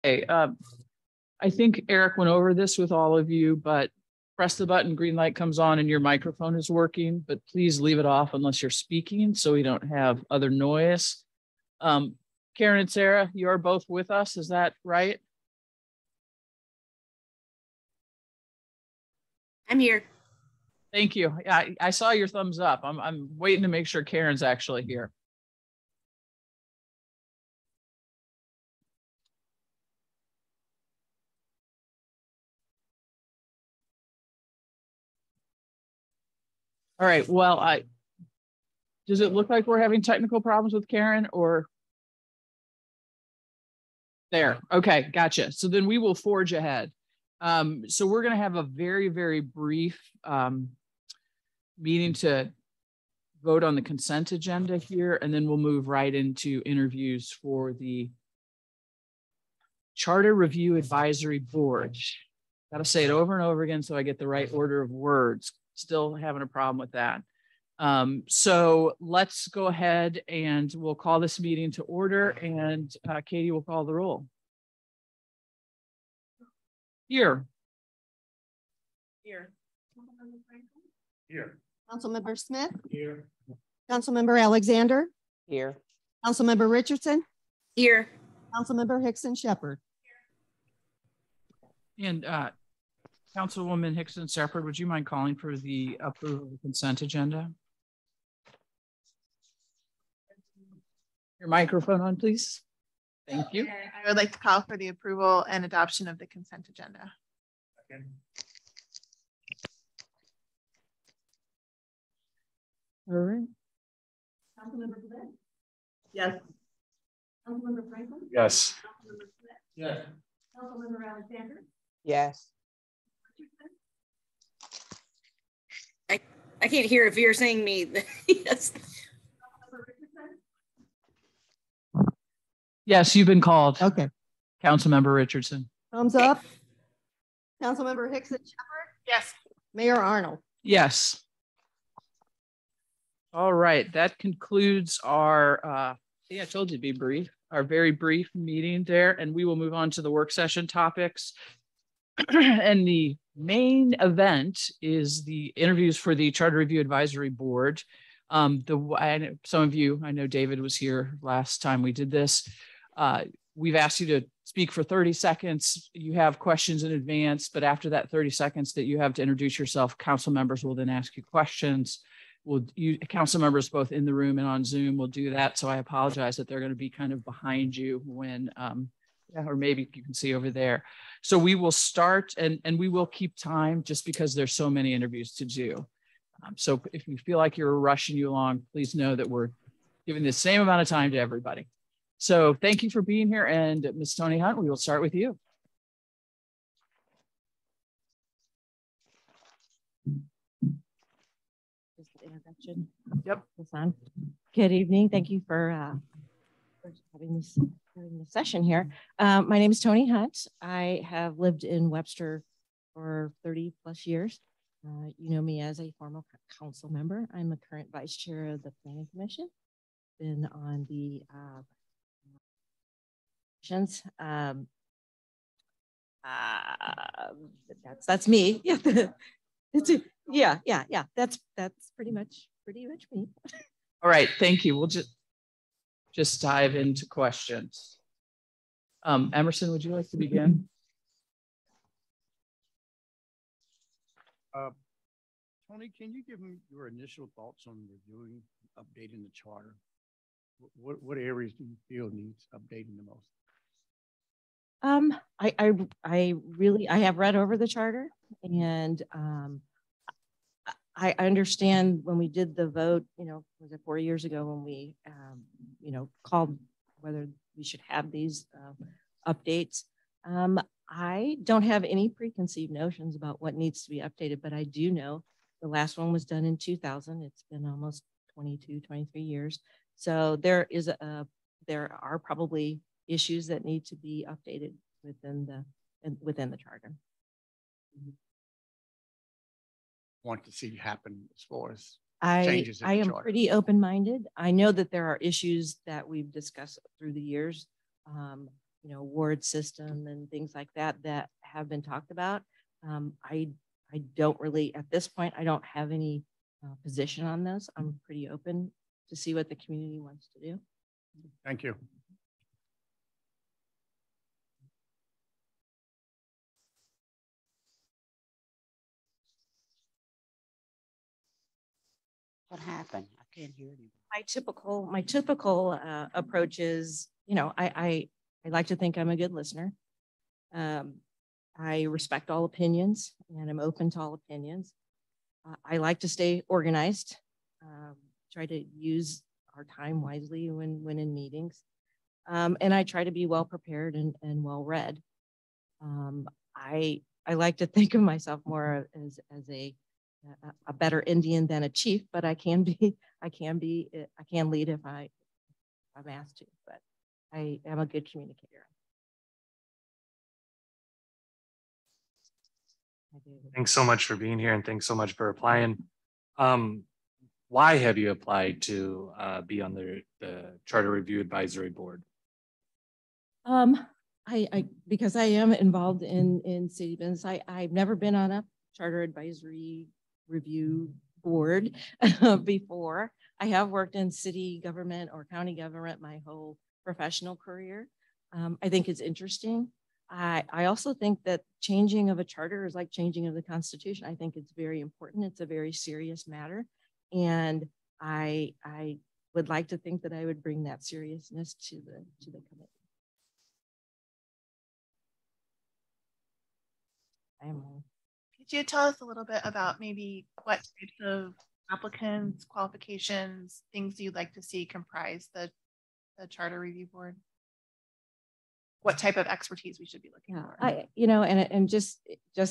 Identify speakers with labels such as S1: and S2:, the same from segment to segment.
S1: Okay, I think Eric went over this with all of you, but press the button, green light comes on and your microphone is working, but please leave it off unless you're speaking so we don't have other noise. Karen and Sarah, you are both with us, is that right?
S2: I'm here.
S1: Thank you. Yeah, I saw your thumbs up. I'm waiting to make sure Karen's actually here. All right, well, does it look like we're having technical problems with Karen or? There, okay, gotcha. So then we will forge ahead. So we're gonna have a very, very brief meeting to vote on the consent agenda here, and then we'll move right into interviews for the Charter Review Advisory Board. Got to say it over and over again so I get the right order of words. Still having a problem with that. So let's go ahead and we'll call this meeting to order, and Katie will call the roll. Here.
S3: Here.
S4: Here.
S3: Councilmember Smith.
S4: Here.
S3: Councilmember Alexander.
S5: Here.
S3: Councilmember Richardson.
S2: Here.
S3: Councilmember Hickson Shepard.
S1: And Councilwoman Hickson Shepard, would you mind calling for the approval of the consent agenda? Your microphone on, please. Thank you.
S6: I would like to call for the approval and adoption of the consent agenda.
S4: Second.
S1: All right.
S3: Councilmember Smith.
S6: Yes.
S3: Councilmember Franklin.
S4: Yes.
S3: Councilmember Smith.
S4: Yes.
S3: Councilmember Alexander.
S5: Yes.
S2: I can't hear if you're saying me. Yes.
S1: Yes, you've been called.
S3: Okay.
S1: Councilmember Richardson.
S3: Thumbs up. Councilmember Hickson Shepard.
S6: Yes.
S3: Mayor Arnold.
S1: Yes. All right, that concludes our, I told you to be brief, our very brief meeting there, and we will move on to the work session topics. And the main event is the interviews for the Charter Review Advisory Board. Some of you, I know David was here last time we did this. We've asked you to speak for 30 seconds. You have questions in advance, but after that 30 seconds that you have to introduce yourself, council members will then ask you questions. Council members both in the room and on Zoom will do that. So I apologize that they're going to be kind of behind you when, or maybe you can see over there. So we will start and we will keep time just because there's so many interviews to do. So if you feel like you're rushing you along, please know that we're giving the same amount of time to everybody. So thank you for being here. And Ms. Toni Hunt, we will start with you.
S7: Just an introduction.
S1: Yep.
S7: Good evening. Thank you for having this session here. My name is Toni Hunt. I have lived in Webster for 30 plus years. You know me as a former council member. I'm a current vice chair of the Planning Commission. Been on the that's me. Yeah, yeah. That's pretty much me.
S1: All right, thank you. We'll just dive into questions. Emerson, would you like to begin?
S4: Toni, can you give me your initial thoughts on reviewing, updating the charter? What areas do you feel needs updating the most?
S7: I have read over the charter, and I understand when we did the vote, was it 4 years ago when we, called whether we should have these updates. I don't have any preconceived notions about what needs to be updated, but I do know the last one was done in 2000. It's been almost 22, 23 years. So there are probably issues that need to be updated within the charter.
S4: Want to see happen as far as
S7: I
S4: changes in the
S7: am
S4: charter?
S7: pretty open-minded. I know that there are issues that we've discussed through the years you know, award system and things like that that have been talked about. I don't really, at this point, I don't have any position on this. I'm pretty open to see what the community wants to do.
S4: Thank you.
S5: What happened? I can't hear you.
S7: My typical approach is, you know, I like to think I'm a good listener. I respect all opinions and I'm open to all opinions. I like to stay organized, try to use our time wisely when in meetings. And I try to be well prepared and well read. I like to think of myself more as a better Indian than a chief, but I can lead if I'm asked to, but I am a good communicator.
S8: Thanks so much for being here and thanks so much for applying. Why have you applied to be on the Charter Review Advisory Board?
S7: Because I am involved in city business. I've never been on a Charter Advisory Review Board before. I have worked in city government or county government my whole professional career. I think it's interesting. I also think that changing of a charter is like changing of the Constitution. I think it's very important. It's a very serious matter. And I would like to think that I would bring that seriousness to the committee.
S6: Could you tell us a little bit about maybe what types of applicants, qualifications, things you'd like to see comprise the Charter Review Board? What type of expertise we should be looking for?
S7: And just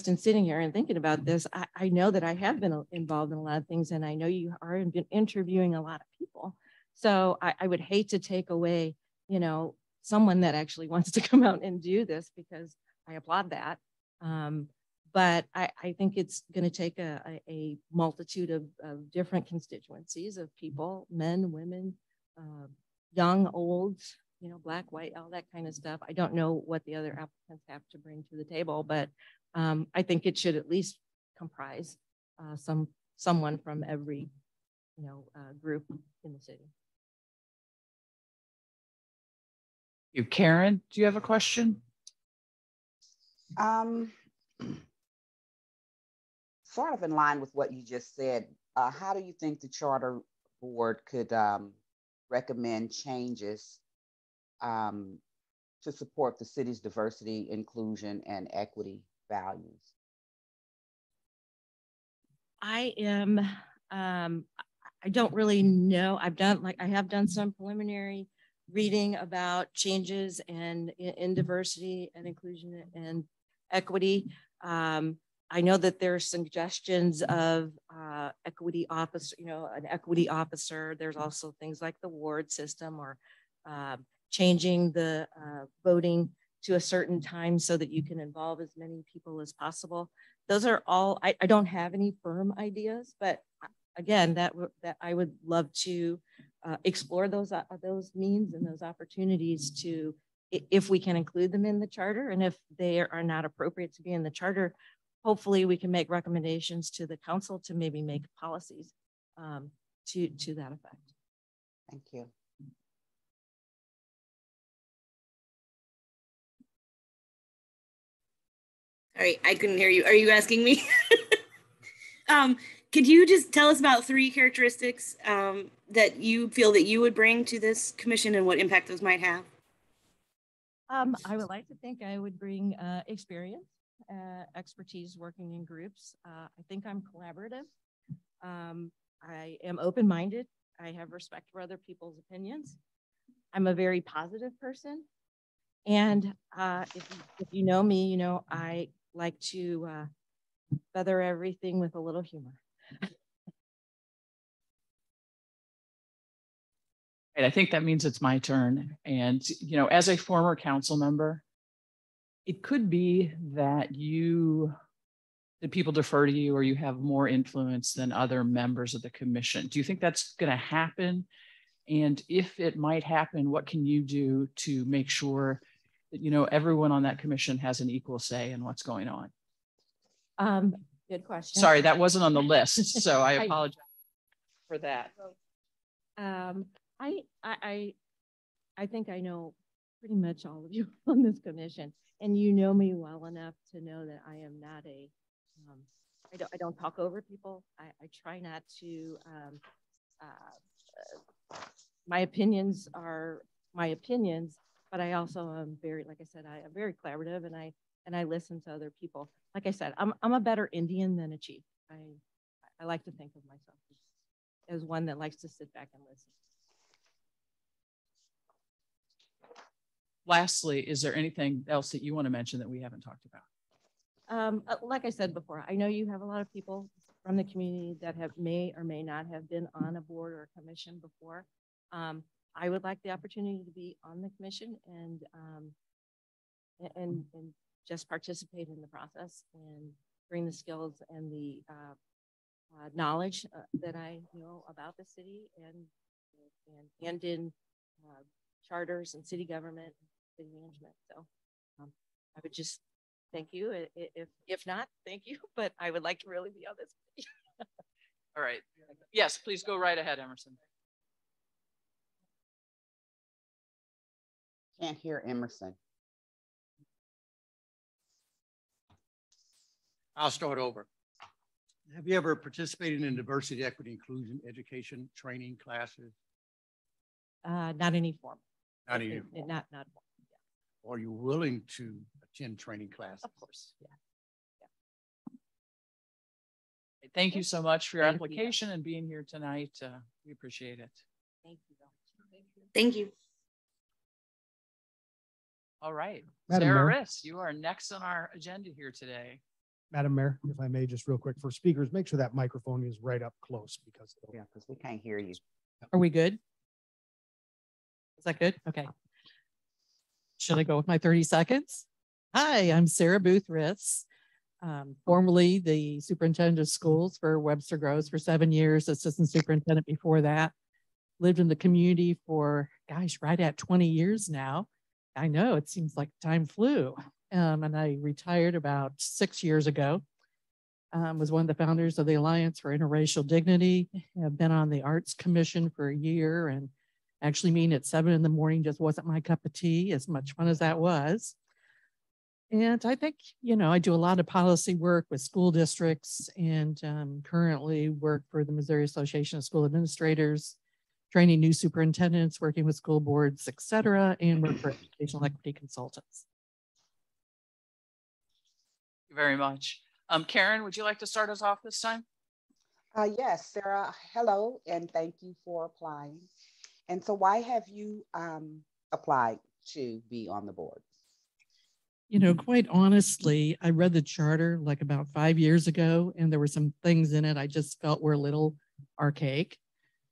S7: in sitting here and thinking about this, I know that I have been involved in a lot of things, and I know you are interviewing a lot of people. So I would hate to take away, you know, someone that actually wants to come out and do this, because I applaud that. But I think it's going to take a multitude of different constituencies of people, men, women, young, old, you know, black, white, all that kind of stuff. I don't know what the other applicants have to bring to the table, but I think it should at least comprise someone from every, you know, group in the city.
S1: You, Karen, do you have a question?
S5: Sort of in line with what you just said, how do you think the Charter Board could recommend changes to support the city's diversity, inclusion, and equity values?
S7: I don't really know. I have done some preliminary reading about changes in diversity and inclusion and equity. I know that there are suggestions of equity officer, you know, an equity officer. There's also things like the ward system, or changing the voting to a certain time so that you can involve as many people as possible. Those are all, I don't have any firm ideas, but again, that I would love to explore those means and those opportunities to, if we can include them in the charter, and if they are not appropriate to be in the charter, hopefully we can make recommendations to the council to maybe make policies to that effect.
S5: Thank you.
S2: All right, I couldn't hear you. Are you asking me? Could you just tell us about 3 characteristics that you feel that you would bring to this commission and what impact those might have?
S7: I would like to think I would bring experience, expertise working in groups. I think I'm collaborative. I am open-minded. I have respect for other people's opinions. I'm a very positive person. And if you know me, you know, I like to feather everything with a little humor.
S1: And I think that means it's my turn. And, you know, as a former council member, it could be that people defer to you, or you have more influence than other members of the commission. Do you think that's going to happen? And if it might happen, what can you do to make sure that, you know, everyone on that commission has an equal say in what's going on?
S7: Good question.
S1: Sorry, that wasn't on the list, so I apologize for that.
S7: I think I know pretty much all of you on this commission, and you know me well enough to know that I am not a, I don't talk over people. I try not to, my opinions are my opinions, but I also am very, like I said, I am very collaborative, and I listen to other people. Like I said, I'm a better Indian than a chief. I like to think of myself as one that likes to sit back and listen.
S1: Lastly, is there anything else that you want to mention that we haven't talked about?
S7: Like I said before, I know you have a lot of people from the community that may or may not have been on a board or a commission before. I would like the opportunity to be on the commission and just participate in the process and bring the skills and the knowledge that I know about the city and in charters and city government, city management. So I would just thank you. If not, thank you. But I would like to really be on this committee.
S1: All right. Yes, please go right ahead, Emerson.
S5: Can't hear Emerson.
S4: I'll start over. Have you ever participated in diversity, equity, inclusion, education, training classes?
S7: Not any form.
S4: Not any form.
S7: Not form. Yeah.
S4: Are you willing to attend training classes?
S7: Of course. Yeah.
S1: Thank you so much for your application and being here tonight. We appreciate it.
S7: Thank you.
S2: Thank you.
S1: All right.
S9: Madam
S1: Sarah
S9: Mayor.
S1: Riss, you are next on our agenda here today.
S9: Madam Mayor, if I may, just real quick for speakers, make sure that microphone is right up close because
S5: we can't hear you.
S10: Are we good? Is that good? Okay. Should I go with my 30 seconds? Hi, I'm Sarah Booth Riss, formerly the superintendent of schools for Webster Groves for 7 years, assistant superintendent before that. Lived in the community for, gosh, right at 20 years now. I know, it seems like time flew. And I retired about 6 years ago. Was one of the founders of the Alliance for Interracial Dignity. I've been on the Arts Commission for a year, and actually meeting at 7 in the morning just wasn't my cup of tea, as much fun as that was. And I think, you know, I do a lot of policy work with school districts and currently work for the Missouri Association of School Administrators, training new superintendents, working with school boards, et cetera, and work for educational equity consultants.
S1: Thank you very much. Karen, would you like to start us off this time?
S5: Yes, Sarah, hello, and thank you for applying. And so why have you applied to be on the board?
S10: You know, quite honestly, I read the charter like about 5 years ago, and there were some things in it I just felt were a little archaic.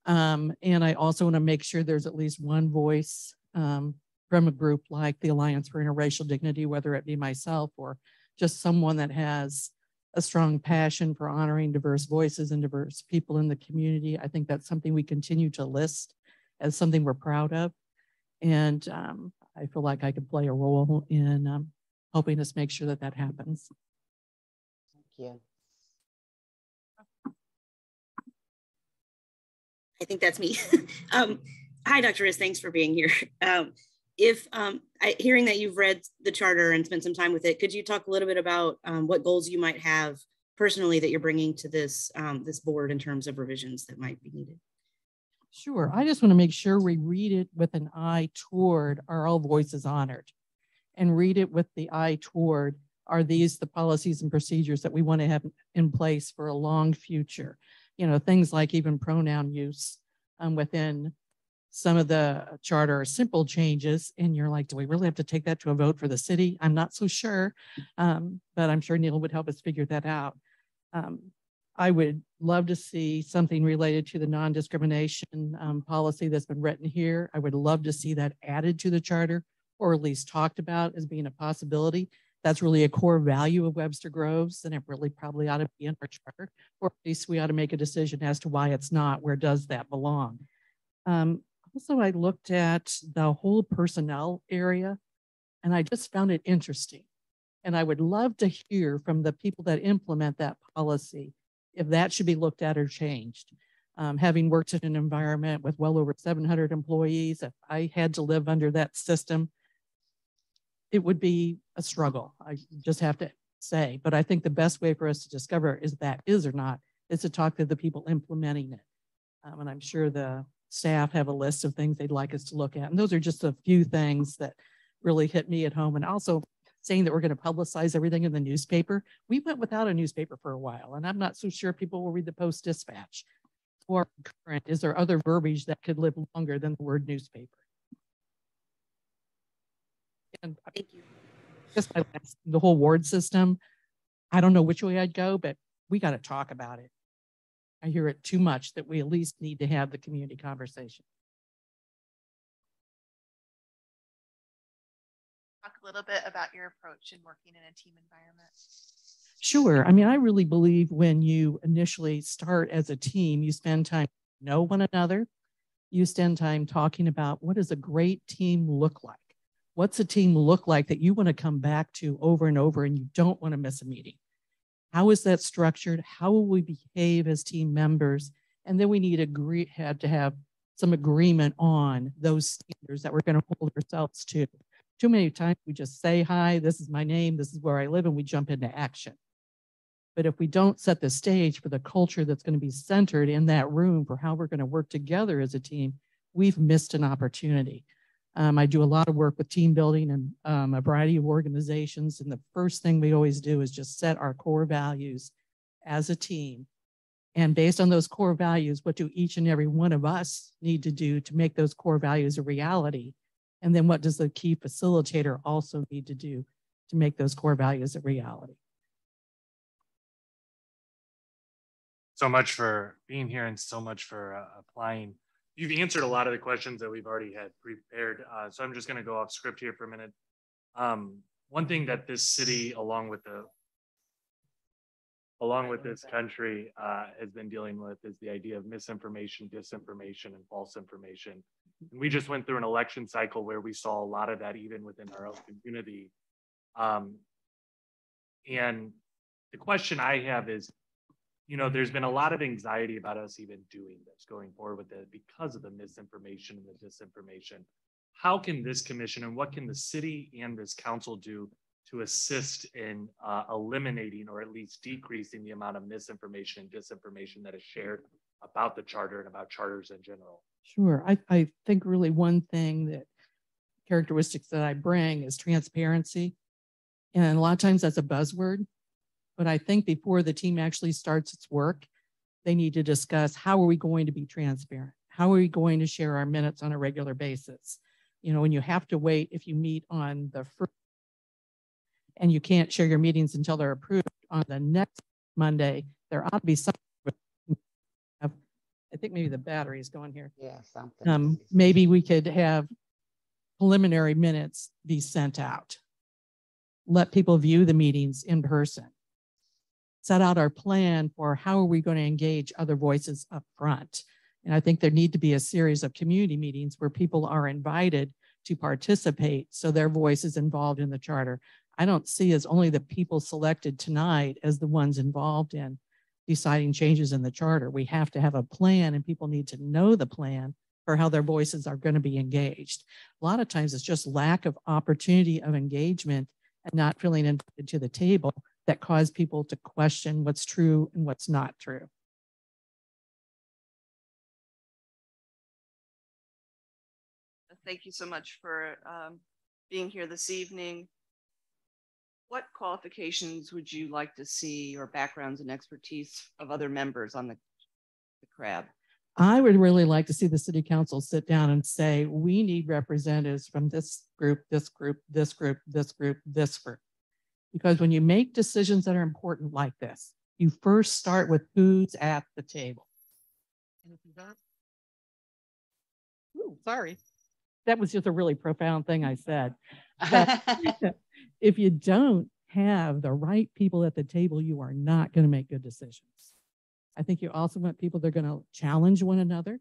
S10: And I also want to make sure there's at least one voice from a group like the Alliance for Interracial Dignity, whether it be myself or just someone that has a strong passion for honoring diverse voices and diverse people in the community. I think that's something we continue to list as something we're proud of. And I feel like I could play a role in helping us make sure that that happens.
S5: Thank you.
S2: I think that's me. Hi, Dr. Riss, thanks for being here. Hearing that you've read the charter and spent some time with it, could you talk a little bit about what goals you might have personally that you're bringing to this this board in terms of revisions that might be needed?
S10: Sure. I just want to make sure we read it with an eye toward, are all voices honored? And read it with the eye toward, are these the policies and procedures that we want to have in place for a long future? You know, things like even pronoun use within some of the charter are simple changes. And you're like, do we really have to take that to a vote for the city? I'm not so sure, but I'm sure Neil would help us figure that out. I would love to see something related to the non-discrimination policy that's been written here. I would love to see that added to the charter, or at least talked about as being a possibility. That's really a core value of Webster Groves, and it really probably ought to be in our charter, or at least we ought to make a decision as to why it's not. Where does that belong? Also, I looked at the whole personnel area, And I just found it interesting. And I would love to hear from the people that implement that policy if that should be looked at or changed. Having worked in an environment with well over 700 employees, if I had to live under that system, it would be a struggle. I just have to say, but I think the best way for us to discover is that is or not is to talk to the people implementing it. And I'm sure the staff have a list of things they'd like us to look at. And those are just a few things that really hit me at home. And also saying that we're going to publicize everything in the newspaper. We went without a newspaper for a while, and I'm not so sure people will read the Post-Dispatch or Current. Is there other verbiage that could live longer than the word newspaper? And
S2: Thank you.
S10: just the whole ward system, I don't know which way I'd go, but we got to talk about it. I hear it too much that we at least need to have the community conversation.
S6: Talk a little bit about your approach in working in a team environment.
S10: Sure. I mean, I really believe when you initially start as a team, you spend time to know one another. You spend time talking about what does a great team look like? What's a team look like that you want to come back to over and over and you don't want to miss a meeting? How is that structured? How will we behave as team members? And then we need to have some agreement on those standards that we're going to hold ourselves to. Too many times we just say, hi, this is my name, this is where I live, and we jump into action. But if we don't set the stage for the culture that's going to be centered in that room for how we're going to work together as a team, we've missed an opportunity. I do a lot of work with team building and a variety of organizations. And the first thing we always do is just set our core values as a team. And based on those core values, what do each and every one of us need to do to make those core values a reality? And then what does the key facilitator also need to do to make those core values a reality?
S8: So much for being here and so much for applying. You've answered a lot of the questions that we've already had prepared. So I'm just going to go off script here for a minute. One thing that this city, along with this country, has been dealing with is the idea of misinformation, disinformation, and false information. And we just went through an election cycle where we saw a lot of that even within our own community. And the question I have is, you know, there's been a lot of anxiety about us even doing this, going forward with it because of the misinformation and the disinformation. How can this commission and what can the city and this council do to assist in eliminating or at least decreasing the amount of misinformation and disinformation that is shared about the charter and about charters in general?
S10: Sure. I think really one thing that characteristics that I bring is transparency. And a lot of times that's a buzzword. But I think before the team actually starts its work, they need to discuss how are we going to be transparent? How are we going to share our minutes on a regular basis? You know, when you have to wait if you meet on the first and you can't share your meetings until they're approved on the next Monday, there ought to be something. I think maybe the battery is going here.
S5: Yeah, something.
S10: Maybe we could have preliminary minutes be sent out. Let people view the meetings in person. Set out our plan for how are we going to engage other voices up front. And I think there need to be a series of community meetings where people are invited to participate so their voice is involved in the charter. I don't see as only the people selected tonight as the ones involved in deciding changes in the charter. We have to have a plan and people need to know the plan for how their voices are going to be engaged. A lot of times it's just lack of opportunity of engagement and not feeling invited to the table that cause people to question what's true and what's not true.
S11: Thank you so much for being here this evening. What qualifications would you like to see or backgrounds and expertise of other members on the CRAB?
S10: I would really like to see the city council sit down and say, we need representatives from this group, this group, this group, this group, this group. Because when you make decisions that are important like this, you first start with who's at the table. And if you don't, ooh, sorry. That was just a really profound thing I said. If you don't have the right people at the table, you are not going to make good decisions. I think you also want people that are going to challenge one another.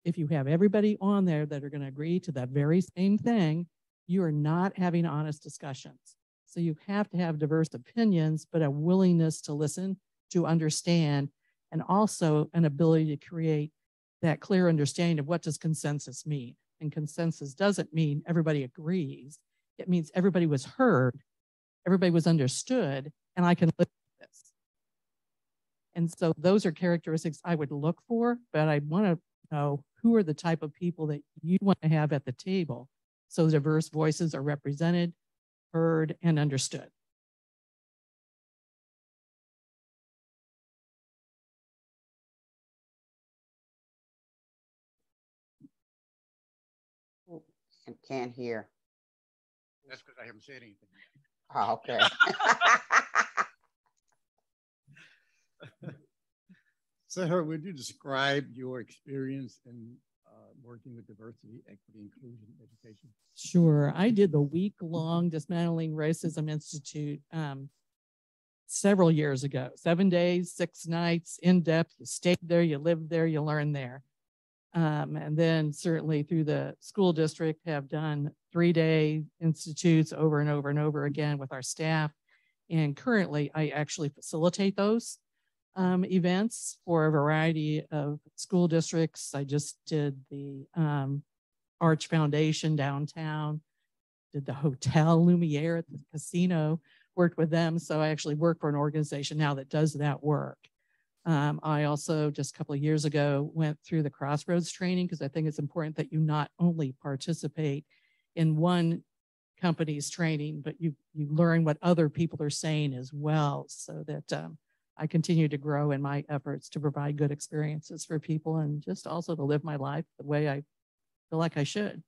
S10: If you have everybody on there that are going to agree to that very same thing, you are not having honest discussions. So you have to have diverse opinions, but a willingness to listen, to understand, and also an ability to create that clear understanding of what does consensus mean. And consensus doesn't mean everybody agrees. It means everybody was heard, everybody was understood, and I can live with this. And so those are characteristics I would look for, but I want to know who are the type of people that you want to have at the table so diverse voices are represented, heard, and understood.
S5: And can't hear.
S4: That's because I haven't said anything.
S5: Oh, okay.
S4: Sarah, would you describe your experience in working with diversity, equity, inclusion, education?
S10: Sure. I did the week-long Dismantling Racism Institute several years ago. 7 days, 6 nights, in depth. You stayed there, you lived there, you learned there. And then certainly through the school district have done 3-day institutes over and over and over again with our staff. And currently I actually facilitate those events for a variety of school districts. I just did the Arch Foundation downtown, did the Hotel Lumiere at the casino, worked with them. So I actually work for an organization now that does that work. I also just a couple of years ago went through the Crossroads training because I think it's important that you not only participate in one company's training, but you learn what other people are saying as well, so that I continue to grow in my efforts to provide good experiences for people and just also to live my life the way I feel like I should.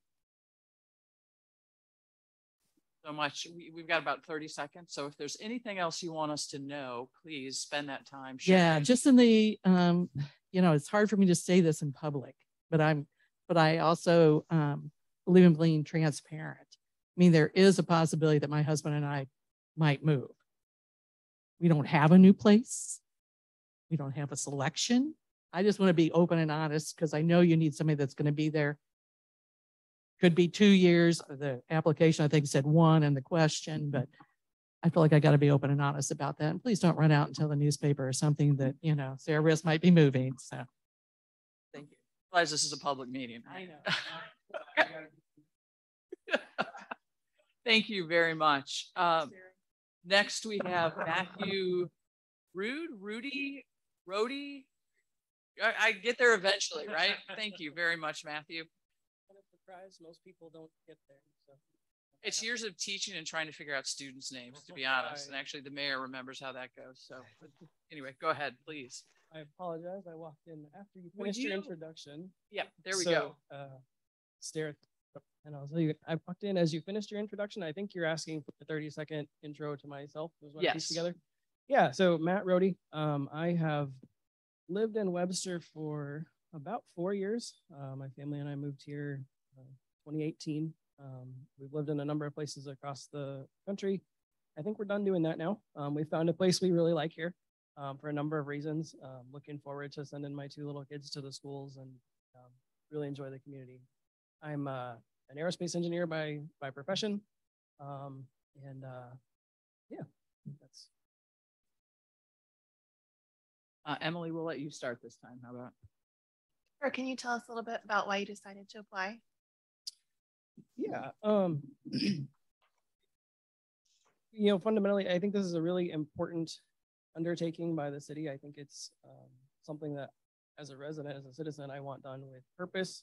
S1: So much. We've got about 30 seconds. So if there's anything else you want us to know, please spend that time sharing.
S10: Yeah, just in the, you know, it's hard for me to say this in public, but I also believe in being transparent. I mean, there is a possibility that my husband and I might move. We don't have a new place. We don't have a selection. I just want to be open and honest because I know you need somebody that's going to be there. Could be 2 years. The application, I think, said 1 in the question, but I feel like I got to be open and honest about that. And please don't run out and tell the newspaper or something that, you know, Sarah Riss might be moving. So
S1: thank you. I realize this is a public meeting.
S10: I know.
S1: Thank you very much. Next, we have Matthew Rody. I get there eventually, right? Thank you very much, Matthew.
S12: Most people don't get there. So.
S1: It's years of teaching and trying to figure out students' names, to be honest. And actually, the mayor remembers how that goes. So, anyway, go ahead, please.
S12: I apologize. I walked in after you finished your introduction.
S1: Yeah, there we go.
S12: Stare, and I'll tell you. I walked in as you finished your introduction. I think you're asking for a 30-second intro to myself. Was what I pieced together. Yeah. So Matt Rody. I have lived in Webster for about 4 years. My family and I moved here 2018. We've lived in a number of places across the country. I think we're done doing that now. We found a place we really like here for a number of reasons. Looking forward to sending my 2 little kids to the schools and really enjoy the community. I'm an aerospace engineer by profession. Yeah, that's.
S1: Emily, we'll let you start this time. How about?
S6: Or can you tell us a little bit about why you decided to apply?
S12: Yeah. You know, fundamentally, I think this is a really important undertaking by the city. I think it's something that as a resident, as a citizen, I want done with purpose,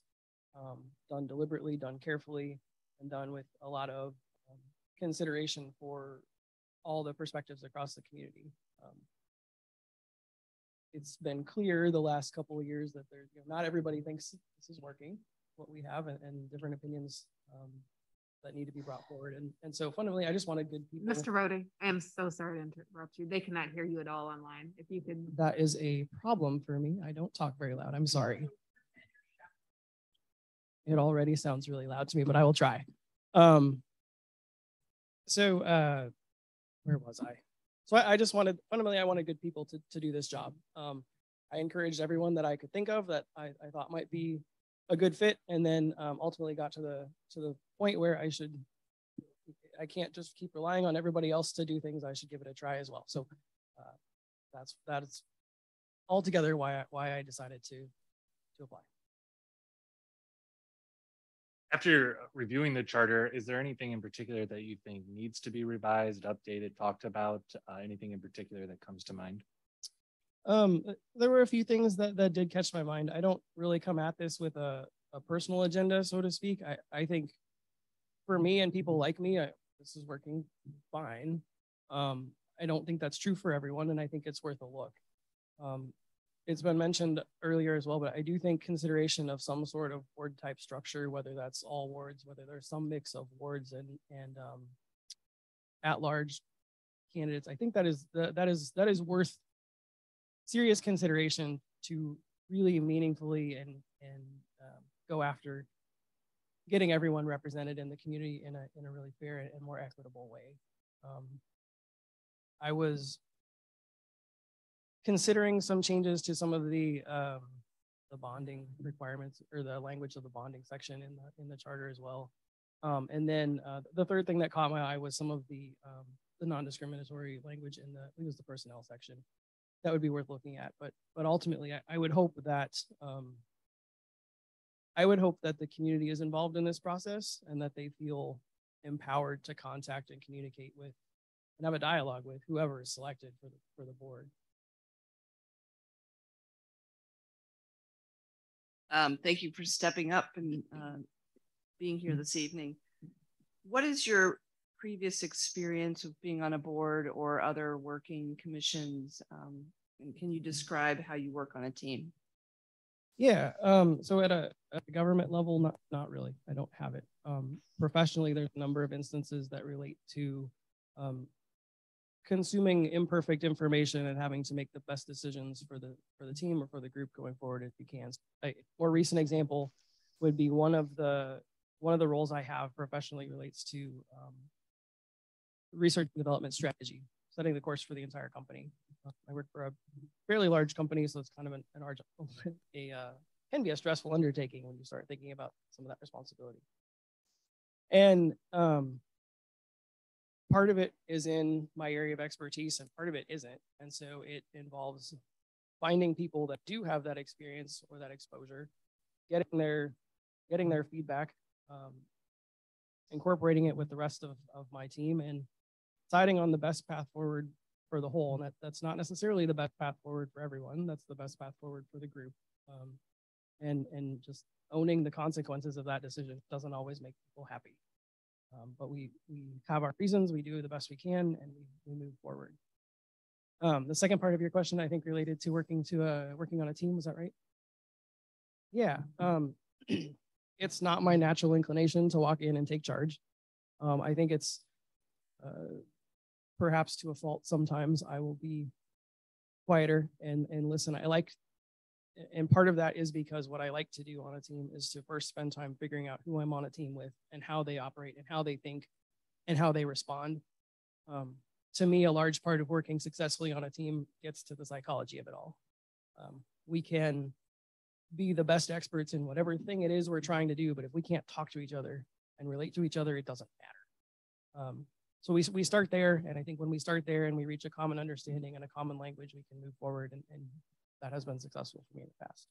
S12: done deliberately, done carefully, and done with a lot of consideration for all the perspectives across the community. It's been clear the last couple of years that there's, you know, not everybody thinks this is working, what we have, and different opinions that need to be brought forward. And so fundamentally, I just wanted good people.
S13: Mr. Rody, I am so sorry to interrupt you. They cannot hear you at all online. If you could.
S12: That is a problem for me. I don't talk very loud. I'm sorry. It already sounds really loud to me, but I will try. So where was I? So I just wanted, fundamentally, I wanted good people to do this job. I encouraged everyone that I could think of that I thought might be a good fit, and then ultimately got to the point where I should I can't just keep relying on everybody else to do things. I should give it a try as well. So that's altogether why I decided to apply.
S8: After reviewing the charter, is there anything in particular that you think needs to be revised, updated, talked about? Anything in particular that comes to mind?
S12: There were a few things that did catch my mind. I don't really come at this with a personal agenda, so to speak. I think for me and people like me, this is working fine. I don't think that's true for everyone, and I think it's worth a look. It's been mentioned earlier as well, but I do think consideration of some sort of ward type structure, whether that's all wards, whether there's some mix of wards and at-large candidates, I think that is worth serious consideration to really meaningfully and go after getting everyone represented in the community in a really fair and more equitable way. I was considering some changes to some of the bonding requirements or the language of the bonding section in the charter as well. And then the third thing that caught my eye was some of the non-discriminatory language in it was the personnel section. That would be worth looking at. But ultimately, I would hope that the community is involved in this process and that they feel empowered to contact and communicate with and have a dialogue with whoever is selected for the board.
S11: Thank you for stepping up and being here this evening. What is your previous experience of being on a board or other working commissions? And can you describe how you work on a team?
S12: Yeah, so at a government level, not really. I don't have it. Professionally, there's a number of instances that relate to consuming imperfect information and having to make the best decisions for the team or for the group going forward if you can. A more recent example would be one of the roles I have professionally relates to research and development strategy, setting the course for the entire company. I work for a fairly large company, so it's kind of can be a stressful undertaking when you start thinking about some of that responsibility. And part of it is in my area of expertise and part of it isn't. And so it involves finding people that do have that experience or that exposure, getting their feedback, incorporating it with the rest of my team and deciding on the best path forward for the whole. And that's not necessarily the best path forward for everyone. That's the best path forward for the group. And just owning the consequences of that decision doesn't always make people happy. But we have our reasons, we do the best we can, and we move forward. The second part of your question, I think, related to working on a team, was that right? Yeah, it's not my natural inclination to walk in and take charge. I think it's perhaps to a fault sometimes. I will be quieter and listen. And part of that is because what I like to do on a team is to first spend time figuring out who I'm on a team with and how they operate and how they think and how they respond. To me, a large part of working successfully on a team gets to the psychology of it all. We can be the best experts in whatever thing it is we're trying to do, but if we can't talk to each other and relate to each other, it doesn't matter. So we start there, and I think when we start there and we reach a common understanding and a common language, we can move forward, and that has been successful for me in the past.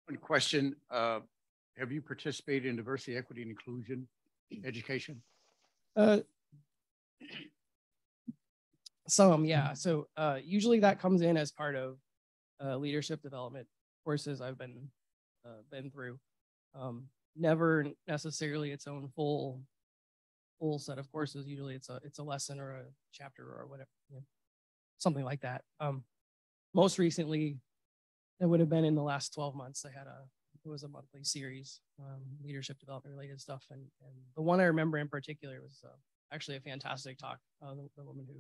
S4: One question, have you participated in diversity, equity, and inclusion education?
S12: Some, yeah. So usually that comes in as part of leadership development courses I've been through. Never necessarily its own full set of courses. Usually it's a lesson or a chapter or whatever, something like that. Most recently, it would have been in the last 12 months. It was a monthly series, leadership development related stuff. And the one I remember in particular was actually a fantastic talk. The woman who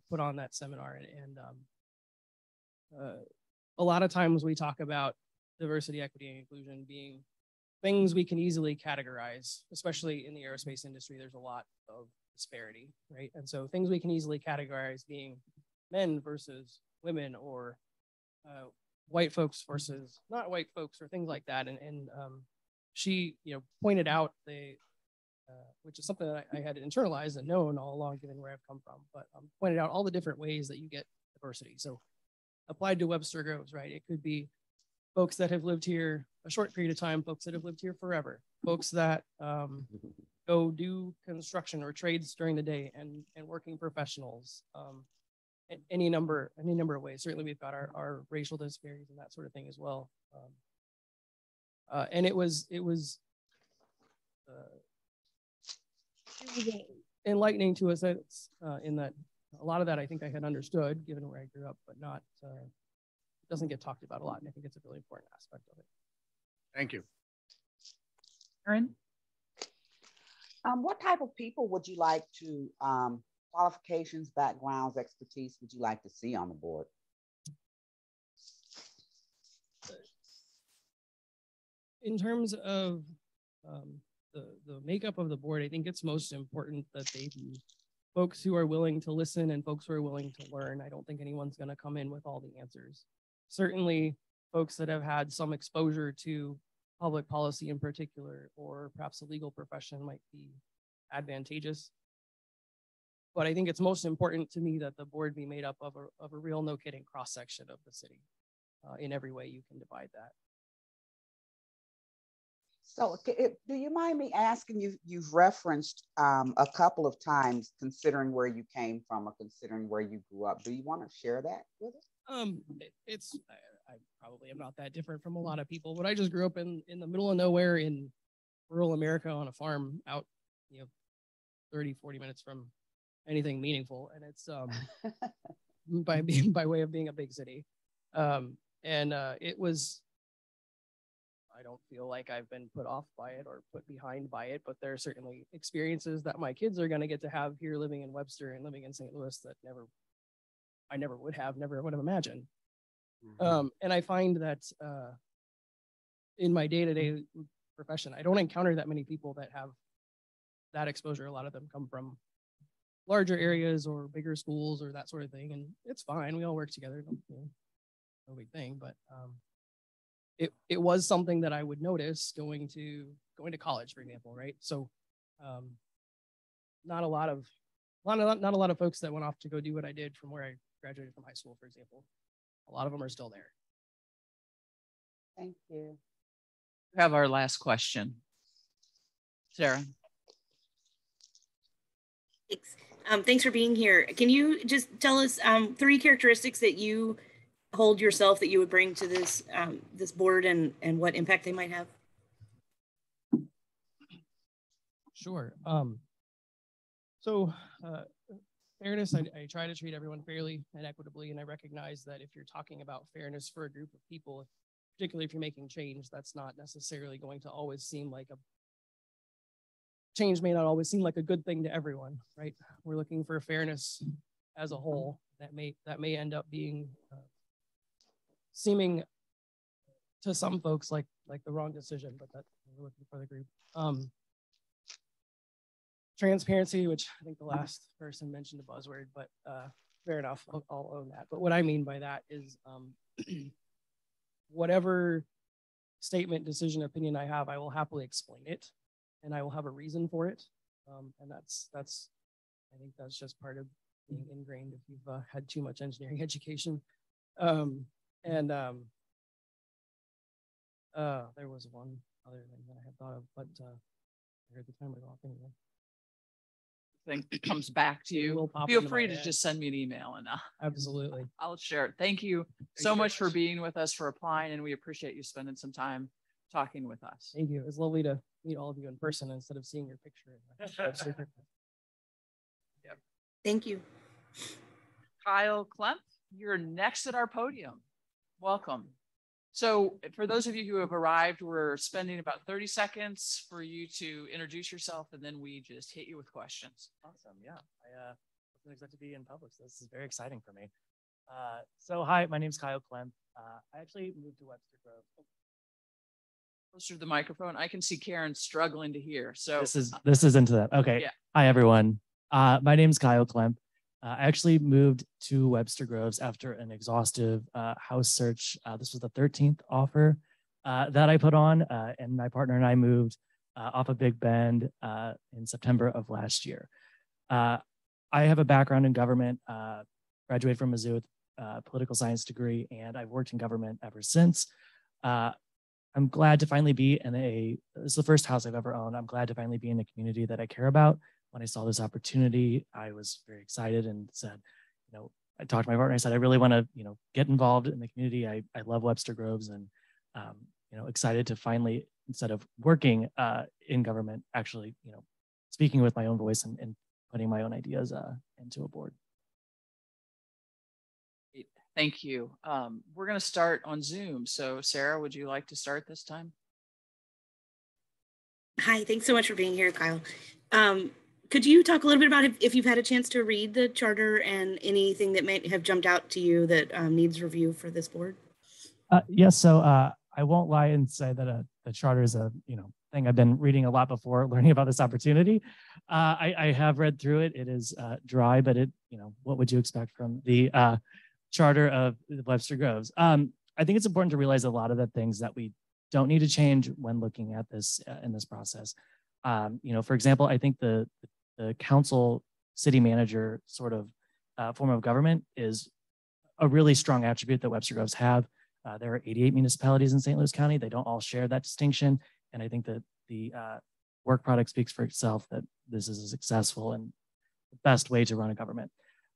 S12: put on that seminar, and a lot of times we talk about diversity, equity, and inclusion being things we can easily categorize, especially in the aerospace industry. There's a lot of disparity, right? And so things we can easily categorize being men versus women, or white folks versus not white folks or things like that. And she, pointed out which is something that I had internalized and known all along, given where I've come from, but pointed out all the different ways that you get diversity. So applied to Webster Groves, right? It could be folks that have lived here a short period of time, folks that have lived here forever, folks that go do construction or trades during the day, and working professionals, any number of ways. Certainly we've got our racial disparities and that sort of thing as well. And it was enlightening to us in that a lot of that I think I had understood given where I grew up, but not, it doesn't get talked about a lot. And I think it's a really important aspect of it.
S4: Thank you.
S1: Erin?
S5: What type of people would you like to, qualifications, backgrounds, expertise would you like to see on the board?
S12: In terms of the makeup of the board, I think it's most important that they be folks who are willing to listen and folks who are willing to learn. I don't think anyone's going to come in with all the answers. Certainly folks that have had some exposure to public policy in particular, or perhaps the legal profession, might be advantageous. But I think it's most important to me that the board be made up of a real, no kidding, cross-section of the city in every way you can divide that.
S5: So do you mind me asking, you've referenced a couple of times considering where you came from or considering where you grew up. Do you want to share that with us?
S12: I probably am not that different from a lot of people, but I just grew up in the middle of nowhere in rural America on a farm out, 30, 40 minutes from anything meaningful. And it's by way of being a big city. It was, I don't feel like I've been put off by it or put behind by it, but there are certainly experiences that my kids are going to get to have here living in Webster and living in St. Louis that I never would have imagined. Mm-hmm. And I find that in my day-to-day profession, I don't encounter that many people that have that exposure. A lot of them come from larger areas or bigger schools or that sort of thing. And it's fine. We all work together. No big thing, but it was something that I would notice going to college, for example, right? So not a lot of folks that went off to go do what I did from where I graduated from high school, for example. A lot of them are still there.
S5: Thank you.
S1: We have our last question. Sarah.
S2: Thanks. Thanks for being here. Can you just tell us 3 characteristics that you hold yourself that you would bring to this this board and what impact they might have?
S12: Sure. Fairness, I try to treat everyone fairly and equitably, and I recognize that if you're talking about fairness for a group of people, particularly if you're making change, that's not necessarily going to always seem like change may not always seem like a good thing to everyone, right? We're looking for fairness as a whole. That may end up being seeming to some folks like the wrong decision, but that we're looking for the group. Transparency, which I think the last person mentioned a buzzword, but fair enough, I'll own that. But what I mean by that is whatever statement, decision, opinion I have, I will happily explain it, and I will have a reason for it. And that's I think that's just part of being ingrained if you've had too much engineering education. There was one other thing that I had thought of, but I heard the timer go off anyway.
S1: Thing comes back to you. Feel free to just send me an email and
S12: absolutely
S1: I'll share it. Thank you so much for being with us, for applying, and we appreciate you spending some time talking with us.
S12: Thank you. It's lovely to meet all of you in person instead of seeing your picture.
S2: Yep. Thank you.
S1: Kyle Klemp, you're next at our podium. Welcome. So for those of you who have arrived, we're spending about 30 seconds for you to introduce yourself, and then we just hit you with questions.
S14: Awesome. Yeah. I wasn't expected to be in public, so this is very exciting for me. So hi, my name's Kyle Klemp. I actually moved to Webster Grove.
S1: Closer to the microphone. I can see Karen struggling to hear. So
S14: this is into that. Okay.
S1: Yeah.
S14: Hi, everyone. My name's Kyle Klemp. I actually moved to Webster Groves after an exhaustive house search. This was the 13th offer that I put on, and my partner and I moved off of Big Bend in September of last year. I have a background in government, graduated from Mizzou with a political science degree, and I've worked in government ever since. I'm glad to finally be in this is the first house I've ever owned. I'm glad to finally be in a community that I care about. When I saw this opportunity, I was very excited and said, I talked to my partner. I said, I really want to, get involved in the community. I love Webster Groves, and, excited to finally, instead of working in government, actually, speaking with my own voice and putting my own ideas into a board.
S1: Thank you. We're going to start on Zoom. So Sarah, would you like to start this time?
S2: Hi, thanks so much for being here, Kyle. Could you talk a little bit about if you've had a chance to read the charter and anything that may have jumped out to you that needs review for this board?
S14: Yes, so I won't lie and say that the charter is a thing I've been reading a lot before learning about this opportunity. I have read through it. It is dry, but what would you expect from the charter of Webster Groves? I think it's important to realize a lot of the things that we don't need to change when looking at this in this process. For example, I think the council city manager sort of form of government is a really strong attribute that Webster Groves have. There are 88 municipalities in St. Louis County. They don't all share that distinction. And I think that the work product speaks for itself that this is a successful and the best way to run a government.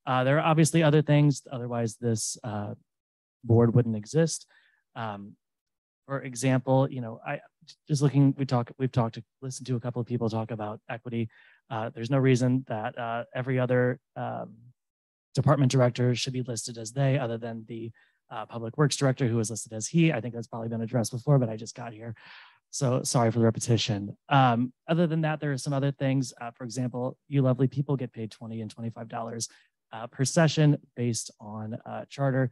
S14: There are obviously other things, otherwise this board wouldn't exist. For example, I just looking, listened to a couple of people talk about equity. There's no reason that every other department director should be listed as they, other than the public works director who is listed as he. I think that's probably been addressed before, but I just got here. So sorry for the repetition. Other than that, there are some other things. For example, you lovely people get paid $20 and $25 per session based on charter.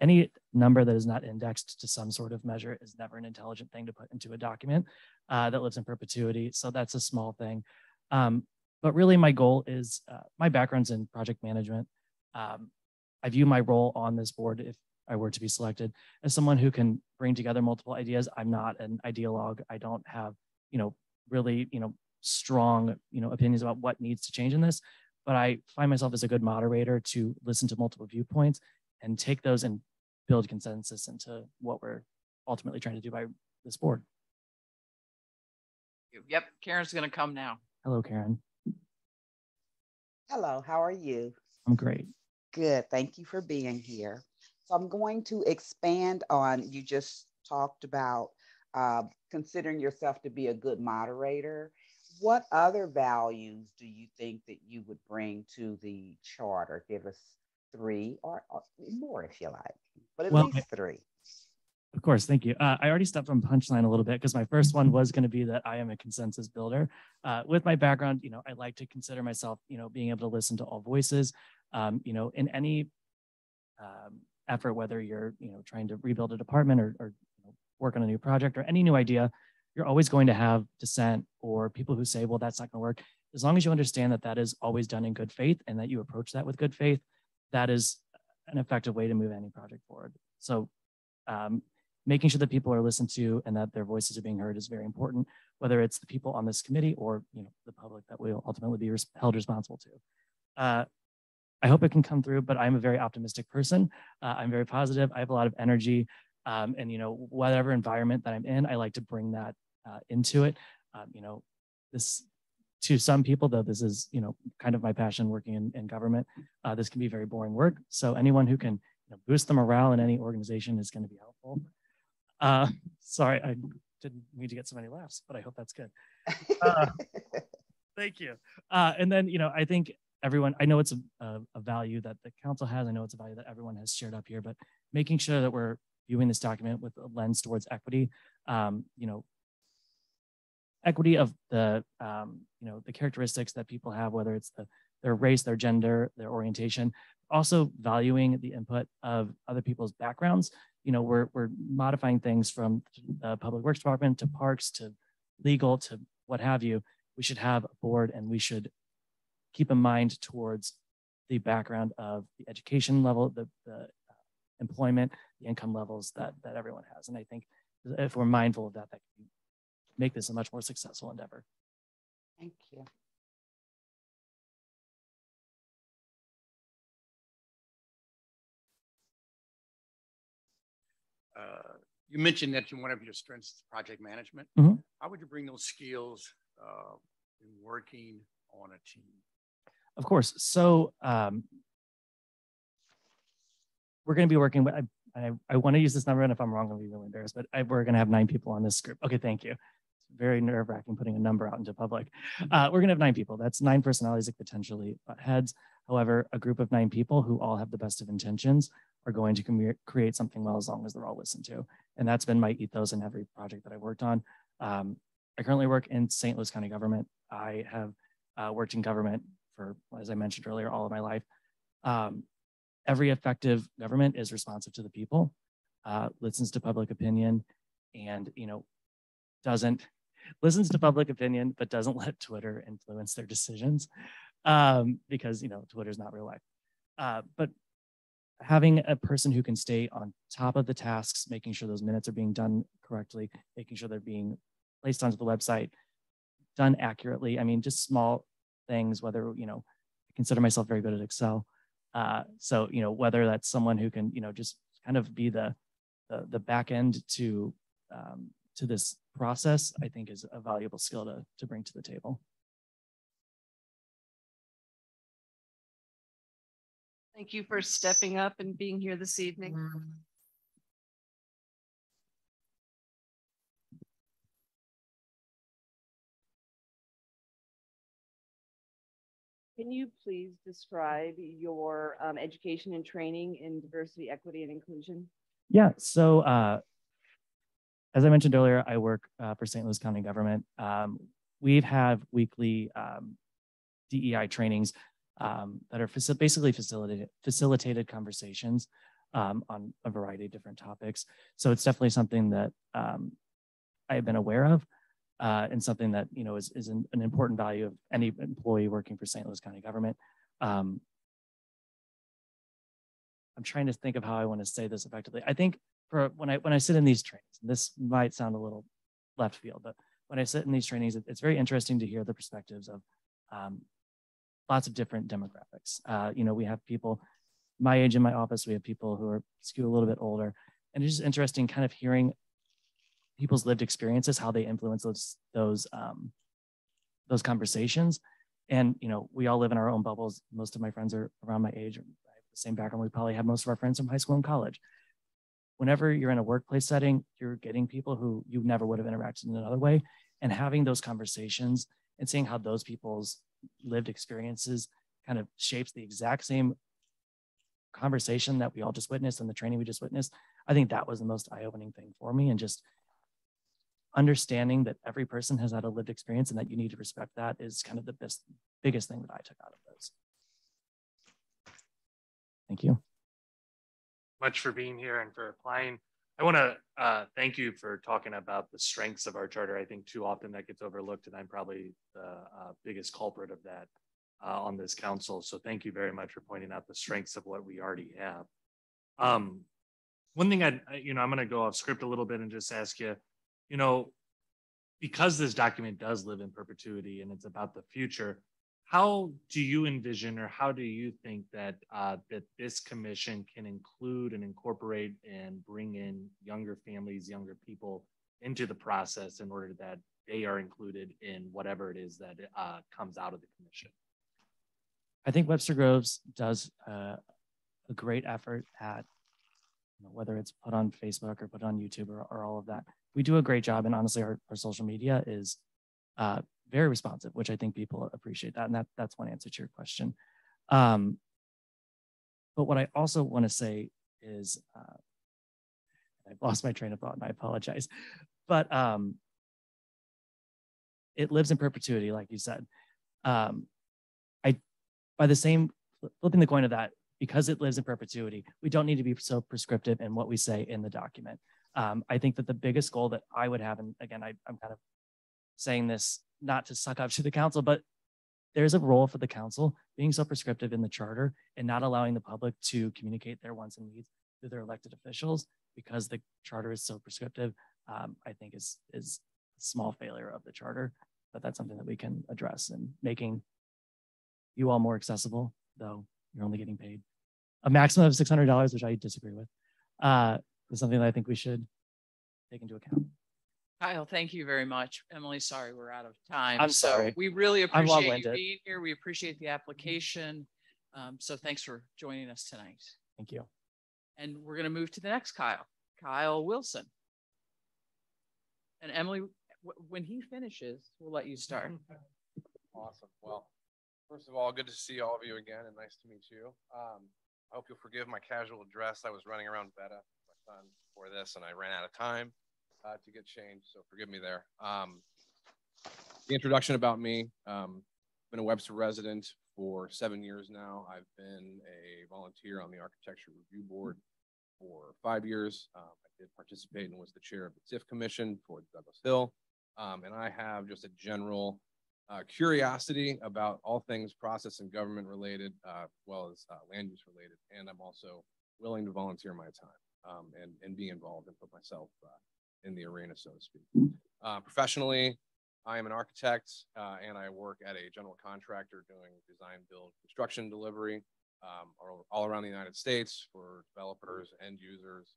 S14: Any number that is not indexed to some sort of measure is never an intelligent thing to put into a document that lives in perpetuity. So that's a small thing. But really my goal is, my background's in project management. I view my role on this board, if I were to be selected, as someone who can bring together multiple ideas. I'm not an ideologue. I don't have, really, strong, opinions about what needs to change in this, but I find myself as a good moderator to listen to multiple viewpoints and take those and build consensus into what we're ultimately trying to do by this board.
S1: Yep, Karen's going to come now.
S14: Hello, Karen.
S5: Hello, how are you?
S14: I'm great.
S5: Good, thank you for being here. So I'm going to expand on, you just talked about considering yourself to be a good moderator. What other values do you think that you would bring to the charter? Give us 3 or more if you like, but at least 3.
S14: Of course, thank you. I already stepped on Punchline a little bit because my first one was going to be that I am a consensus builder. With my background, I like to consider myself, being able to listen to all voices, in any effort, whether you're, trying to rebuild a department or work on a new project or any new idea, you're always going to have dissent or people who say, well, that's not going to work. As long as you understand that that is always done in good faith and that you approach that with good faith, that is an effective way to move any project forward. So making sure that people are listened to and that their voices are being heard is very important, whether it's the people on this committee or the public that will ultimately be held responsible to. I hope it can come through, but I'm a very optimistic person. I'm very positive. I have a lot of energy, and whatever environment that I'm in, I like to bring that into it. This to some people, though, this is kind of my passion working in government. This can be very boring work. So anyone who can boost the morale in any organization is going to be helpful. Sorry, I didn't mean to get so many laughs, but I hope that's good. Thank you. And then I think everyone, I know it's a value that the council has. I know it's a value that everyone has shared up here, but making sure that we're viewing this document with a lens towards equity, equity of the characteristics that people have, whether it's their race, their gender, their orientation, also valuing the input of other people's backgrounds. We're modifying things from the public works department to parks to legal to what have you. We should have a board and we should keep in mind towards the background of the education level, the employment, the income levels that everyone has. And I think if we're mindful of that, that can make this a much more successful endeavor.
S5: Thank you.
S4: You mentioned that one of your strengths is project management.
S14: Mm-hmm.
S4: How would you bring those skills in working on a team?
S14: Of course. So we're going to be working with, I want to use this number, and if I'm wrong, I'll be really embarrassed, but we're going to have 9 people on this group. Okay, thank you. It's very nerve-wracking putting a number out into public. We're going to have 9 people. That's 9 personalities that potentially butt heads. However, a group of 9 people who all have the best of intentions are going to create something well, as long as they're all listened to. And that's been my ethos in every project that I've worked on. I currently work in St. Louis County government. I have worked in government for, as I mentioned earlier, all of my life. Every effective government is responsive to the people, listens to public opinion, and listens to public opinion, but doesn't let Twitter influence their decisions, because Twitter's not real life. But having a person who can stay on top of the tasks, making sure those minutes are being done correctly, making sure they're being placed onto the website, done accurately. I mean, just small things, whether, I consider myself very good at Excel. So, whether that's someone who can, just kind of be the back end to this process, I think is a valuable skill to bring to the table.
S11: Thank you for stepping up and being here this evening. Can you please describe your education and training in diversity, equity, and inclusion?
S14: Yeah, so as I mentioned earlier, I work for St. Louis County government. We have weekly DEI trainings that are basically facilitated conversations on a variety of different topics. So it's definitely something that I have been aware of, and something that is an important value of any employee working for St. Louis County government. I'm trying to think of how I want to say this effectively. I think when I sit in these trainings, and this might sound a little left field, but when I sit in these trainings, it's very interesting to hear the perspectives of lots of different demographics. We have people my age in my office. We have people who are skew a little bit older, and it's just interesting kind of hearing people's lived experiences, how they influence those conversations. And we all live in our own bubbles. Most of my friends are around my age. I have the same background. We probably have most of our friends from high school and college. Whenever you're in a workplace setting, you're getting people who you never would have interacted in another way, and having those conversations and seeing how those people's lived experiences kind of shapes the exact same conversation that we all just witnessed and the training we just witnessed. I think that was the most eye-opening thing for me, and just understanding that every person has had a lived experience and that you need to respect that is kind of the biggest thing that I took out of those. Thank you
S8: much for being here and for applying. I want to thank you for talking about the strengths of our charter. I think too often that gets overlooked, and I'm probably the biggest culprit of that on this council. So thank you very much for pointing out the strengths of what we already have. One thing I'm going to go off script a little bit and just ask you, because this document does live in perpetuity and it's about the future, how do you envision, or how do you think that that this commission can include and incorporate and bring in younger families, younger people into the process in order that they are included in whatever it is that comes out of the commission?
S14: I think Webster Groves does a great effort at, whether it's put on Facebook or put on YouTube or all of that. We do a great job, and honestly, our social media is very responsive, which I think people appreciate that, and that's one answer to your question. But what I also want to say is, I've lost my train of thought, and I apologize, but it lives in perpetuity, like you said. By the same, flipping the coin of that, because it lives in perpetuity, we don't need to be so prescriptive in what we say in the document. I think that the biggest goal that I would have, and again, I'm kind of saying this not to suck up to the council, but there's a role for the council being so prescriptive in the charter and not allowing the public to communicate their wants and needs to their elected officials because the charter is so prescriptive. I think is a small failure of the charter, but that's something that we can address, and making you all more accessible, though you're only getting paid a maximum of $600, which I disagree with, is something that I think we should take into account.
S1: Kyle, thank you very much. Emily, sorry, we're out of time.
S14: I'm sorry.
S1: We really
S14: I'm
S1: appreciate you
S14: long-winded.
S1: being here. We appreciate the application. So thanks for joining us tonight.
S14: Thank you.
S1: And we're going to move to the next Kyle, Kyle Wilson. And Emily, when he finishes, we'll let you start.
S15: Awesome. Well, first of all, good to see all of you again, and nice to meet you. I hope you'll forgive my casual dress. I was running around Beta with my son before this, and I ran out of time to get changed, so forgive me there. The introduction about me, been a Webster resident for 7 years now. I've been a volunteer on the Architecture Review Board for 5 years. I did participate and was the chair of the TIF Commission for Douglas Hill. And I have just a general curiosity about all things process and government related, as well as land use related. And I'm also willing to volunteer my time and be involved and put myself in the arena, so to speak. Professionally, I am an architect and I work at a general contractor doing design, build, construction, delivery all around the United States for developers, end users,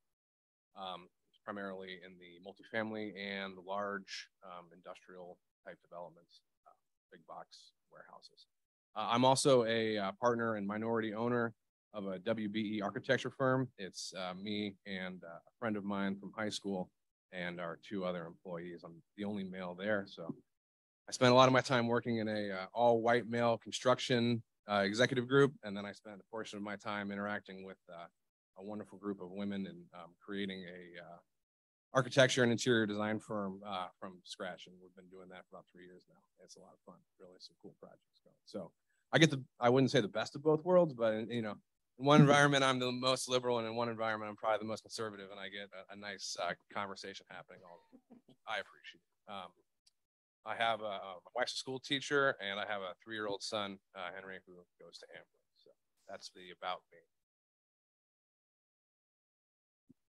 S15: primarily in the multifamily and the large industrial type developments, big box warehouses. I'm also a partner and minority owner of a WBE architecture firm. It's me and a friend of mine from high school and our 2 other employees. I'm the only male there, so I spent a lot of my time working in a all-white male construction executive group, and then I spent a portion of my time interacting with a wonderful group of women and creating a architecture and interior design firm from scratch, and we've been doing that for about 3 years now. It's a lot of fun, really some cool projects going. So I get I wouldn't say the best of both worlds, but in one environment I'm the most liberal, and in one environment I'm probably the most conservative, and I get a nice conversation happening. I appreciate it. I have my wife's a school teacher, and I have a 3-year-old son, Henry, who goes to Amber. So that's the about me.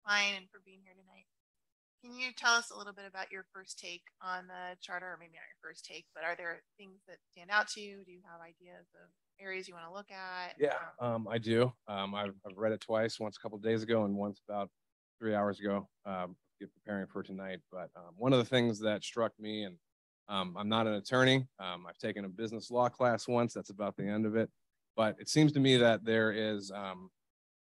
S6: Fine, and for being here tonight. Can you tell us a little bit about your first take on the charter, or maybe not your first take, but are there things that stand out to you? Do you have ideas of areas you want to look at?
S15: Yeah, I do. I've read it twice, once a couple of days ago and once about 3 hours ago, preparing for tonight. But one of the things that struck me, and I'm not an attorney. I've taken a business law class once. That's about the end of it. But it seems to me that there is,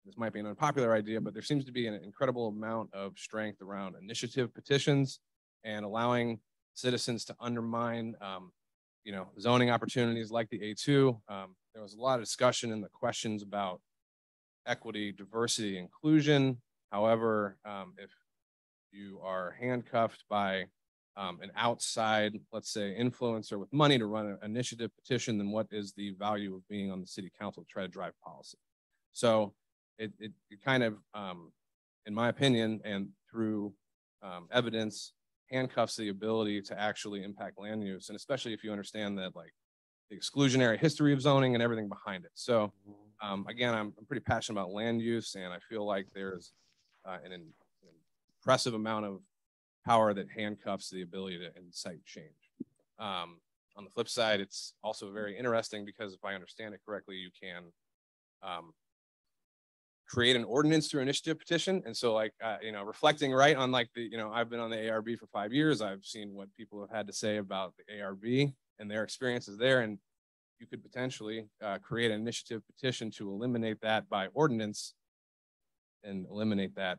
S15: this might be an unpopular idea, but there seems to be an incredible amount of strength around initiative petitions and allowing citizens to undermine, zoning opportunities like the A2. There was a lot of discussion in the questions about equity, diversity, inclusion. However, if you are handcuffed by an outside, let's say, influencer with money to run an initiative petition, then what is the value of being on the city council to try to drive policy? So it kind of, in my opinion, and through evidence, handcuffs the ability to actually impact land use, and especially if you understand that, like, the exclusionary history of zoning and everything behind it. So again, I'm pretty passionate about land use, and I feel like there's an impressive amount of power that handcuffs the ability to incite change. On the flip side, it's also very interesting because if I understand it correctly, you can create an ordinance through initiative petition. And so, like, reflecting right on, like, I've been on the ARB for 5 years. I've seen what people have had to say about the ARB and their experiences there. And you could potentially create an initiative petition to eliminate that by ordinance and eliminate that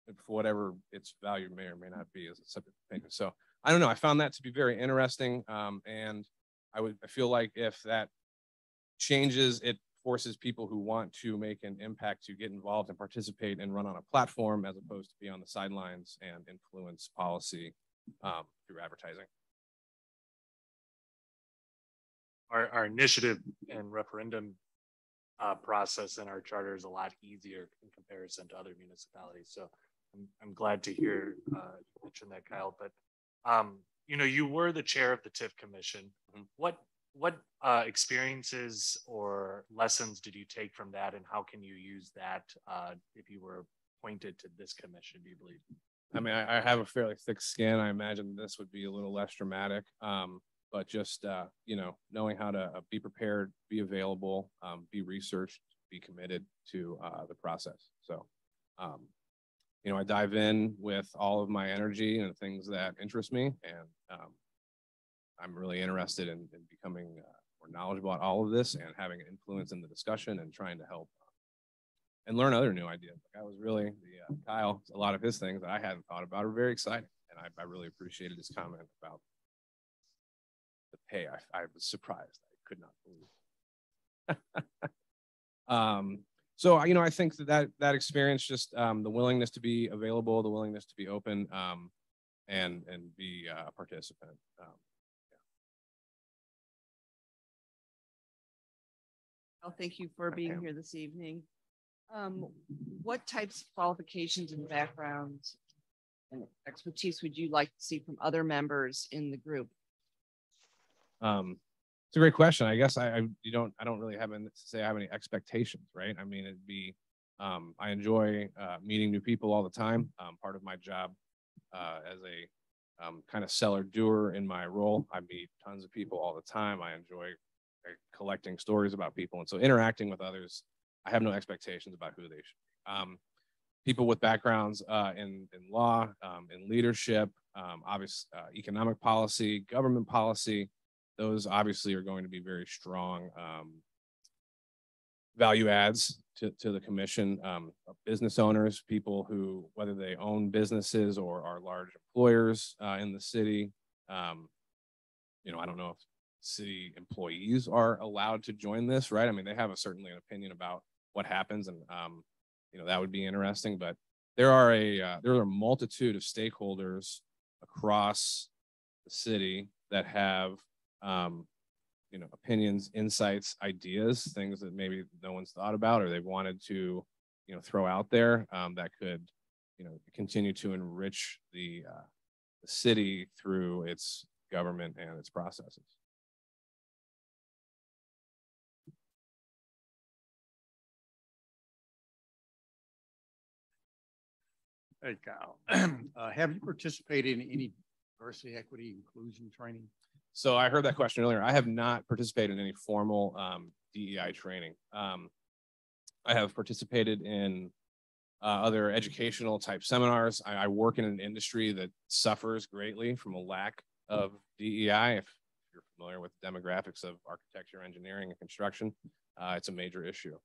S15: for whatever its value may or may not be as a subject of opinion. So I don't know. I found that to be very interesting. And I feel like if that changes, it forces people who want to make an impact to get involved and participate and run on a platform as opposed to be on the sidelines and influence policy through advertising.
S8: Our initiative and referendum process in our charter is a lot easier in comparison to other municipalities. So I'm glad to hear you mention that, Kyle. But you were the chair of the TIF Commission. What what experiences or lessons did you take from that, and how can you use that if you were appointed to this commission, do you believe?
S15: I mean, I have a fairly thick skin. I imagine this would be a little less dramatic, but just, you know, knowing how to be prepared, be available, be researched, be committed to the process. So, you know, I dive in with all of my energy and things that interest me, and I'm really interested in becoming more knowledgeable about all of this and having an influence in the discussion and trying to help and learn other new ideas. Like I was really, Kyle, a lot of his things that I hadn't thought about are very exciting. And I really appreciated his comment about the pay. I was surprised. I could not believe. So, you know, I think that experience, just the willingness to be available, the willingness to be open, and be a participant.
S11: Well, thank you for being here this evening. What types of qualifications and backgrounds and expertise would you like to see from other members in the group?
S15: It's a great question. I guess I don't really have to say I have any expectations, right? I mean, it'd be I enjoy meeting new people all the time. Part of my job as a kind of seller doer in my role, I meet tons of people all the time. I enjoy collecting stories about people, and so interacting with others. I have no expectations about who they should be. People with backgrounds in law, in leadership, obviously economic policy, government policy, those obviously are going to be very strong value adds to the commission. Business owners, people who, whether they own businesses or are large employers in the city. You know, I don't know if city employees are allowed to join this, right? I mean, they have certainly an opinion about what happens, and you know, that would be interesting. But there are a multitude of stakeholders across the city that have you know, opinions, insights, ideas, things that maybe no one's thought about or they've wanted to, you know, throw out there that could, you know, continue to enrich the city through its government and its processes.
S4: Hey, Kyle, have you participated in any diversity, equity, inclusion training?
S15: So I heard that question earlier. I have not participated in any formal DEI training. I have participated in other educational type seminars. I work in an industry that suffers greatly from a lack of DEI. If you're familiar with the demographics of architecture, engineering, and construction, it's a major issue.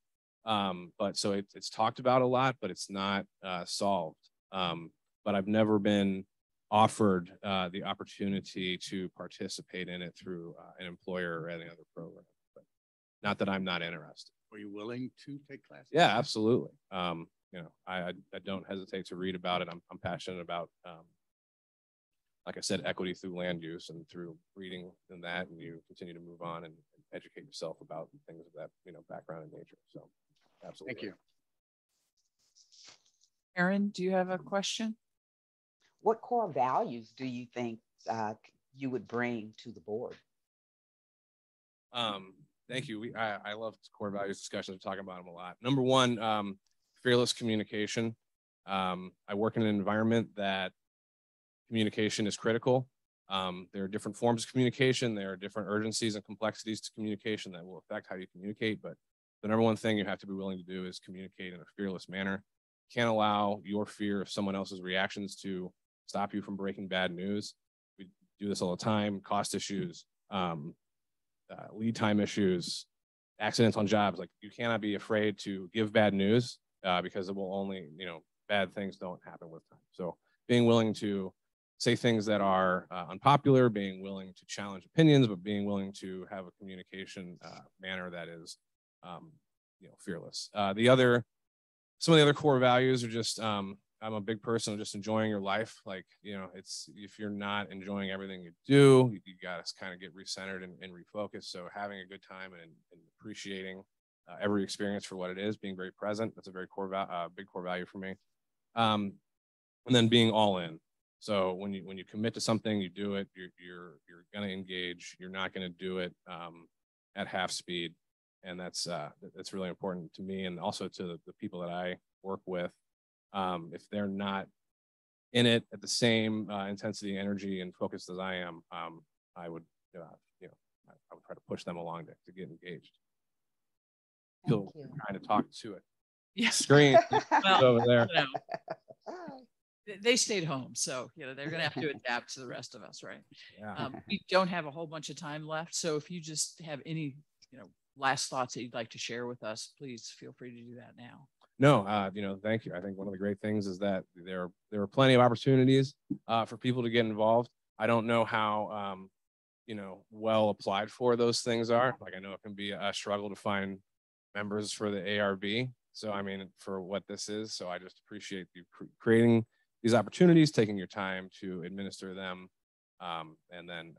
S15: But so it's talked about a lot, but it's not solved. But I've never been offered the opportunity to participate in it through an employer or any other program. But not that I'm not interested.
S4: Are you willing to take classes?
S15: Yeah, absolutely. You know, I don't hesitate to read about it. I'm passionate about, like I said, equity through land use and through reading and that, and you continue to move on and educate yourself about things of that, you know, background and nature. So absolutely.
S4: Thank you.
S1: Aaron, do you have a question?
S5: What core values do you think you would bring to the board?
S15: Thank you. I love core values discussions. We're talking about them a lot. Number one, fearless communication. I work in an environment that communication is critical. There are different forms of communication. There are different urgencies and complexities to communication that will affect how you communicate. But the number one thing you have to be willing to do is communicate in a fearless manner. You can't allow your fear of someone else's reactions to stop you from breaking bad news. We do this all the time. Cost issues, lead time issues, accidents on jobs. Like, you cannot be afraid to give bad news because it will only, you know, bad things don't happen with time. So being willing to say things that are unpopular, being willing to challenge opinions, but being willing to have a communication manner that is, you know, fearless. Some of the other core values are just, I'm a big person of just enjoying your life. Like, you know, it's, if you're not enjoying everything you do, you got to kind of get recentered and refocused. So having a good time and appreciating every experience for what it is, being very present, that's a very big core value for me. And then being all in. So when you commit to something, you do it. You're going to engage. You're not going to do it at half speed, and that's really important to me and also to the people that I work with. If they're not in it at the same intensity, energy, and focus as I am, I would I would try to push them along to get engaged. Feel trying to talk to it.
S1: Yes.
S15: Screen
S1: Well,
S15: over there.
S1: You know, they stayed home, so they're going to have to adapt to the rest of us, right?
S15: Yeah.
S1: We don't have a whole bunch of time left, so if you just have any last thoughts that you'd like to share with us, please feel free to do that now.
S15: No, thank you. I think one of the great things is that there are plenty of opportunities for people to get involved. I don't know how well applied for those things are. Like I know it can be a struggle to find members for the ARB. So I mean, for what this is, so I just appreciate you creating these opportunities, taking your time to administer them, and then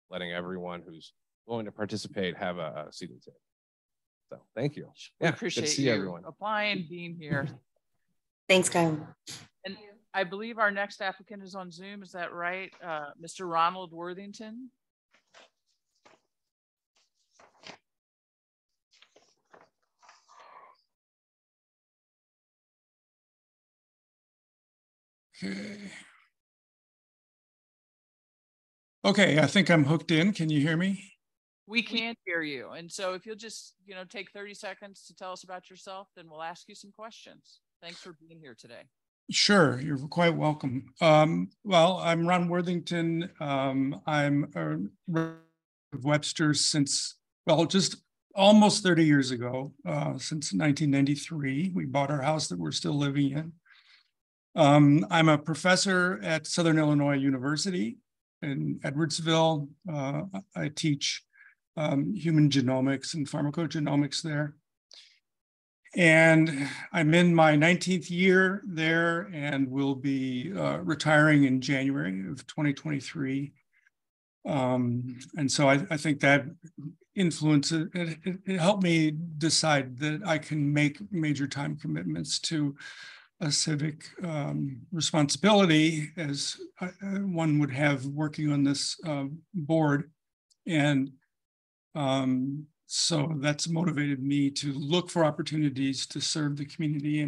S15: letting everyone who's willing to participate have a seat at the table. So thank you.
S1: We
S15: Yeah,
S1: appreciate
S15: good to see
S1: you
S15: everyone.
S1: applying, being here.
S2: Thanks, Kyle.
S1: And I believe our next applicant is on Zoom. Is that right? Mr. Ronald Worthington.
S16: Okay, I think I'm hooked in. Can you hear me?
S1: We can't hear you. And so if you'll just, take 30 seconds to tell us about yourself, then we'll ask you some questions. Thanks for being here today.
S16: Sure, you're quite welcome. Well, I'm Ron Worthington. I'm a Webster since, just almost 30 years ago, since 1993. We bought our house that we're still living in. I'm a professor at Southern Illinois University in Edwardsville. I teach human genomics and pharmacogenomics there. And I'm in my 19th year there and will be retiring in January of 2023. And so I think that influences, it helped me decide that I can make major time commitments to a civic responsibility as one would have working on this board. And so that's motivated me to look for opportunities to serve the community.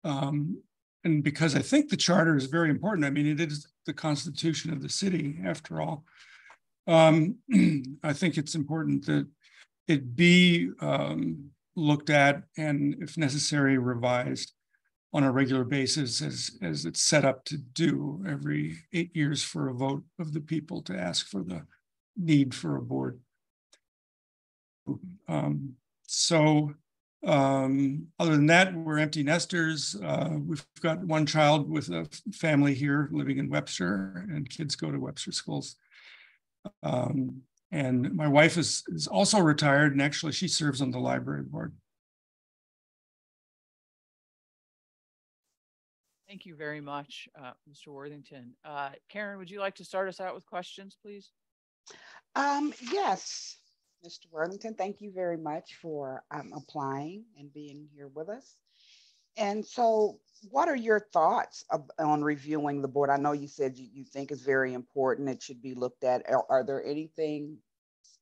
S16: And because I think the charter is very important. I mean, it is the constitution of the city, after all. I think it's important that it be looked at and, if necessary, revised on a regular basis as it's set up to do every 8 years for a vote of the people to ask for the need for a board. Other than that, we're empty nesters. We've got one child with a family here living in Webster, and kids go to Webster schools. And my wife is also retired, and actually she serves on the library board.
S1: Thank you very much, Mr. Worthington. Karen, would you like to start us out with questions, please?
S5: Yes, Mr. Worthington, thank you very much for applying and being here with us. And so what are your thoughts on reviewing the board? I know you said you think it's very important. It should be looked at. Are there anything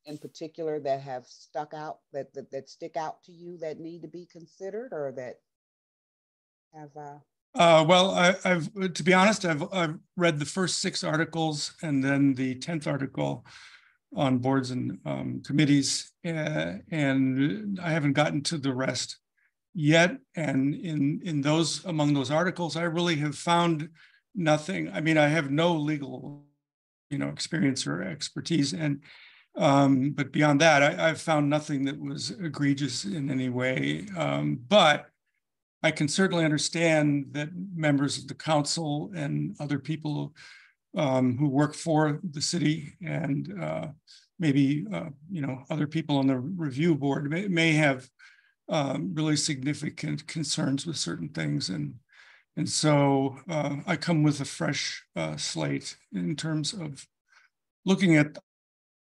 S5: in particular that have stuck out, that stick out to you that need to be considered, or that have...
S16: Well, I've to be honest, I've read the first 6 articles and then the 10th article on boards and committees, and I haven't gotten to the rest yet. And in those, among those articles, I really have found nothing. I mean, I have no legal, experience or expertise, and but beyond that, I've found nothing that was egregious in any way. But I can certainly understand that members of the council and other people who work for the city and maybe other people on the review board may have really significant concerns with certain things, and so I come with a fresh slate in terms of looking at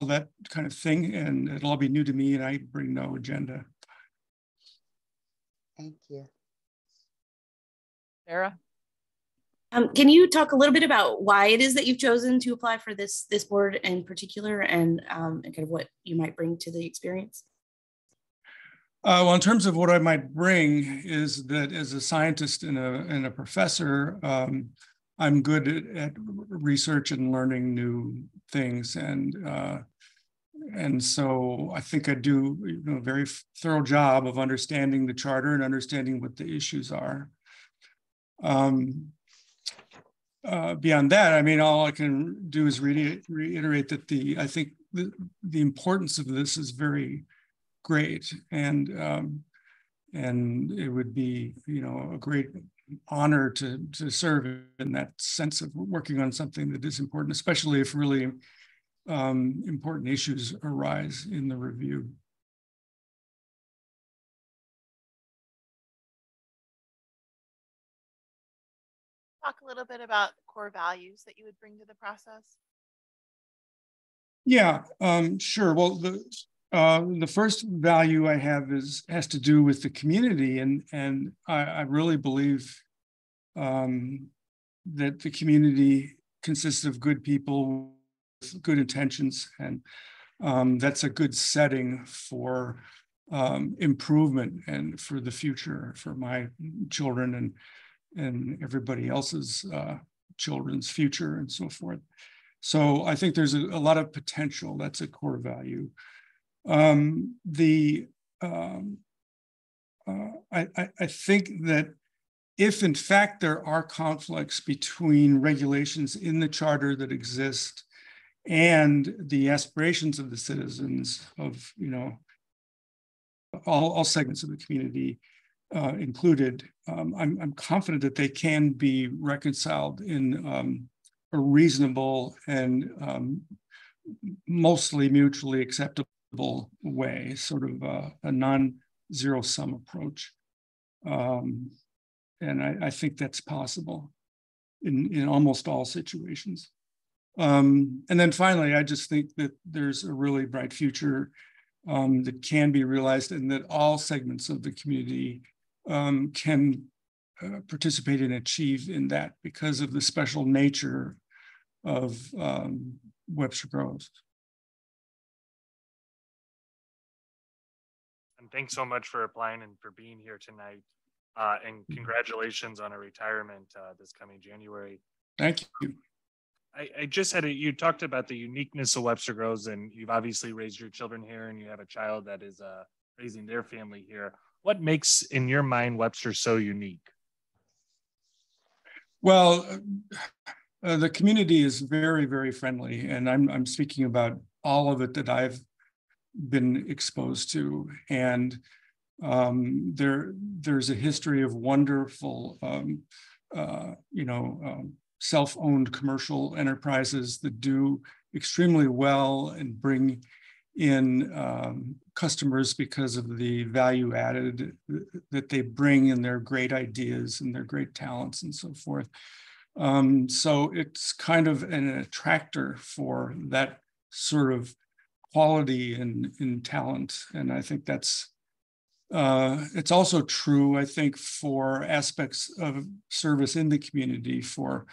S16: that kind of thing, and it'll all be new to me, and I bring no agenda.
S5: Thank you.
S1: Sarah?
S2: Can you talk a little bit about why it is that you've chosen to apply for this board in particular, and kind of what you might bring to the experience?
S16: Well, in terms of what I might bring is that as a scientist and a professor, I'm good at research and learning new things, and so I think I do a very thorough job of understanding the charter and understanding what the issues are. Beyond that, I mean, all I can do is reiterate that I think the importance of this is very great, and it would be, a great honor to serve in that sense of working on something that is important, especially if really important issues arise in the review.
S6: Talk a little bit about the core values that you would bring to the process.
S16: Yeah, sure. Well, the first value I have has to do with the community, and I really believe that the community consists of good people with good intentions, and that's a good setting for improvement and for the future for my children and everybody else's children's future and so forth. So I think there's a lot of potential. That's a core value. I think that if in fact there are conflicts between regulations in the charter that exist and the aspirations of the citizens of, all segments of the community included, I'm confident that they can be reconciled in a reasonable and mostly mutually acceptable way, sort of a non-zero sum approach. And I think that's possible in almost all situations. And then finally, I just think that there's a really bright future that can be realized, and that all segments of the community can participate and achieve in that because of the special nature of Webster Groves.
S8: And thanks so much for applying and for being here tonight. And congratulations on a retirement this coming January.
S16: Thank you.
S8: I just had you talked about the uniqueness of Webster Groves, and you've obviously raised your children here, and you have a child that is raising their family here. What makes, in your mind, Webster so unique?
S16: Well, the community is very, very friendly, and I'm speaking about all of it that I've been exposed to, and there's a history of wonderful, self-owned commercial enterprises that do extremely well and bring in customers because of the value added that they bring in their great ideas and their great talents and so forth. So it's kind of an attractor for that sort of quality in talent. And I think that's, it's also true, I think, for aspects of service in the community, for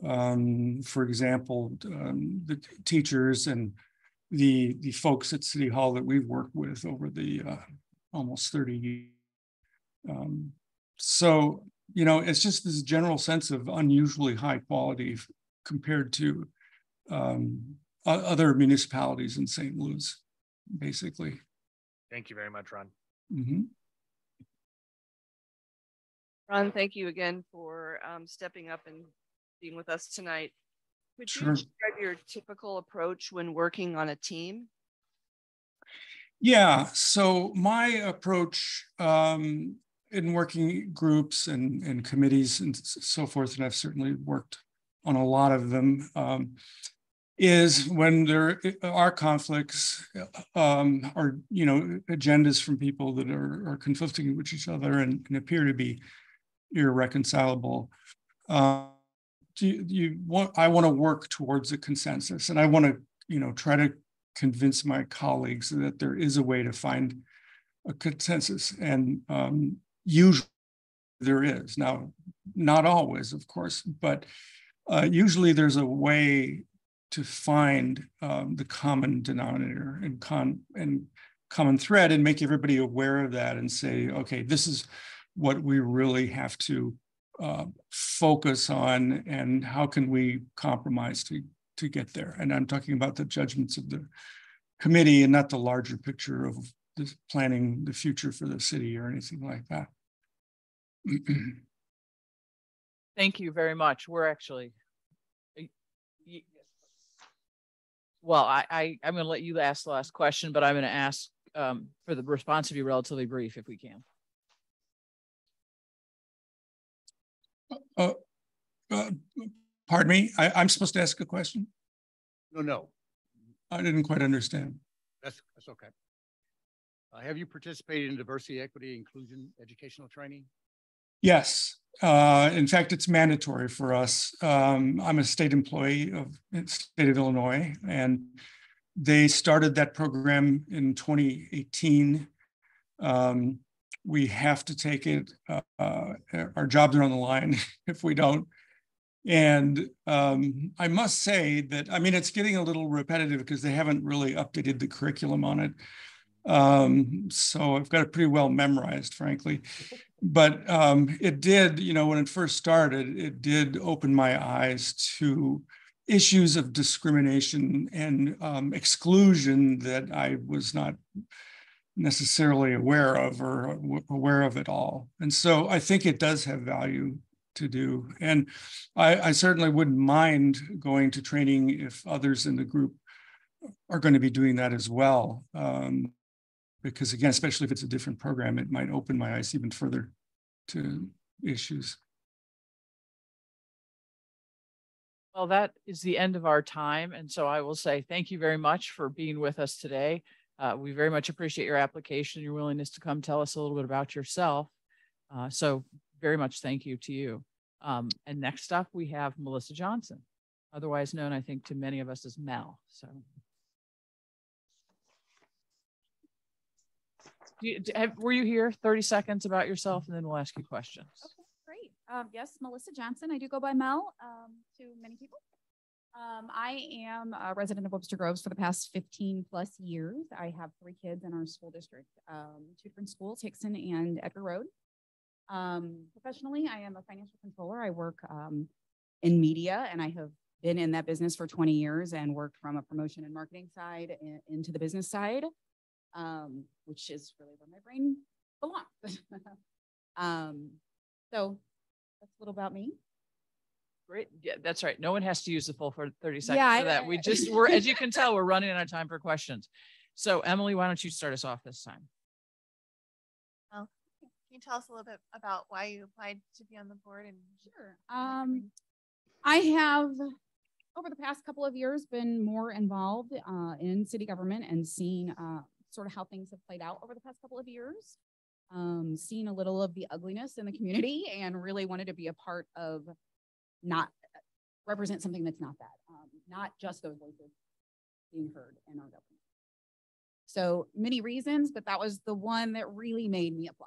S16: example, the teachers and the folks at City Hall that we've worked with over the almost 30 years. So, it's just this general sense of unusually high quality compared to other municipalities in St. Louis, basically.
S8: Thank you very much, Ron.
S16: Mm-hmm.
S11: Ron, thank you again for stepping up and being with us tonight. Could
S16: Sure.
S11: you describe your typical approach when working on a team?
S16: Yeah, so my approach in working groups and committees and so forth, and I've certainly worked on a lot of them, is when there are conflicts or agendas from people that are conflicting with each other and appear to be irreconcilable. I want to work towards a consensus, and I want to try to convince my colleagues that there is a way to find a consensus, and usually there is. Now, Not always, of course, but usually there's a way to find the common denominator and common thread and make everybody aware of that and say, okay, this is what we really have to focus on, and how can we compromise to get there. And I'm talking about the judgments of the committee and not the larger picture of this planning the future for the city or anything like that.
S1: Thank you very much. We're actually, well, I'm going to let you ask the last question, but I'm going to ask for the response to be relatively brief if we can.
S16: Pardon me, I'm supposed to ask a question?
S4: No.
S16: I didn't quite understand.
S4: That's okay. Have you participated in diversity, equity, inclusion, educational training?
S16: Yes. In fact, it's mandatory for us. I'm a state employee of the state of Illinois, and they started that program in 2018. We have to take it. Our jobs are on the line if we don't. And I must say that, I mean, it's getting a little repetitive because they haven't really updated the curriculum on it. So I've got it pretty well memorized, frankly. But it did, you know, when it first started, it did open my eyes to issues of discrimination and exclusion that I was not necessarily aware of or aware of at all. And so I think it does have value to do. And I certainly wouldn't mind going to training if others in the group are going to be doing that as well. Because again, especially if it's a different program, it might open my eyes even further to issues.
S1: Well, that is the end of our time. And so I will say thank you very much for being with us today. We very much appreciate your application, your willingness to come tell us a little bit about yourself. So very much thank you to you. And next up, we have Melissa Johnson, otherwise known, I think, to many of us as Mel. So. Were you here? 30 seconds about yourself, and then we'll ask you questions.
S17: Okay, great. Yes, Melissa Johnson. I do go by Mel to many people. I am a resident of Webster Groves for the past 15 plus years. I have 3 kids in our school district, 2 different schools, Hickson and Edgar Road. Professionally, I am a financial controller. I work in media, and I have been in that business for 20 years and worked from a promotion and marketing side into the business side. Which is really where my brain belongs. So that's a little about me.
S1: Great. Yeah, that's right. No one has to use the full 30 seconds for that. We're, as you can tell, we're running out of time for questions. So Emily, why don't you start us off this time?
S6: Well, can you tell us a little bit about why you applied to be on the board? And
S17: sure. I have, over the past couple of years, been more involved in city government and seen sort of how things have played out over the past couple of years, seen a little of the ugliness in the community, and really wanted to be a part of not represent something that's not that, not just those voices being heard in our government. So many reasons, but that was the one that really made me apply.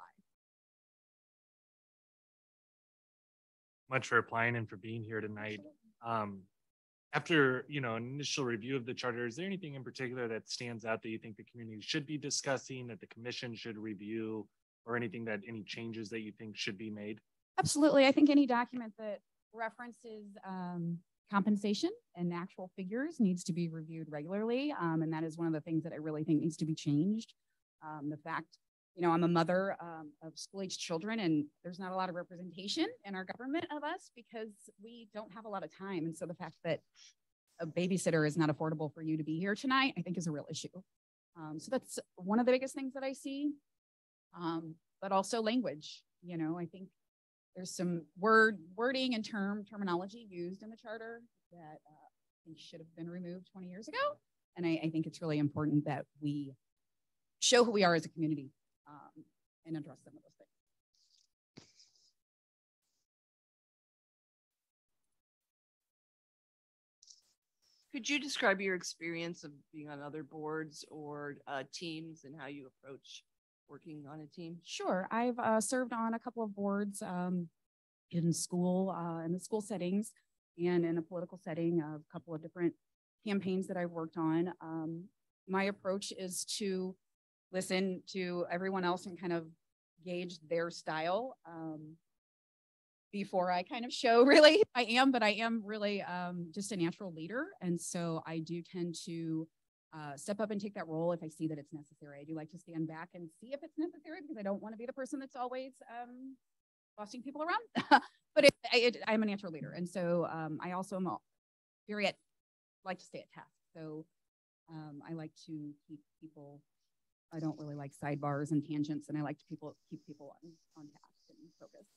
S8: Much for applying and for being here tonight. After, you know, an initial review of the charter, is there anything in particular that stands out that you think the community should be discussing, that the commission should review, or anything that any changes that you think should be made?
S17: Absolutely. I think any document that references compensation and actual figures needs to be reviewed regularly. And that is one of the things that I really think needs to be changed. The fact, you know, I'm a mother of school-aged children, and there's not a lot of representation in our government of us because we don't have a lot of time. And so the fact that a babysitter is not affordable for you to be here tonight, I think is a real issue. So that's one of the biggest things that I see, but also language. You know, I think there's some wording and terminology used in the charter that I think should have been removed 20 years ago. And I think it's really important that we show who we are as a community. And address some of those things.
S11: Could you describe your experience of being on other boards or teams and how you approach working on a team?
S17: Sure. I've served on a couple of boards in school, in the school settings and in a political setting, a couple of different campaigns that I've worked on. My approach is to listen to everyone else and kind of gauge their style before I kind of show really I am really just a natural leader. And so I do tend to step up and take that role if I see that it's necessary. I do like to stand back and see if it's necessary because I don't want to be the person that's always bossing people around. But I'm a natural leader. And so I also am like to stay at task. So I like to keep people, I don't really like sidebars and tangents, and I like to keep people on task and focused.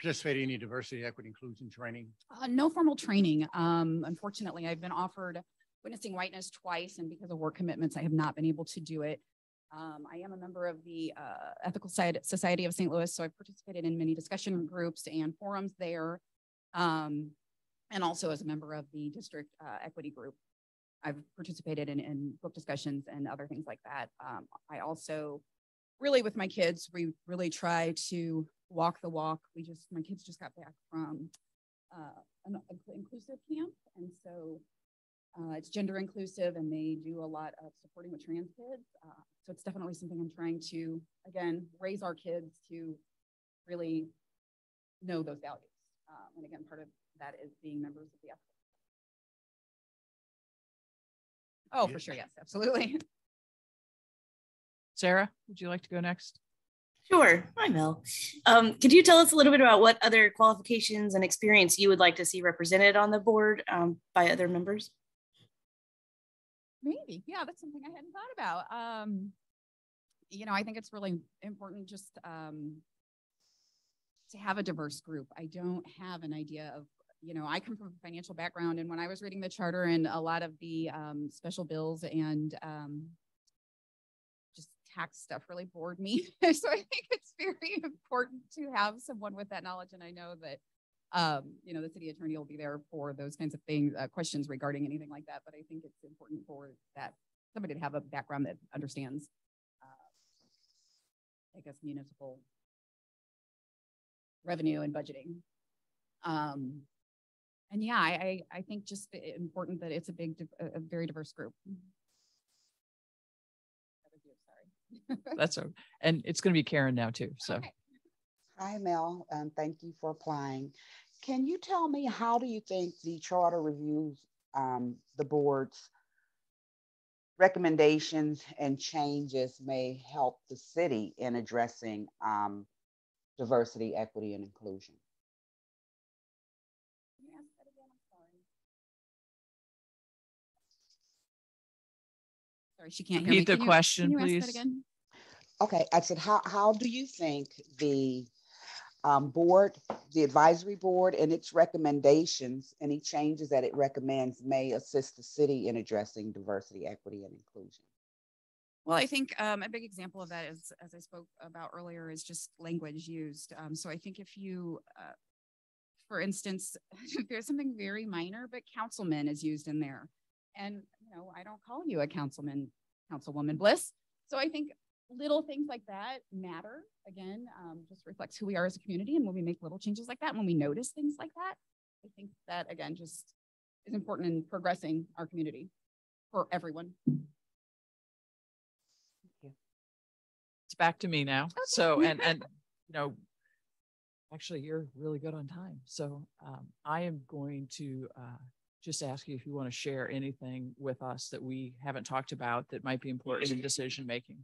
S4: Participate in any diversity, equity, inclusion training?
S17: No formal training. Unfortunately, I've been offered witnessing whiteness twice, and because of work commitments, I have not been able to do it. I am a member of the Ethical Society of St. Louis, so I've participated in many discussion groups and forums there, and also as a member of the district equity group. I've participated in book discussions and other things like that. I also, really with my kids, we really try to walk the walk. My kids just got back from an inclusive camp, and so it's gender inclusive, and they do a lot of supporting with trans kids. So it's definitely something I'm trying to, again, raise our kids to really know those values. And again, part of that is being members of the ethical. Oh, for sure, yes, absolutely.
S1: Sarah, would you like to go next?
S2: Sure. Hi, Mel. Could you tell us a little bit about what other qualifications and experience you would like to see represented on the board by other members?
S17: Maybe. Yeah, that's something I hadn't thought about. You know, I think it's really important just to have a diverse group. I don't have an idea of, you know, I come from a financial background, and when I was reading the charter and a lot of the special bills and just tax stuff really bored me. So I think it's very important to have someone with that knowledge. And I know that you know, the city attorney will be there for those kinds of things, questions regarding anything like that. But I think it's important for that somebody to have a background that understands, I guess, municipal revenue and budgeting. And yeah, I think just important that it's a very diverse group. Sorry.
S1: That's okay. And it's going to be Karen now too. So. Okay.
S5: Hi, Mel, and thank you for applying. Can you tell me, how do you think the charter reviews the board's recommendations and changes may help the city in addressing diversity, equity, and inclusion?
S17: Sorry, she can't hear me.
S1: Repeat the question,
S17: can you
S1: please.
S17: ask that again?
S5: Okay, I said, how do you think the board, the advisory board, and its recommendations, any changes that it recommends, may assist the city in addressing diversity, equity, and inclusion?
S17: Well, I think a big example of that is, as I spoke about earlier, is just language used. So I think if you, for instance, there's something very minor, but councilman is used in there. And, you know, I don't call you a councilman, Councilwoman Bliss. So I think little things like that matter. Again, just reflects who we are as a community. And when we make little changes like that, and when we notice things like that, I think that, again, just is important in progressing our community for everyone.
S1: It's back to me now. Okay. So, and you know, actually, you're really good on time. So I am going to just ask you if you want to share anything with us that we haven't talked about that might be important in decision making.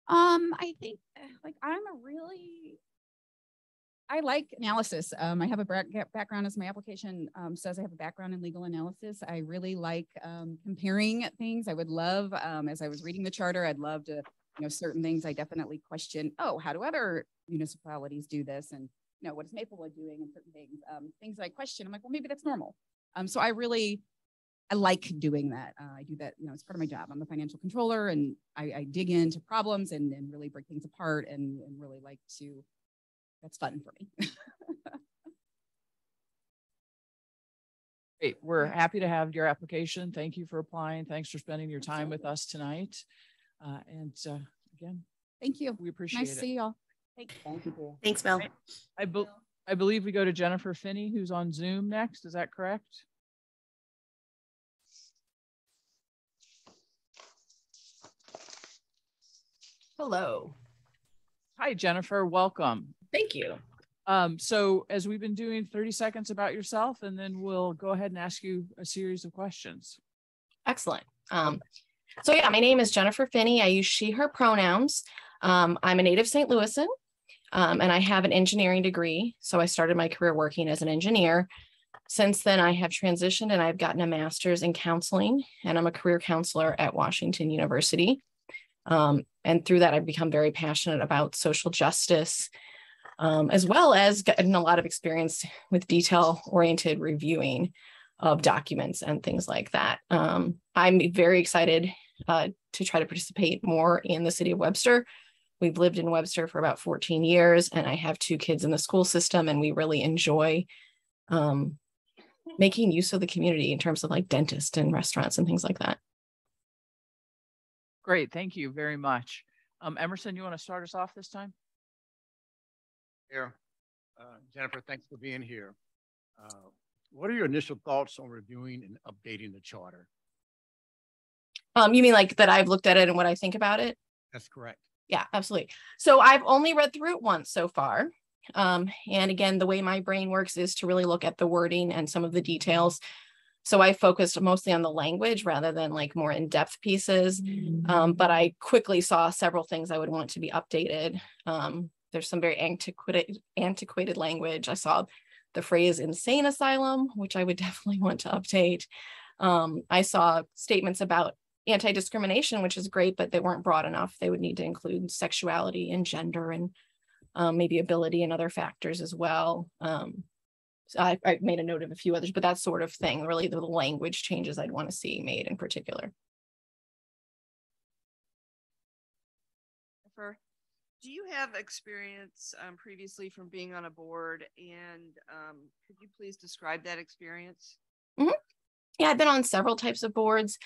S17: I think like I like analysis. I have a background, as my application says, I have a background in legal analysis. I really like comparing things. I would love, as I was reading the charter, I'd love to, you know, certain things I definitely question, oh, how do other municipalities do this? And, you know, what is Maplewood doing and certain things? Things I question, I'm like, well, maybe that's normal. So I like doing that. I do that, you know, it's part of my job. I'm a financial controller, and I dig into problems and really break things apart and really like to, that's fun for me.
S1: Great. We're happy to have your application. Thank you for applying. Thanks for spending your time with us tonight. Again,
S17: thank you.
S1: We appreciate
S17: nice
S1: it.
S17: to see y'all.
S5: Thank you.
S2: Thanks, Mel.
S1: I believe we go to Jennifer Finney, who's on Zoom next. Is that correct?
S18: Hello.
S1: Hi, Jennifer. Welcome.
S18: Thank you.
S1: So as we've been doing, 30 seconds about yourself, and then we'll go ahead and ask you a series of questions.
S18: Excellent. So yeah, my name is Jennifer Finney. I use she, her pronouns. I'm a native St. Louisan, and I have an engineering degree. So I started my career working as an engineer. Since then, I have transitioned and I've gotten a master's in counseling, and I'm a career counselor at Washington University. And through that, I've become very passionate about social justice, as well as getting a lot of experience with detail-oriented reviewing of documents and things like that. I'm very excited to try to participate more in the city of Webster. We've lived in Webster for about 14 years, and I have 2 kids in the school system, and we really enjoy making use of the community in terms of like dentists and restaurants and things like that.
S1: Great. Thank you very much. Emerson, you want to start us off this time?
S4: Here, Jennifer, thanks for being here. What are your initial thoughts on reviewing and updating the charter?
S18: You mean like that I've looked at it and what I think about it?
S4: That's correct.
S18: Yeah, absolutely. So I've only read through it once so far. And again, the way my brain works is to really look at the wording and some of the details. So I focused mostly on the language rather than like more in-depth pieces. But I quickly saw several things I would want to be updated. There's some very antiquated language. I saw the phrase insane asylum, which I would definitely want to update. I saw statements about anti-discrimination, which is great, but they weren't broad enough. They would need to include sexuality and gender and maybe ability and other factors as well. So I made a note of a few others, but that sort of thing, really the language changes I'd want to see made in particular.
S11: Do you have experience previously from being on a board, and could you please describe that experience?
S18: Mm-hmm. Yeah, I've been on several types of boards.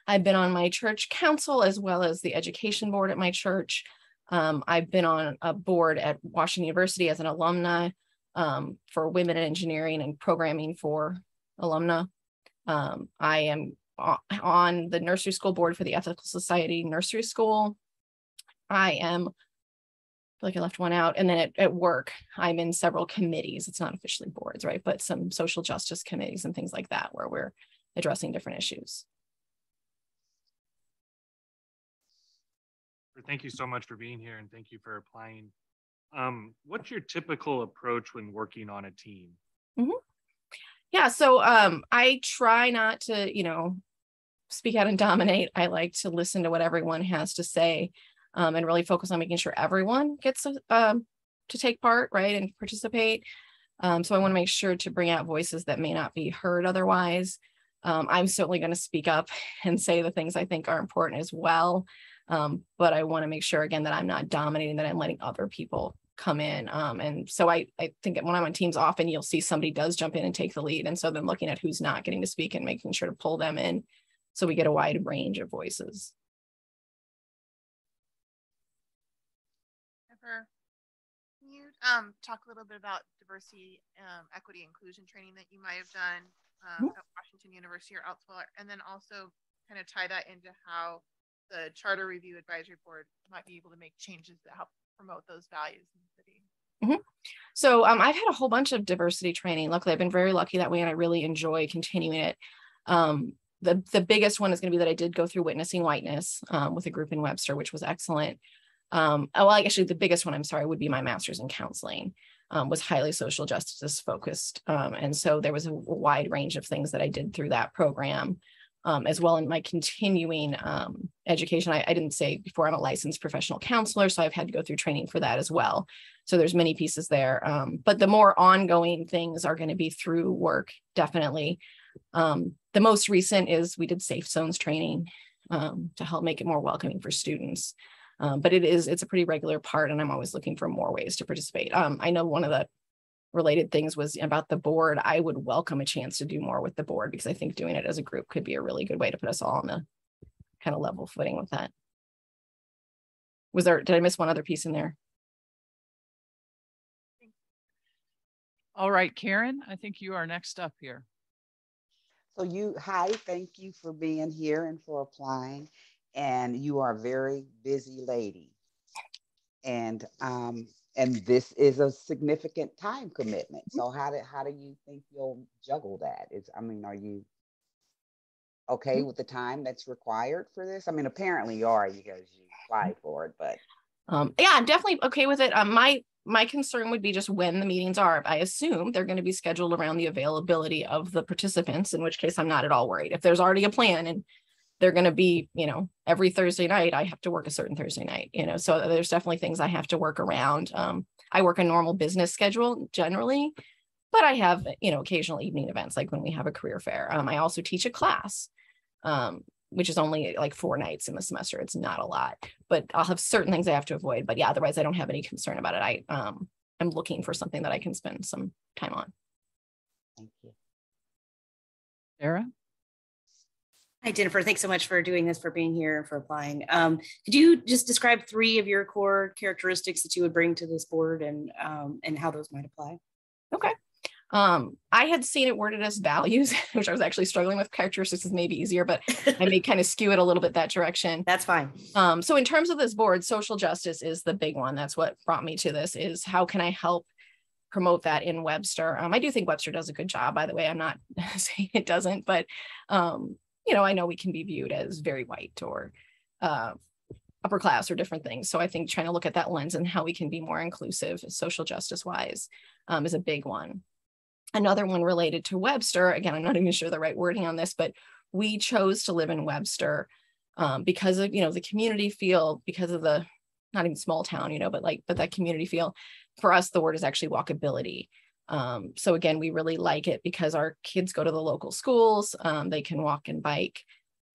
S18: I've been on my church council as well as the education board at my church. I've been on a board at Washington University as an alumna for women in engineering and programming for alumna. I am on the nursery school board for the Ethical Society Nursery School. I feel like I left one out. And then at work, I'm in several committees. It's not officially boards, right? But some social justice committees and things like that, where we're addressing different issues.
S8: Thank you so much for being here, and thank you for applying. What's your typical approach when working on a team?
S18: Mm-hmm. Yeah, so I try not to, speak out and dominate. I like to listen to what everyone has to say. And really focus on making sure everyone gets to take part, right, and participate. So I want to make sure to bring out voices that may not be heard otherwise. I'm certainly going to speak up and say the things I think are important as well. But I want to make sure, again, that I'm not dominating, that I'm letting other people come in. And so I think when I'm on teams, often you'll see somebody does jump in and take the lead. And so then looking at who's not getting to speak and making sure to pull them in so we get a wide range of voices.
S6: Can you talk a little bit about diversity, equity, inclusion training that you might have done at Washington University or elsewhere, and then also kind of tie that into how the Charter Review Advisory Board might be able to make changes that help promote those values in the city?
S18: Mm-hmm. So I've had a whole bunch of diversity training. Luckily, I've been very lucky that way, and I really enjoy continuing it. The biggest one is going to be that I did go through Witnessing Whiteness with a group in Webster, which was excellent. Well, actually, the biggest one, would be my master's in counseling, was highly social justice focused. And so there was a wide range of things that I did through that program, as well in my continuing education. I didn't say before, I'm a licensed professional counselor, so I've had to go through training for that as well. So there's many pieces there. But the more ongoing things are going to be through work, definitely. The most recent is we did Safe Zones training to help make it more welcoming for students. But it's a pretty regular part, and I'm always looking for more ways to participate. I know one of the related things was about the board. I would welcome a chance to do more with the board because I think doing it as a group could be a really good way to put us all on a kind of level footing with that. Did I miss one other piece in there?
S1: All right, Karen, I think you are next up here.
S5: So hi, thank you for being here and for applying. And you are a very busy lady. And this is a significant time commitment. So how do you think you'll juggle that? Are you okay with the time that's required for this? I mean, apparently you are because you applied for it, but.
S18: Yeah, I'm definitely okay with it. My concern would be just when the meetings are. I assume they're going to be scheduled around the availability of the participants, in which case I'm not at all worried. If there's already a plan and they're going to be, every Thursday night, I have to work a certain Thursday night, so there's definitely things I have to work around. I work a normal business schedule generally, but I have, occasional evening events, like when we have a career fair. I also teach a class, which is only like 4 nights in the semester. It's not a lot, but I'll have certain things I have to avoid. But yeah, otherwise I don't have any concern about it. I'm looking for something that I can spend some time on.
S5: Thank you.
S1: Sarah?
S2: Hi, Jennifer. Thanks so much for doing this, for being here, for applying. Could you just describe 3 of your core characteristics that you would bring to this board and how those might apply?
S18: Okay. I had seen it worded as values, which I was actually struggling with. Characteristics is maybe easier, but I may kind of skew it a little bit that direction.
S2: That's fine.
S18: So in terms of this board, social justice is the big one. That's what brought me to this, is how can I help promote that in Webster? I do think Webster does a good job, by the way. I'm not saying it doesn't, but I know we can be viewed as very white or upper class or different things. So I think trying to look at that lens and how we can be more inclusive social justice wise is a big one. Another one related to Webster, again, I'm not even sure the right wording on this, but we chose to live in Webster because of, the community feel, because of the, not even small town, but that community feel. For us, the word is actually walkability. So again, we really like it because our kids go to the local schools, they can walk and bike.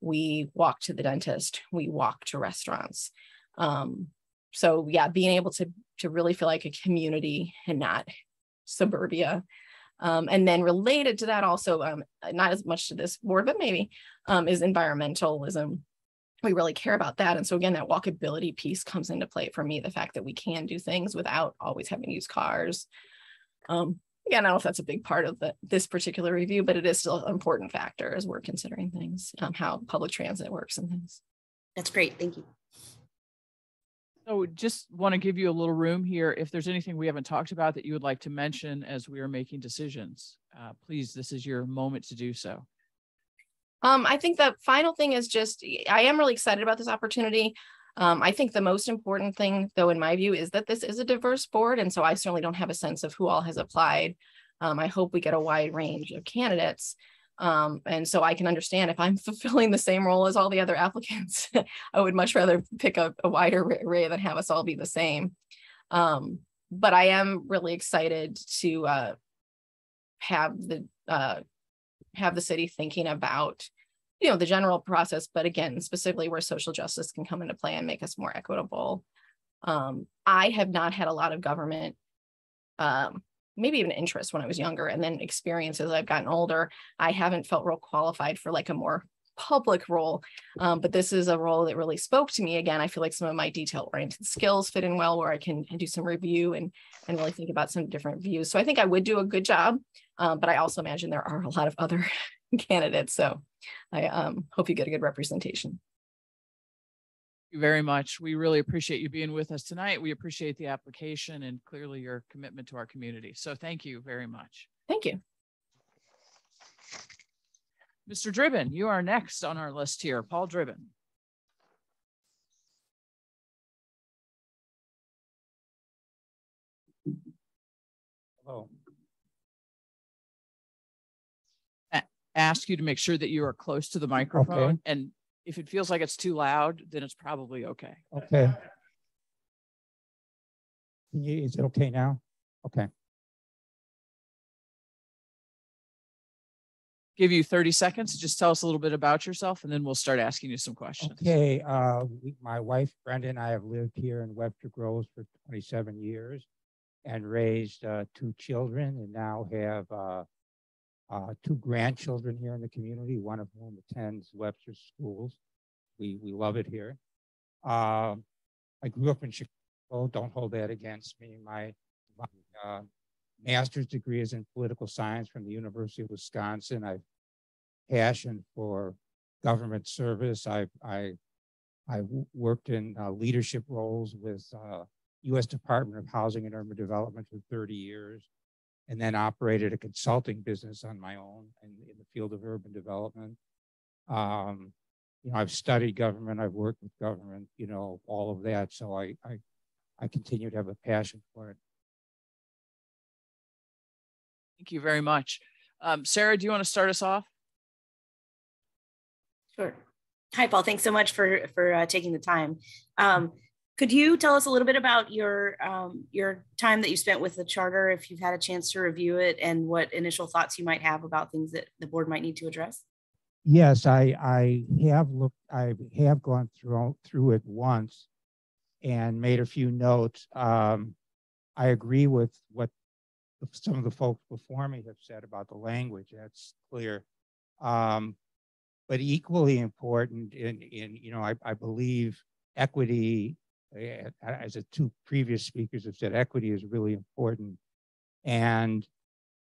S18: We walk to the dentist, we walk to restaurants. So yeah, being able to really feel like a community and not suburbia. And then related to that also, not as much to this board, but maybe, is environmentalism. We really care about that. And so again, that walkability piece comes into play for me, the fact that we can do things without always having to use cars. Again, I don't know if that's a big part of this particular review, but it is still an important factor as we're considering things, how public transit works and things.
S2: That's great. Thank you.
S1: So just want to give you a little room here. If there's anything we haven't talked about that you would like to mention as we are making decisions, please, this is your moment to do so.
S18: I think the final thing is just, I am really excited about this opportunity. I think the most important thing, though, in my view, is that this is a diverse board. And so I certainly don't have a sense of who all has applied. I hope we get a wide range of candidates. And so I can understand if I'm fulfilling the same role as all the other applicants, I would much rather pick a wider array than have us all be the same. But I am really excited to have the city thinking about, the general process, but again, specifically where social justice can come into play and make us more equitable. I have not had a lot of government, maybe even interest when I was younger, and then experience as I've gotten older. I haven't felt real qualified for like a more public role, but this is a role that really spoke to me. Again, I feel like some of my detail-oriented skills fit in well, where I can do some review and really think about some different views. So I think I would do a good job, but I also imagine there are a lot of other candidates. So I hope you get a good representation.
S1: Thank you very much. We really appreciate you being with us tonight. We appreciate the application and clearly your commitment to our community. So thank you very much.
S18: Thank you.
S1: Mr. Dribbin, you are next on our list here. Paul Dribbin.
S19: Hello.
S1: Ask you to make sure that you are close to the microphone, and if it feels like it's too loud, then it's probably okay.
S19: Okay. Is it okay now? Okay.
S1: Give you 30 seconds. Just tell us a little bit about yourself, and then we'll start asking you some questions.
S19: Okay. My wife, Brenda, and I have lived here in Webster Groves for 27 years. and raised 2 children, and now have 2 grandchildren here in the community, one of whom attends Webster schools. We love it here. I grew up in Chicago. Don't hold that against me. My master's degree is in political science from the University of Wisconsin. I've passion for government service. I worked in leadership roles with U.S. Department of Housing and Urban Development for 30 years, and then operated a consulting business on my own in the field of urban development. You know, I've studied government, I've worked with government, you know, all of that. So I continue to have a passion for it.
S1: Thank you very much. Sarah, do you want to start us off?
S2: Sure. Hi, Paul. Thanks so much for taking the time. Could you tell us a little bit about your time that you spent with the charter, if you've had a chance to review it, and what initial thoughts you might have about things that the board might need to address?
S19: Yes, I have looked. I have gone through it once and made a few notes. I agree with what some of the folks before me have said about the language. That's clear. But equally important in you know, I believe equity, as the 2 previous speakers have said, equity is really important. And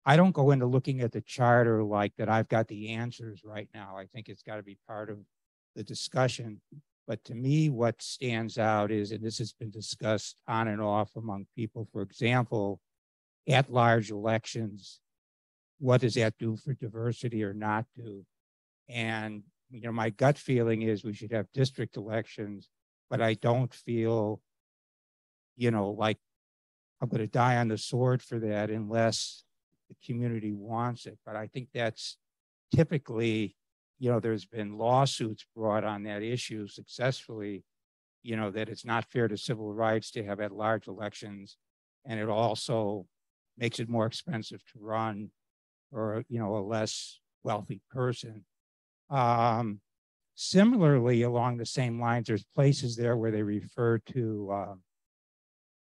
S19: I don't go into looking at the charter like that I've got the answers right now. I think it's got to be part of the discussion. But to me, what stands out is, and this has been discussed on and off among people, for example, at-large elections, what does that do for diversity or not do? And, you know, my gut feeling is we should have district elections, but I don't feel, you know, like I'm going to die on the sword for that unless the community wants it. But I think that's typically, you know, there's been lawsuits brought on that issue successfully, you know, that it's not fair to civil rights to have at-large elections. And it also makes it more expensive to run for, you know, a less wealthy person. Similarly, along the same lines, there's places there where they refer to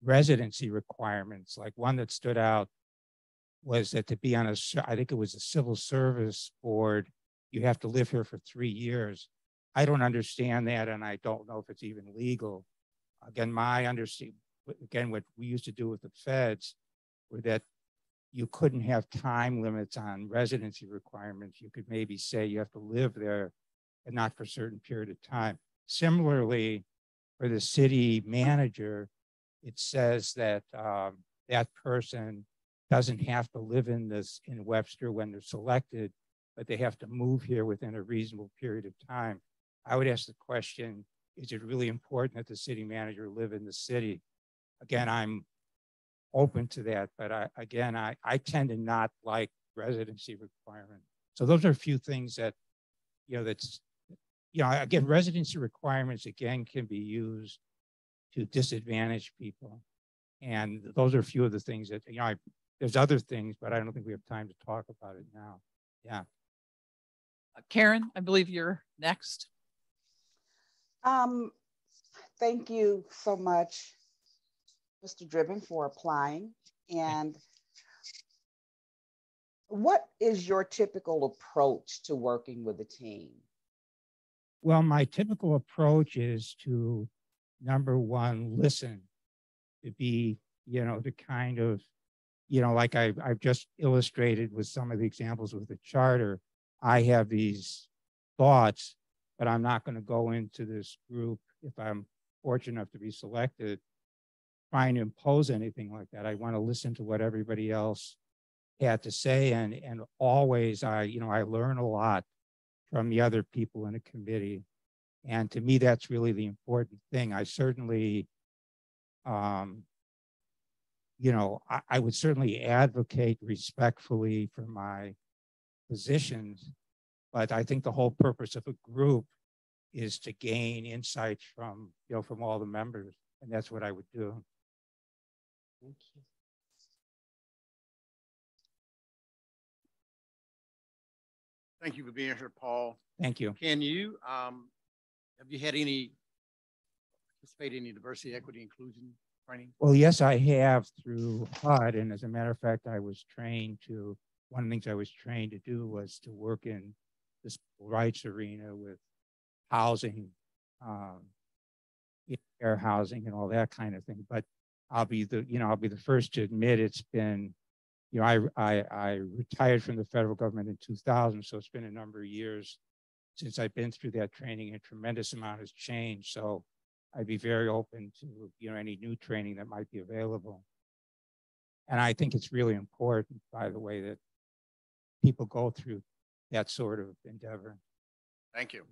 S19: residency requirements. Like one that stood out was that to be on a, I think it was a civil service board, you have to live here for 3 years. I don't understand that, and I don't know if it's even legal. Again, my understanding, again, what we used to do with the feds were that you couldn't have time limits on residency requirements. You could maybe say you have to live there and not for a certain period of time. Similarly, for the city manager, it says that that person doesn't have to live in Webster when they're selected, but they have to move here within a reasonable period of time. I would ask the question, is it really important that the city manager live in the city? Again, I'm open to that, but I tend to not like residency requirements. So those are a few things that, you know, that's, you know, again, residency requirements, again, can be used to disadvantage people. And those are a few of the things that, you know, there's other things, but I don't think we have time to talk about it now. Yeah.
S1: Karen, I believe you're next.
S5: Thank you so much, Mr. Driven, for applying. And what is your typical approach to working with a team?
S19: Well, my typical approach is to, number one, listen, to be, you know, the kind of, you know, like I've just illustrated with some of the examples with the charter. I have these thoughts, but I'm not going to go into this group, if I'm fortunate enough to be selected, trying to impose anything like that. I want to listen to what everybody else had to say, and always I learn a lot from the other people in a committee, and to me that's really the important thing. I certainly, you know, I would certainly advocate respectfully for my positions, but I think the whole purpose of a group is to gain insights from, you know, from all the members, and that's what I would do.
S5: Thank you.
S4: Thank you for being here, Paul.
S19: Thank you.
S4: Can you, have you had any, participate in any diversity, equity, inclusion training?
S19: Well, yes, I have through HUD. And as a matter of fact, I was trained to, one of the things I was trained to do was to work in the civil rights arena with housing, fair housing and all that kind of thing. But I'll be the first to admit it's been, I retired from the federal government in 2000. So it's been a number of years since I've been through that training, and a tremendous amount has changed. So I'd be very open to, any new training that might be available. And I think it's really important, by the way, that people go through that sort of endeavor.
S4: Thank you.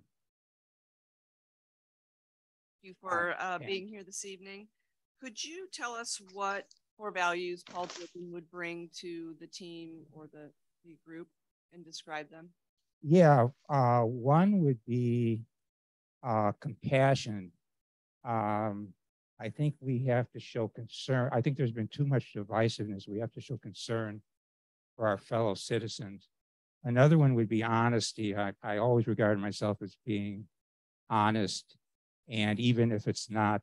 S11: Thank you for being here this evening. Could you tell us what core values Paul Duggan would bring to the team or the group and describe them?
S19: Yeah, one would be compassion. I think we have to show concern. I think there's been too much divisiveness. We have to show concern for our fellow citizens. Another one would be honesty. I always regard myself as being honest. And even if it's not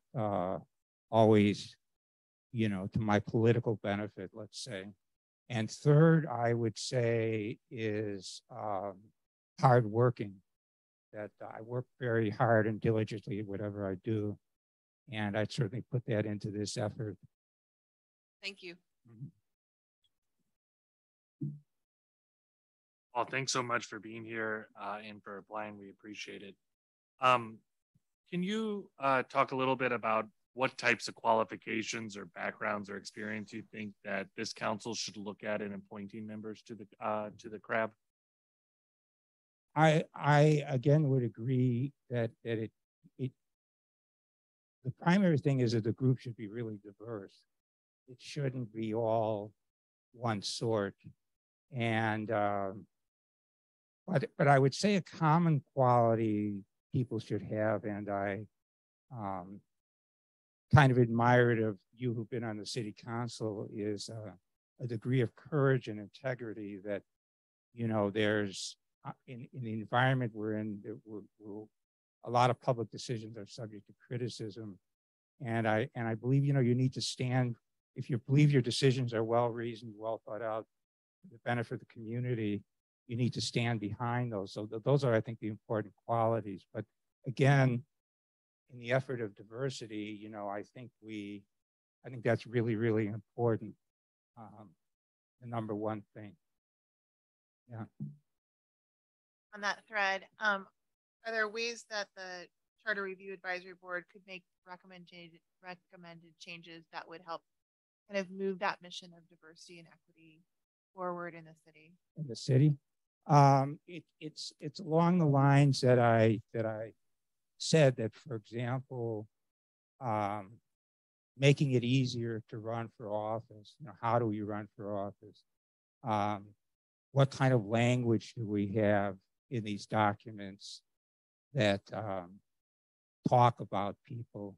S19: always, to my political benefit, let's say. And third, I would say is hardworking. That I work very hard and diligently at whatever I do. And I'd certainly put that into this effort.
S11: Thank you.
S8: Well, thanks so much for being here and for applying. We appreciate it. Can you talk a little bit about what types of qualifications or backgrounds or experience you think that this council should look at in appointing members to the CRAB?
S19: I again would agree that the primary thing is that the group should be really diverse. It shouldn't be all one sort. And but I would say a common quality people should have, and I kind of admire it of you who've been on the city council, is a degree of courage and integrity that, there's in the environment we're in, a lot of public decisions are subject to criticism. And I believe, you need to stand, if you believe your decisions are well-reasoned, well thought out, for the benefit of the community, you need to stand behind those. So those are, I think, the important qualities. But again, in the effort of diversity, I think that's really, really important. The number one thing. Yeah.
S6: On that thread, are there ways that the Charter Review Advisory Board could make recommended changes that would help kind of move that mission of diversity and equity forward in the city?
S19: In the city, it's along the lines that I said, that, for example, making it easier to run for office. How do we run for office? What kind of language do we have in these documents that talk about people?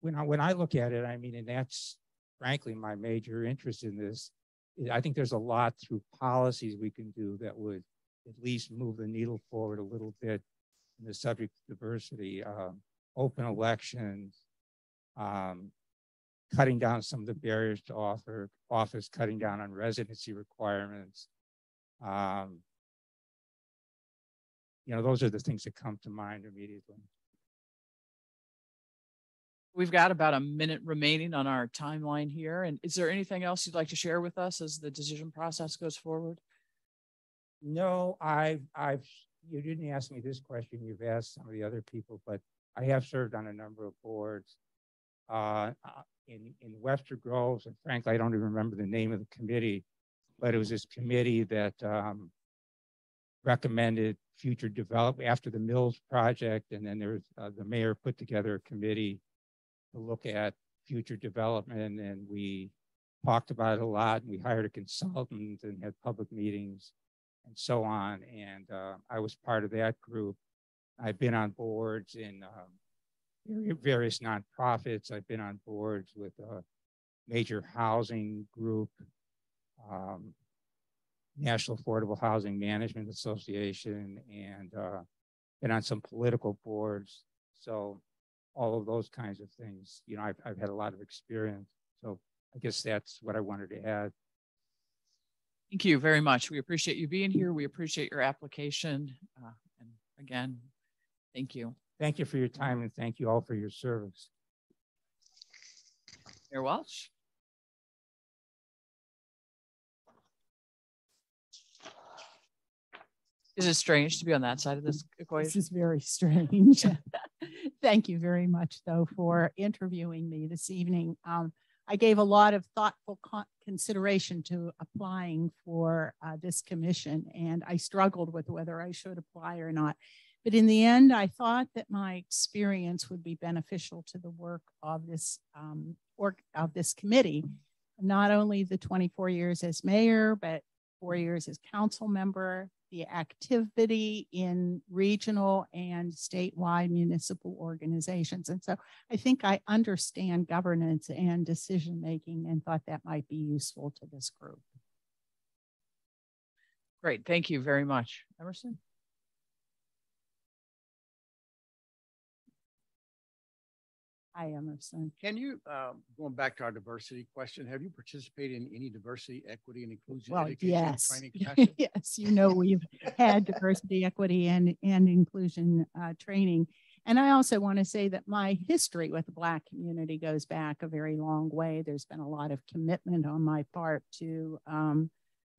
S19: When I look at it, and that's frankly my major interest in this. I think there's a lot through policies we can do that would at least move the needle forward a little bit in the subject of diversity. Open elections, cutting down some of the barriers to office, cutting down on residency requirements. Those are the things that come to mind immediately.
S1: We've got about a minute remaining on our timeline here. And is there anything else you'd like to share with us as the decision process goes forward?
S19: No, you didn't ask me this question. You've asked some of the other people, but I have served on a number of boards in Webster Groves, and frankly, I don't even remember the name of the committee, but it was this committee that recommended future development after the Mills project, and then there was the mayor put together a committee to look at future development, and we talked about it a lot, and we hired a consultant and had public meetings and so on. And I was part of that group. I've been on boards in various nonprofits. I've been on boards with a major housing group, National Affordable Housing Management Association, and been on some political boards. So all of those kinds of things, you know, I've had a lot of experience. So I guess that's what I wanted to add.
S1: Thank you very much. We appreciate you being here. We appreciate your application. And again, thank you.
S19: Thank you for your time, and thank you all for your service.
S1: Mayor Welch. Is it strange to be on that side of this equation?
S20: This is very strange. Thank you very much, though, for interviewing me this evening. I gave a lot of thoughtful consideration to applying for this commission, and I struggled with whether I should apply or not. But in the end, I thought that my experience would be beneficial to the work of this committee, not only the 24 years as mayor, but 4 years as council member, the activity in regional and statewide municipal organizations. And so I think I understand governance and decision-making and thought that might be useful to this group.
S1: Great, thank you very much. Emerson?
S20: Hi, Emerson.
S4: Can you, going back to our diversity question, have you participated in any diversity, equity, and inclusion education
S20: yes.
S4: training sessions?
S20: Yes, you know, we've had diversity, equity, and inclusion training. And I also want to say that my history with the Black community goes back a very long way. There's been a lot of commitment on my part to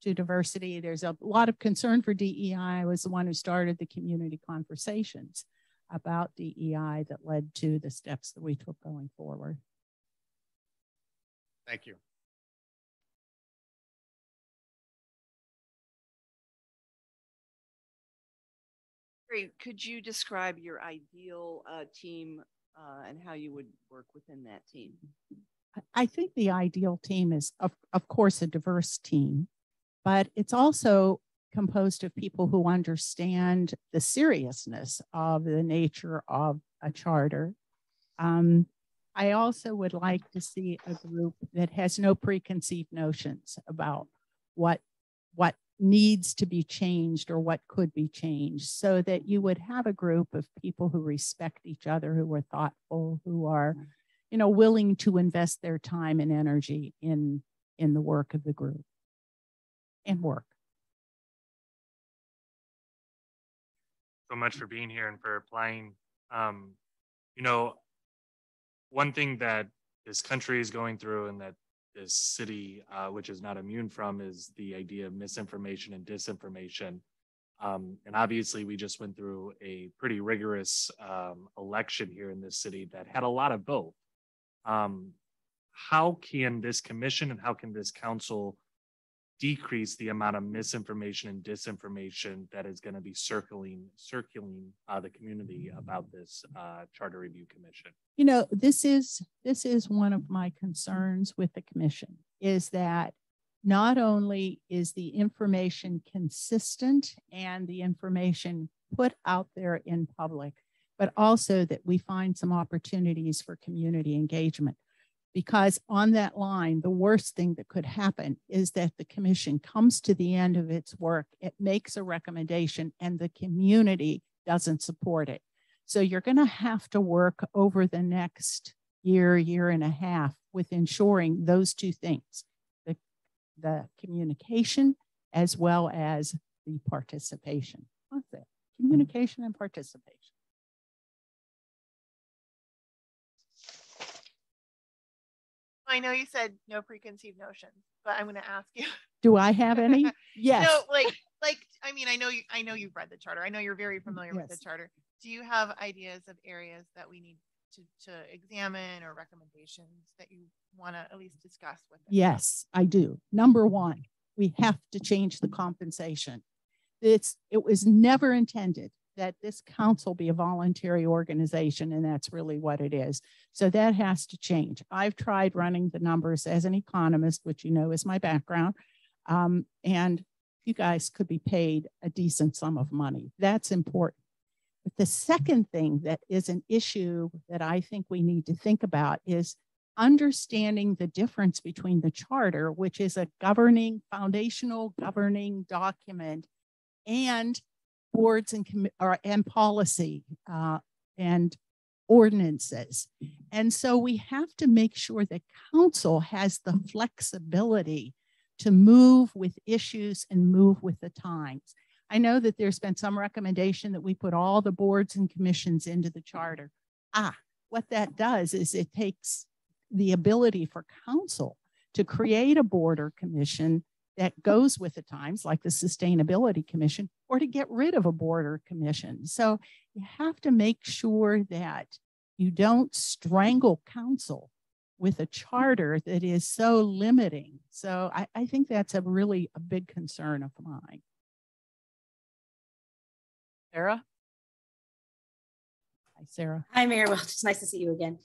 S20: diversity. There's a lot of concern for DEI. I was the one who started the community conversations about DEI that led to the steps that we took going forward.
S4: Thank you.
S11: Great. Could you describe your ideal team and how you would work within that team?
S20: I think the ideal team is, of course, a diverse team, but it's also composed of people who understand the seriousness of the nature of a charter. I also would like to see a group that has no preconceived notions about what needs to be changed or what could be changed, so that you would have a group of people who respect each other, who are thoughtful, who are, you know, willing to invest their time and energy in the work of the group and work.
S8: So much for being here and for applying. You know, one thing that this country is going through and that this city, which is not immune from, is the idea of misinformation and disinformation. And obviously we just went through a pretty rigorous election here in this city that had a lot of both. How can this commission and how can this council decrease the amount of misinformation and disinformation that is going to be circling the community about this Charter Review Commission?
S20: You know, this is one of my concerns with the commission, is that not only is the information consistent and the information put out there in public, but also that we find some opportunities for community engagement. Because on that line, the worst thing that could happen is that the commission comes to the end of its work, it makes a recommendation, and the community doesn't support it. So you're going to have to work over the next year and a half with ensuring those two things, the communication as well as the participation. What's it? Communication and participation.
S6: I know you said no preconceived notions, but I'm going to ask you.
S20: Do I have any? Yes.
S6: No, like I mean, I know you've read the charter. I know you're very familiar with the charter. Do you have ideas of areas that we need to examine or recommendations that you want to at least discuss with them?
S20: Yes, I do. Number one, we have to change the compensation. It was never intended that this council be a voluntary organization, and that's really what it is. So that has to change. I've tried running the numbers as an economist, which you know is my background, and you guys could be paid a decent sum of money. That's important. But the second thing that is an issue that I think we need to think about is understanding the difference between the charter, which is a governing, foundational governing document, and boards and policy and ordinances. And so we have to make sure that council has the flexibility to move with issues and move with the times. I know that there's been some recommendation that we put all the boards and commissions into the charter. What that does is it takes the ability for council to create a board or commission that goes with the times, like the Sustainability Commission, or to get rid of a board or commission. So you have to make sure that you don't strangle council with a charter that is so limiting. So I think that's a big concern of mine.
S1: Sarah?
S20: Hi, Sarah.
S2: Hi, Mayor Welch. It's nice to see you again.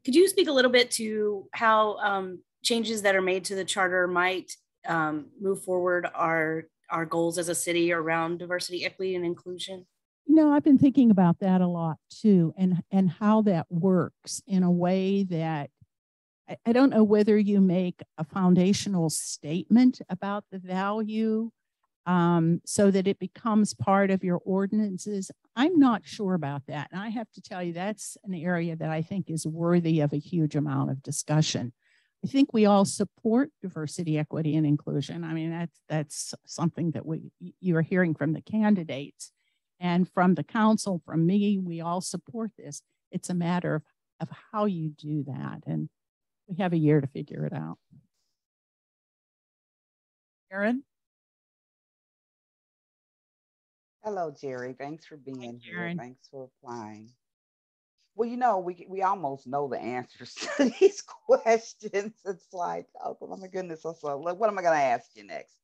S2: Could you speak a little bit to how changes that are made to the charter might move forward our goals as a city around diversity, equity, and inclusion?
S20: You know, I've been thinking about that a lot too, and how that works in a way that I don't know whether you make a foundational statement about the value so that it becomes part of your ordinances. I'm not sure about that. And I have to tell you, that's an area that I think is worthy of a huge amount of discussion. I think we all support diversity, equity, and inclusion. I mean, that's something that you are hearing from the candidates and from the council, from me. We all support this. It's a matter of how you do that. And we have a year to figure it out.
S1: Erin?
S5: Hello, Jerry. Thanks for being here.
S20: Erin.
S5: Thanks for applying. Well, you know, we almost know the answers to these questions. It's like, oh my goodness, so what am I going to ask you next?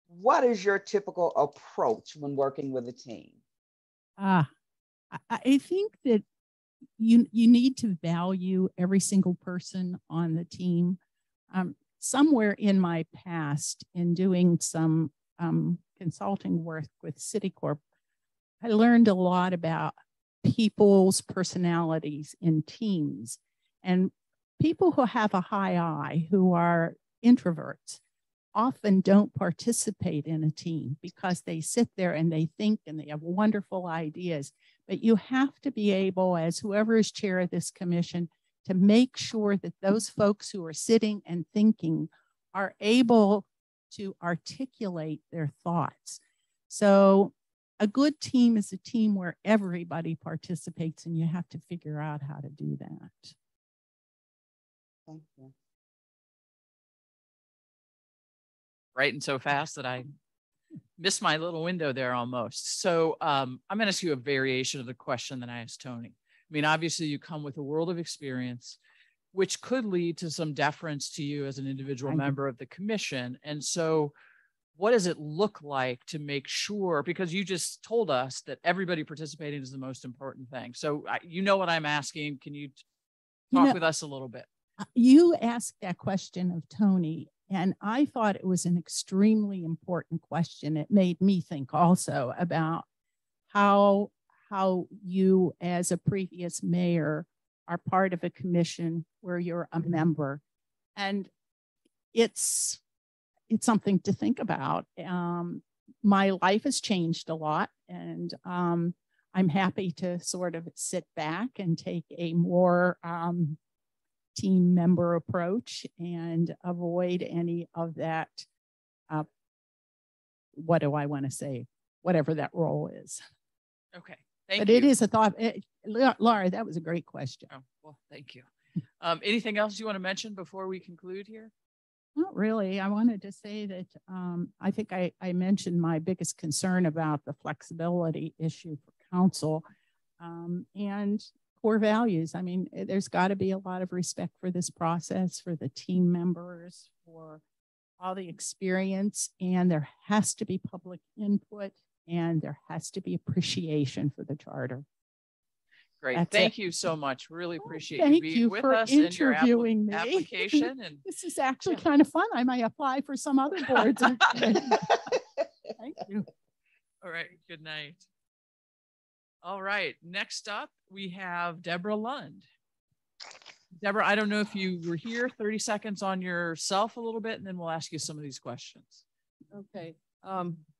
S5: What is your typical approach when working with a team?
S20: I think that you need to value every single person on the team. Somewhere in my past, in doing some consulting work with Citicorp, I learned a lot about people's personalities in teams, and people who have a high I, who are introverts, often don't participate in a team because they sit there and they think and they have wonderful ideas. But you have to be able, as whoever is chair of this commission, to make sure that those folks who are sitting and thinking are able to articulate their thoughts. So a good team is a team where everybody participates, and you have to figure out how to do that.
S5: Thank you.
S1: Writing so fast that I missed my little window there almost. So I'm going to ask you a variation of the question that I asked Tony. I mean, obviously you come with a world of experience, which could lead to some deference to you as an individual member of the commission. And so what does it look like to make sure, because you just told us that everybody participating is the most important thing. So you know what I'm asking. Can you talk with us a little bit?
S20: You asked that question of Tony, and I thought it was an extremely important question. It made me think also about how you, as a previous mayor, are part of a commission where you're a member. And it's something to think about. My life has changed a lot, and I'm happy to sort of sit back and take a more team member approach and avoid any of that, what do I want to say, whatever that role is.
S1: Okay, thank
S20: but
S1: you.
S20: It is a thought. Laura, that was a great question.
S1: Oh, well, thank you. Anything else you want to mention before we conclude here?
S20: Not really. I wanted to say that I think I mentioned my biggest concern about the flexibility issue for council and core values. I mean, there's got to be a lot of respect for this process, for the team members, for all the experience, and there has to be public input, and there has to be appreciation for the charter.
S1: Great. Thank you so much. Really appreciate
S20: Thank
S1: you being
S20: you
S1: with
S20: for
S1: us and your
S20: interviewing me.
S1: application. And
S20: this is actually kind of fun. I may apply for some other boards. Thank you.
S1: All right. Good night. All right. Next up, we have Deborah Lund. Deborah, I don't know if you were here, 30 seconds on yourself a little bit, and then we'll ask you some of these questions.
S21: Okay.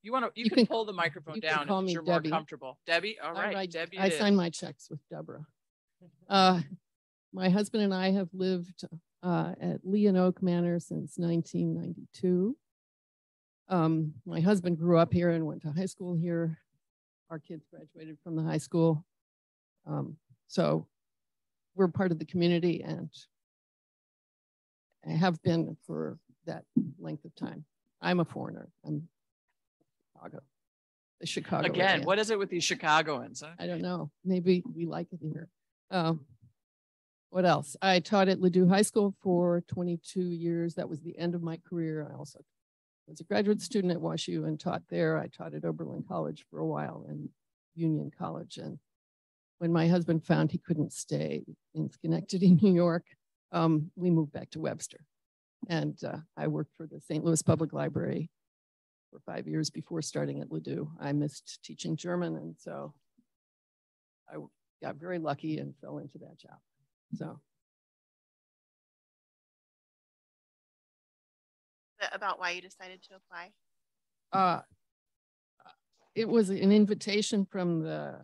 S1: You can pull the microphone down if
S21: call me
S1: you're
S21: Debbie.
S1: more comfortable. Debbie, all right. Debbie,
S21: I sign my checks with Deborah. My husband and I have lived at Lee and Oak Manor since 1992. My husband grew up here and went to high school here. Our kids graduated from the high school. So we're part of the community, and I have been for that length of time. I'm a foreigner. I'm Chicago, the Chicago
S1: Again,
S21: area.
S1: what is it with these Chicagoans? Huh?
S21: I don't know. Maybe we like it here. What else? I taught at Ladue High School for 22 years. That was the end of my career. I also was a graduate student at WashU and taught there. I taught at Oberlin College for a while and Union College. And when my husband found he couldn't stay in Schenectady, New York, we moved back to Webster. And I worked for the St. Louis Public Library for 5 years before starting at Ladue. I missed teaching German, and so I got very lucky and fell into that job. So.
S6: About why you decided to apply?
S21: It was an invitation from the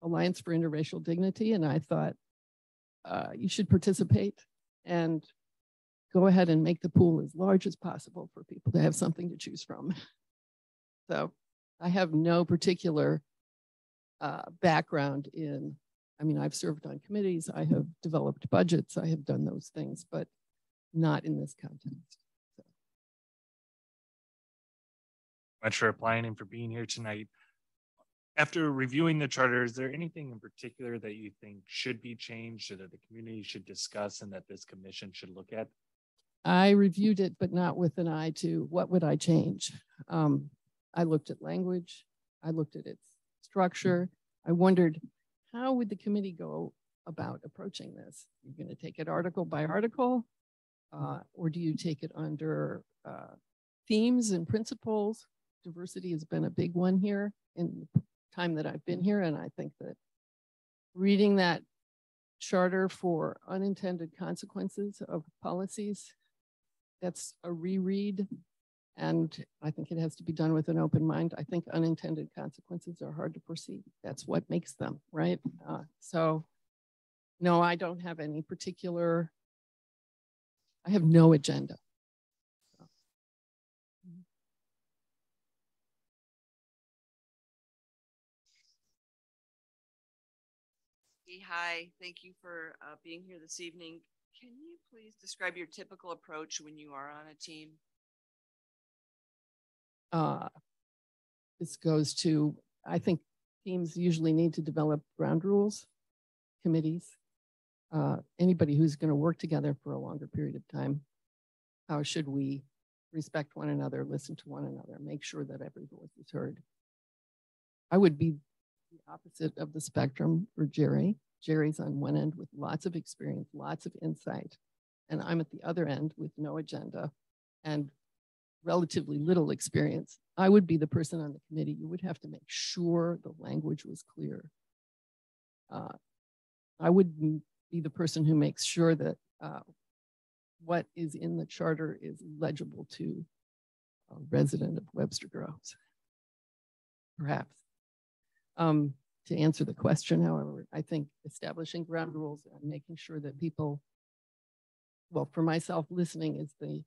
S21: Alliance for Interracial Dignity, and I thought you should participate and go ahead and make the pool as large as possible for people to have something to choose from. So I have no particular background in, I mean, I've served on committees, I have developed budgets, I have done those things, but not in this context.
S8: Much for applying and for being here tonight. After reviewing the charter, is there anything in particular that you think should be changed or that the community should discuss and that this commission should look at?
S21: I reviewed it, but not with an eye to what would I change. I looked at language, I looked at its structure. I wondered, how would the committee go about approaching this? You're going to take it article by article, or do you take it under themes and principles? Diversity has been a big one here in the time that I've been here, and I think that reading that charter for unintended consequences of policies, that's a reread, and I think it has to be done with an open mind. I think unintended consequences are hard to foresee. That's what makes them, right? So no, I don't have any particular, I have no agenda.
S11: Hi, thank you for being here this evening. Can you please describe your typical approach when you are on a team?
S21: This goes to, I think teams usually need to develop ground rules, committees, anybody who's going to work together for a longer period of time. How should we respect one another, listen to one another, make sure that every voice is heard? I would be the opposite of the spectrum for Jerry. Jerry's on one end with lots of experience, lots of insight, and I'm at the other end with no agenda and relatively little experience. I would be the person on the committee. You would have to make sure the language was clear. I would be the person who makes sure that what is in the charter is legible to a resident of Webster Groves, perhaps. To answer the question, however, I think establishing ground rules and making sure that people, well, for myself, listening is the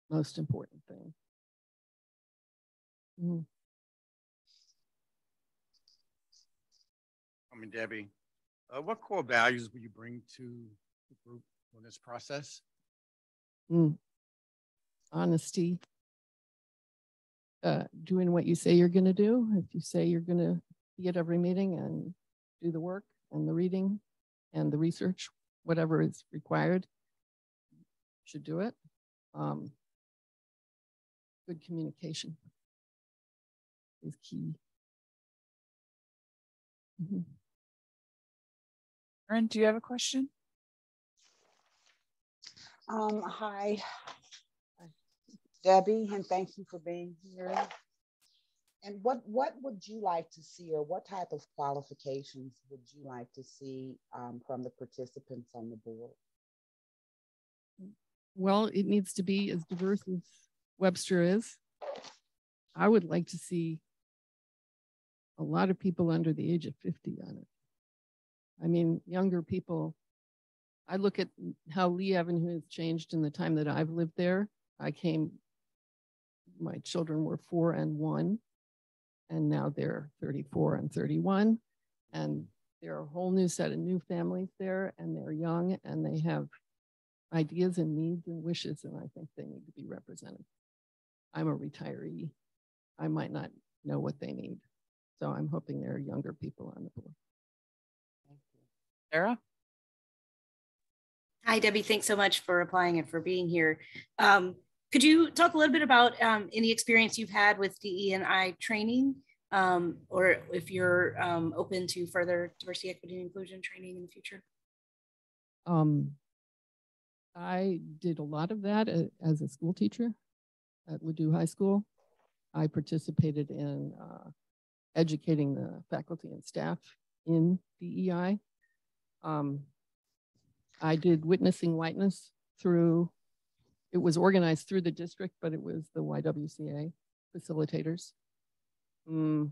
S21: most important thing.
S4: I mean, Debbie, what core values will you bring to the group on this process?
S21: Honesty. Doing what you say you're going to do. If you say you're going to be at every meeting and do the work and the reading and the research, whatever is required, should do it. Good communication is key.
S1: Erin, do you have a question?
S5: Hi, Debbie, and thank you for being here. And what would you like to see, or what type of qualifications would you like to see from the participants on the board?
S21: Well, it needs to be as diverse as Webster is. I would like to see a lot of people under the age of 50 on it. I mean, younger people. I look at how Lee Avenue has changed in the time that I've lived there. My children were 4 and 1, and now they're 34 and 31. And there are a whole new set of new families there, and they're young, and they have ideas and needs and wishes, and I think they need to be represented. I'm a retiree. I might not know what they need. So I'm hoping there are younger people on the board.
S1: Sarah?
S2: Hi, Debbie. Thanks so much for applying and for being here. Could you talk a little bit about any experience you've had with DE&I training, or if you're open to further diversity, equity, and inclusion training in the future?
S21: I did a lot of that as a school teacher at Ladue High School. I participated in educating the faculty and staff in DEI. I did Witnessing Whiteness through, it was organized through the district, but it was the YWCA facilitators. And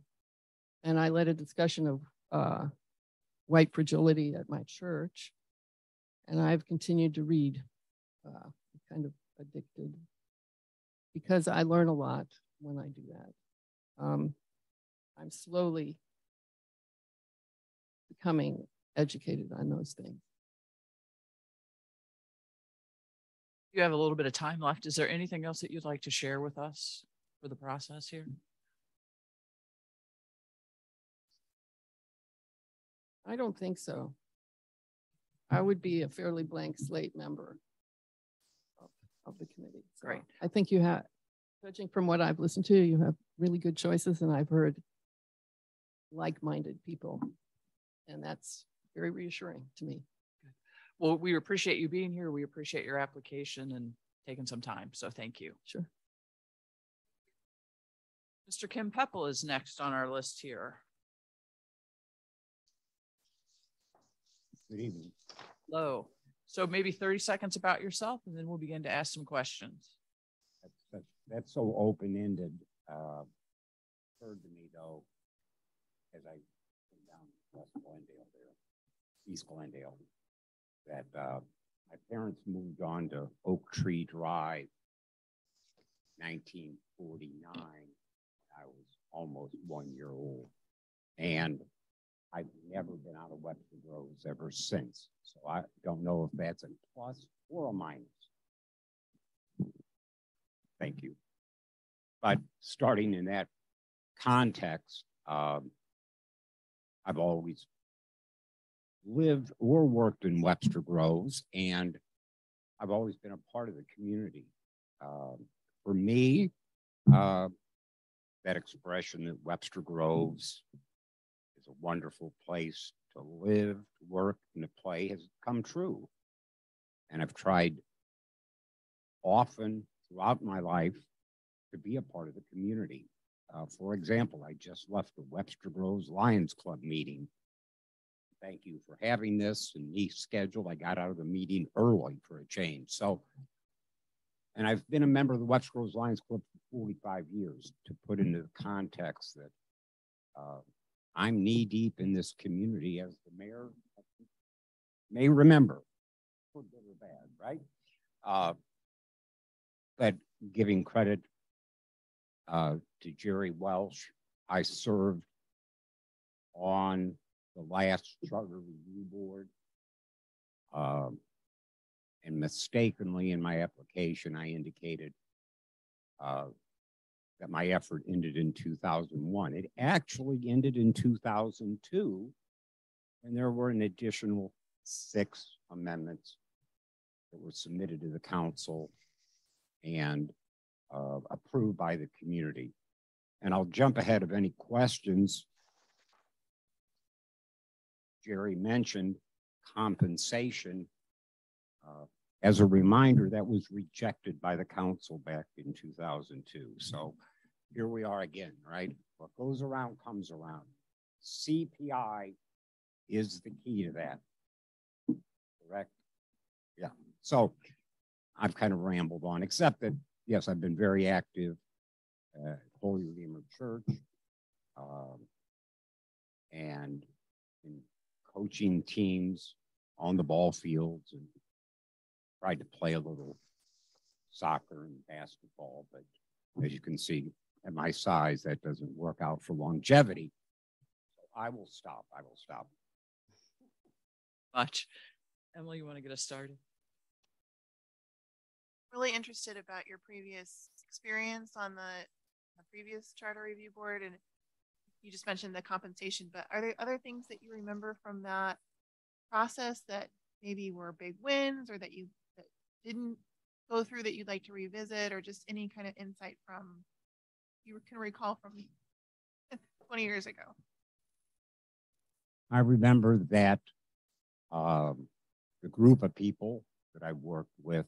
S21: I led a discussion of white fragility at my church. And I've continued to read, kind of addicted, because I learn a lot when I do that. I'm slowly becoming educated on those things.
S1: You have a little bit of time left. Is there anything else that you'd like to share with us for the process here?
S21: I don't think so. I would be a fairly blank slate member of the committee. So great. I think you have, judging from what I've listened to, you have really good choices, and I've heard like-minded people, and that's very reassuring to me.
S1: Well, we appreciate you being here. We appreciate your application and taking some time. So thank you.
S21: Sure.
S1: Mr. Kim Peppel is next on our list here.
S3: Good evening.
S1: Hello. So maybe 30 seconds about yourself, and then we'll begin to ask some questions.
S3: That's so open-ended. Occurred to me, though, as I came down West Glendale there, East Glendale, that my parents moved on to Oak Tree Drive, 1949. I was almost 1 year old, and I've never been out of Webster Groves ever since. So I don't know if that's a plus or a minus. Thank you. But starting in that context, I've always lived or worked in Webster Groves, and I've always been a part of the community. For me, that expression that Webster Groves is a wonderful place to live, to work, and to play has come true. And I've tried often throughout my life to be a part of the community. For example, I just left the Webster Groves Lions Club meeting. Thank you for having this and me scheduled. I got out of the meeting early for a change. So, and I've been a member of the Webster Groves Lions Club for 45 years, to put into the context that I'm knee deep in this community, as the mayor may remember, for good or bad, right? But giving credit to Jerry Welsh, I served on the last charter review board, and mistakenly in my application, I indicated that my effort ended in 2001. It actually ended in 2002, and there were an additional 6 amendments that were submitted to the council and approved by the community. And I'll jump ahead of any questions. Jerry mentioned compensation. As a reminder, that was rejected by the council back in 2002. So here we are again, right? What goes around comes around. CPI is the key to that, correct? Yeah. So I've kind of rambled on, except that, yes, I've been very active at Holy Redeemer Church and in coaching teams on the ball fields and tried to play a little soccer and basketball. But as you can see, at my size, that doesn't work out for longevity. So I will stop. I will stop.
S1: Much. Emily, you want to get us started?
S6: Really interested about your previous experience on the previous charter review board, and you just mentioned the compensation, but are there other things that you remember from that process that maybe were big wins or that didn't go through that you'd like to revisit, or just any kind of insight from you can recall from 20 years ago?
S3: I remember that the group of people that I worked with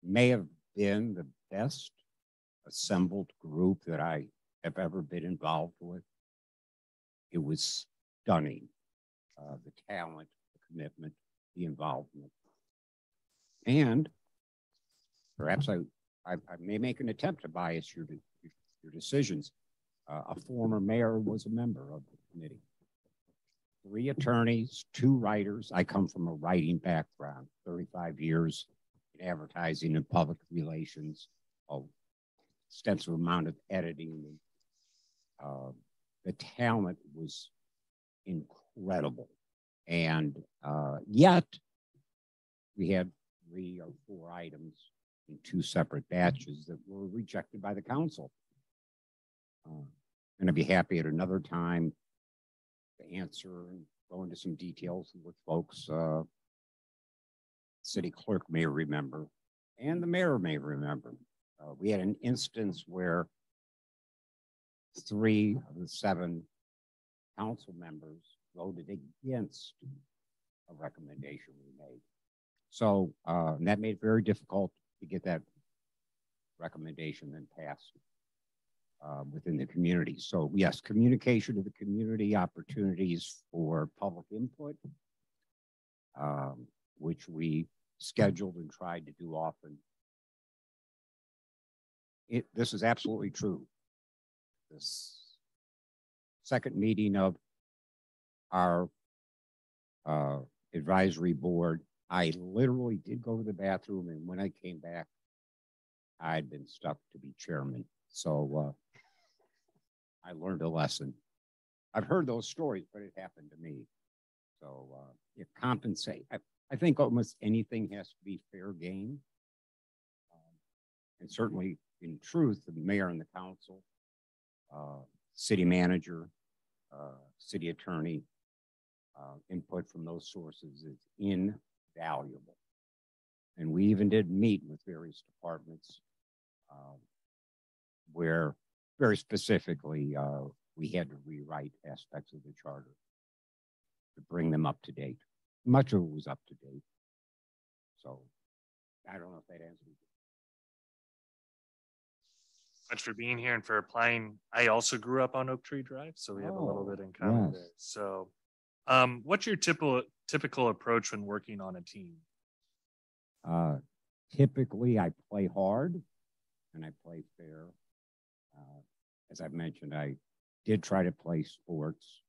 S3: may have been the best assembled group that I have ever been involved with. It was stunning, the talent, the commitment, the involvement. And perhaps I may make an attempt to bias your decisions. A former mayor was a member of the committee. 3 attorneys, 2 writers. I come from a writing background, 35 years in advertising and public relations, an extensive amount of editing. The talent was incredible. And yet we had 3 or 4 items in 2 separate batches that were rejected by the council. And I'd be happy at another time to answer and go into some details with folks. City clerk may remember, and the mayor may remember. We had an instance where 3 of the 7 council members voted against a recommendation we made. So that made it very difficult to get that recommendation then passed within the community. So yes, communication to the community, opportunities for public input, which we scheduled and tried to do often. This is absolutely true. This second meeting of our advisory board, I literally did go to the bathroom, and when I came back, I'd been stuck to be chairman. So I learned a lesson. I've heard those stories, but it happened to me. So compensate. I think almost anything has to be fair game. And certainly, in truth, the mayor and the council, city manager, city attorney, input from those sources is invaluable. And we even did meet with various departments where very specifically we had to rewrite aspects of the charter to bring them up to date. Much of it was up to date. So I don't know if that answers it.
S8: Much for being here and for applying. I also grew up on Oak Tree Drive, so we have a little bit in common there. So what's your typical approach when working on a team?
S3: Typically, I play hard and I play fair. As I've mentioned, I did try to play sports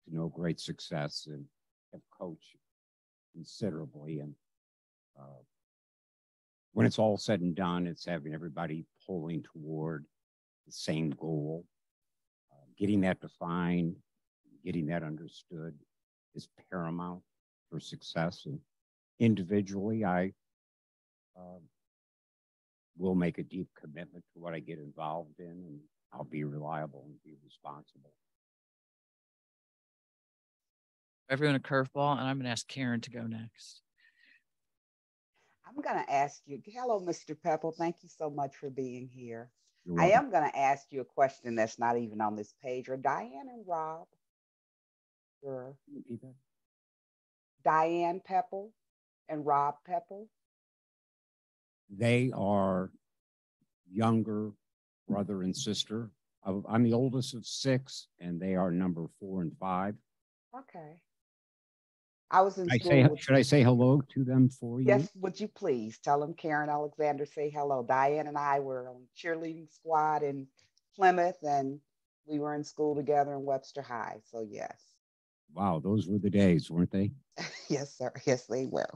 S3: to no great success and have coached considerably. And when it's all said and done, it's having everybody pulling toward the same goal. Getting that defined, getting that understood is paramount for success. And individually, I will make a deep commitment to what I get involved in, and I'll be reliable and be responsible.
S1: Everyone a curveball, and I'm going to ask Karen to go next.
S5: I'm going to ask you, hello, Mr. Pepple. Thank you so much for being here.
S3: You're
S5: I
S3: welcome.
S5: am going to ask you a question that's not even on this page. Are Diane and Rob? Sure. Diane Pepple and Rob Pepple?
S3: They are younger brother and sister. I'm the oldest of 6, and they are number 4 and 5.
S5: Okay. I was in school.
S3: Should I say hello to them for you?
S5: Yes, would you please tell them Karen Alexander say hello. Diane and I were on cheerleading squad in Plymouth, and we were in school together in Webster High. So yes.
S3: Wow, those were the days, weren't they?
S5: Yes, sir. Yes, they were.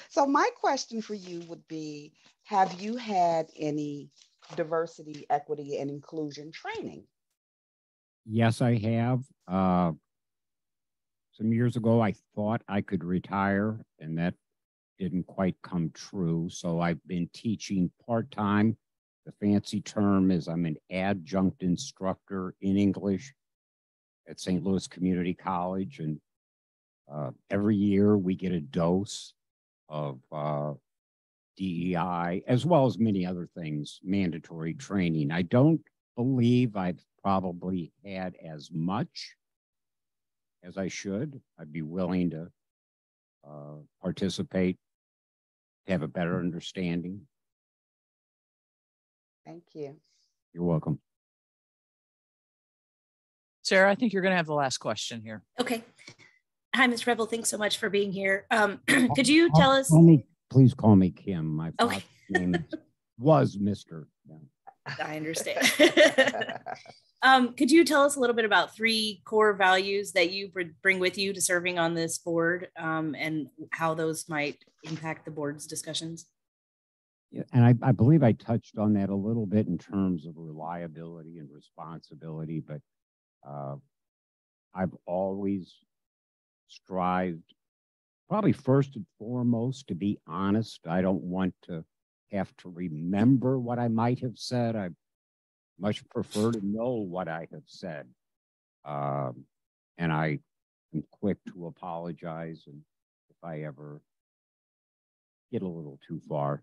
S5: So my question for you would be, have you had any diversity, equity, and inclusion training?
S3: Yes, I have. Some years ago, I thought I could retire, and that didn't quite come true. So I've been teaching part-time. The fancy term is I'm an adjunct instructor in English at St. Louis Community College. And every year we get a dose of DEI, as well as many other things, mandatory training. I don't believe I've probably had as much as I should. I'd be willing to participate, have a better understanding.
S5: Thank you.
S3: You're welcome.
S1: Sarah, I think you're going to have the last question here.
S2: Okay. Hi, Ms. Rebel. Thanks so much for being here. Could you tell us?
S3: Please call me Kim. My
S2: okay.
S3: name was Mr. Yeah.
S2: I understand. Could you tell us a little bit about 3 core values that you bring with you to serving on this board, and how those might impact the board's discussions?
S3: Yeah, and I believe I touched on that a little bit in terms of reliability and responsibility, but I've always strived, probably first and foremost, to be honest. I don't want to have to remember what I might have said. I much prefer to know what I have said. And I am quick to apologize and if I ever get a little too far.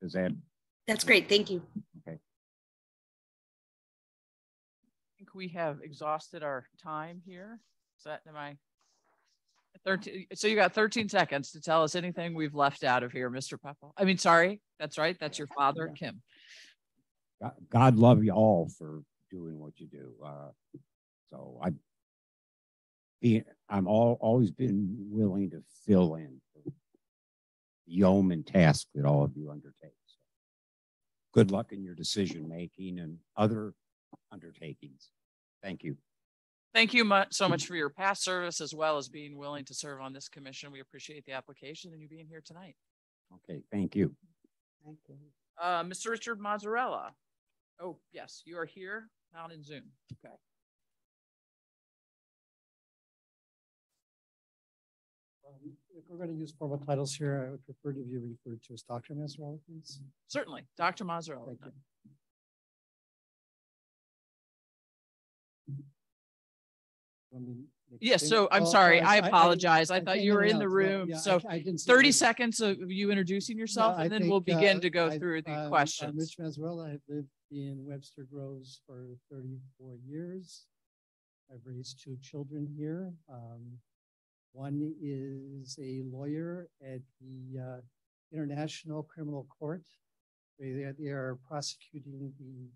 S3: Is that?
S2: That's great. Thank you.
S3: Okay.
S1: I think we have exhausted our time here. Is that, am I? 13, so you got 13 seconds to tell us anything we've left out of here, Mr. Pepple. I mean, sorry, that's right. That's your father, Kim.
S3: God love you all for doing what you do. So I'm always been willing to fill in the yeoman task that all of you undertake. So good luck in your decision making and other undertakings. Thank you.
S1: Thank you so much for your past service, as well as being willing to serve on this commission. We appreciate the application and you being here tonight.
S3: Okay, thank you.
S5: Thank you.
S1: Mr. Richard Mazzarella. Oh, yes, you are here, out in Zoom. Okay.
S9: If we're going to use formal titles here, I would prefer to be referred to as Dr. Mazzarella, please.
S1: Certainly, Dr. Mazzarella.
S9: Thank you.
S1: Yes, so I'm sorry, I apologize. I thought you were in the room.
S9: Yeah,
S1: so
S9: I didn't
S1: 30 seconds of you introducing yourself, and then we'll begin to go through the questions.
S9: I'm Rich Mazzarella. I've lived in Webster Groves for 34 years. I've raised 2 children here. One is a lawyer at the International Criminal Court. They are prosecuting the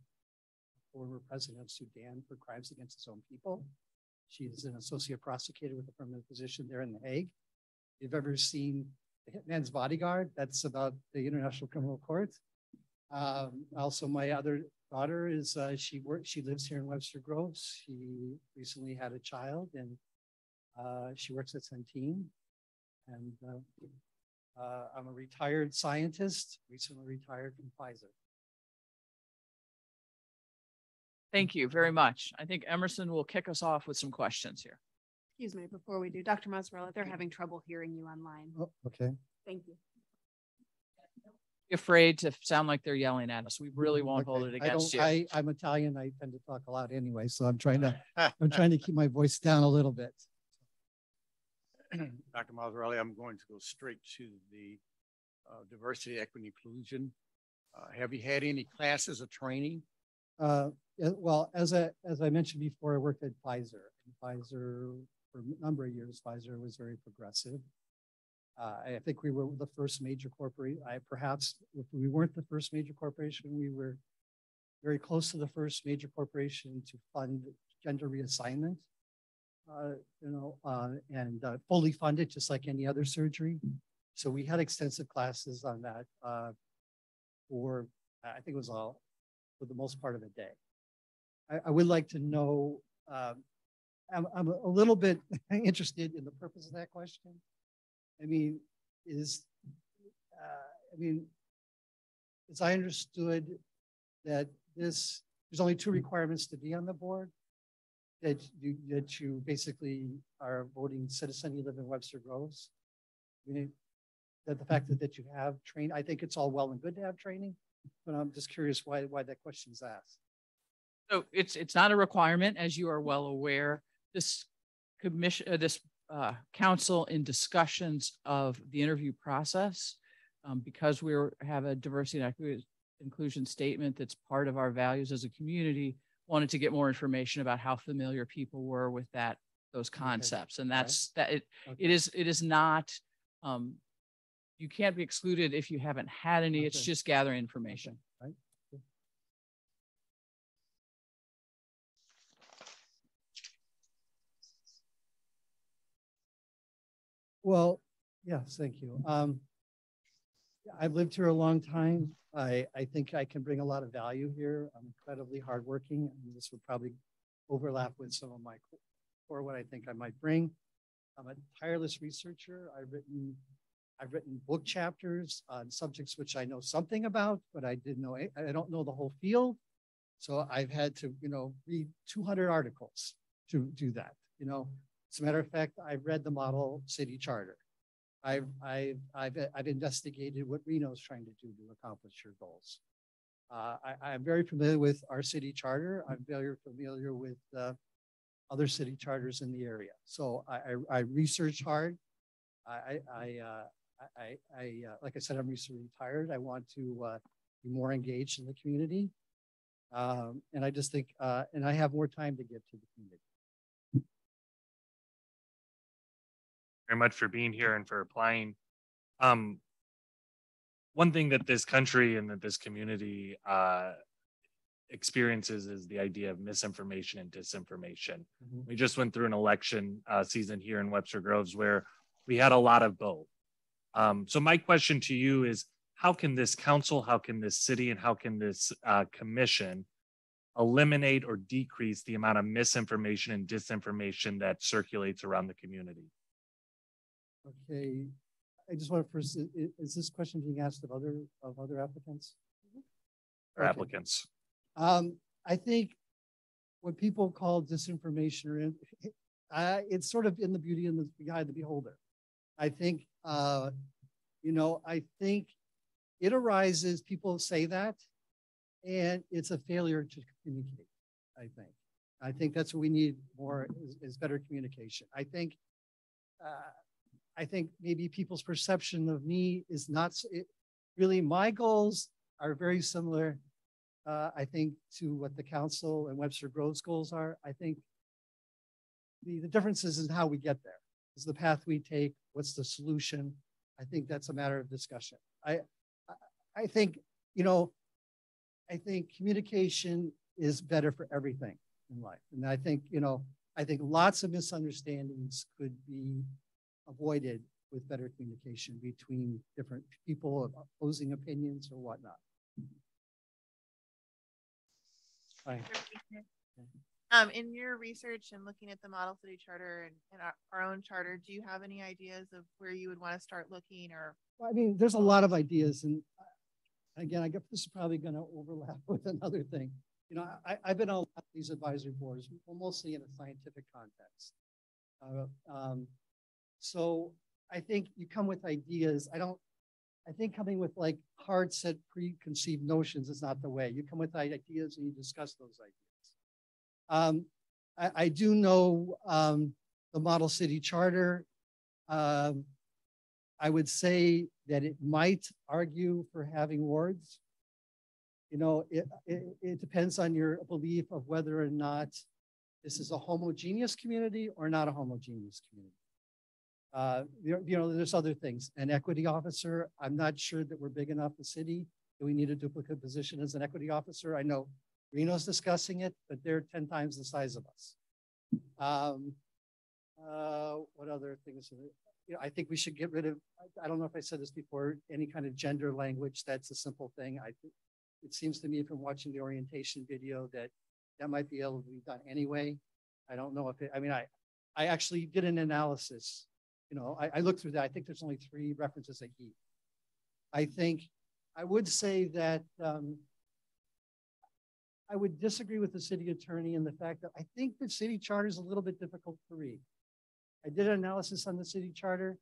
S9: former president of Sudan for crimes against his own people. She's an associate prosecutor with a permanent position there in The Hague. If you've ever seen The Hitman's Bodyguard, that's about the International Criminal Court. Also, my other daughter is, she lives here in Webster Groves. She recently had a child and she works at Centene. And I'm a retired scientist, recently retired from Pfizer.
S1: Thank you very much. I think Emerson will kick us off with some questions here.
S13: Excuse me, before we do, Dr. Mazzarella, they're having trouble hearing you online.
S9: Oh, okay.
S13: Thank you.
S9: Be
S1: afraid to sound like they're yelling at us. We really won't hold it against you.
S9: I'm Italian. I tend to talk a lot anyway, so I'm trying to keep my voice down a little bit.
S4: Dr. Mazzarella, I'm going to go straight to the diversity, equity, inclusion. Have you had any classes or training?
S9: Well, as I mentioned before, I worked at Pfizer. And Pfizer, for a number of years, Pfizer was very progressive. I think we were the first major corporation. Perhaps if we weren't the first major corporation, we were very close to the first major corporation to fund gender reassignment. and fully funded, just like any other surgery. So we had extensive classes on that for, I think it was all, for the most part of the day. I would like to know, I'm a little bit interested in the purpose of that question. I mean, as I understood that there's only 2 requirements to be on the board, that you basically are a voting citizen, you live in Webster Groves. I mean, that the fact that you have training, I think it's all well and good to have training, but I'm just curious why that question is asked.
S1: So it's not a requirement, as you are well aware. This commission, council, in discussions of the interview process, because we have a diversity and inclusion statement that's part of our values as a community, wanted to get more information about how familiar people were with those concepts. Okay. And that's right. It is not, you can't be excluded if you haven't had any. Okay. It's just gathering information. Okay. Right.
S9: Well, yes, thank you. I've lived here a long time. I think I can bring a lot of value here. I'm incredibly hardworking, and this would probably overlap with some of my core what I think I might bring. I'm a tireless researcher. I've written book chapters on subjects which I know something about, but I don't know the whole field. So I've had to, read 200 articles to do that. As a matter of fact, I've read the model city charter. I've investigated what Reno's trying to do to accomplish your goals. I'm very familiar with our city charter. I'm very familiar with other city charters in the area. So I research hard. Like I said, I'm recently retired. I want to be more engaged in the community. And I just think, and I have more time to give to the community.
S8: Very much for being here and for applying. One thing that this country and that this community experiences is the idea of misinformation and disinformation. Mm-hmm. We just went through an election season here in Webster Groves where we had a lot of both. So my question to you is, how can this council, how can this city, and how can this commission eliminate or decrease the amount of misinformation and disinformation that circulates around the community?
S9: Okay, I just want to first, is this question being asked of other applicants?
S8: Or okay. Applicants.
S9: I think what people call disinformation, it's sort of in the beauty and the eye of the beholder. I think, I think it arises, people say that, and it's a failure to communicate, I think that's what we need more is better communication. I think maybe people's perception of me is not really, my goals are very similar, I think, to what the council and Webster Groves goals are. I think the difference is in how we get there. Is the path we take, what's the solution? I think that's a matter of discussion. I think, I think communication is better for everything in life. And I think, I think lots of misunderstandings could be avoided with better communication between different people of opposing opinions or whatnot. Right.
S6: In your research and looking at the model city charter and our own charter, do you have any ideas of where you would want to start looking? Or
S9: well, I mean, there's a lot of ideas, and again, I guess this is probably going to overlap with another thing. I've been on these advisory boards, mostly in a scientific context. So I think you come with ideas. I think coming with like hard set preconceived notions is not the way. You come with ideas and you discuss those ideas. I do know the Model City Charter. I would say that it might argue for having wards. It depends on your belief of whether or not this is a homogeneous community or not a homogeneous community. There's other things. An equity officer, I'm not sure that we're big enough, the city, that we need a duplicate position as an equity officer. I know Reno's discussing it, but they're 10 times the size of us. What other things? You know, I think we should get rid of, I don't know if I said this before, any kind of gender language. That's a simple thing. It seems to me from watching the orientation video that might be able to be done anyway. I don't know if it, I mean, I actually did an analysis. You know, I looked through that. I think there's only 3 references at he. I think I would say that I would disagree with the city attorney in the fact that I think the city charter is a little bit difficult to read. I did an analysis on the city charter.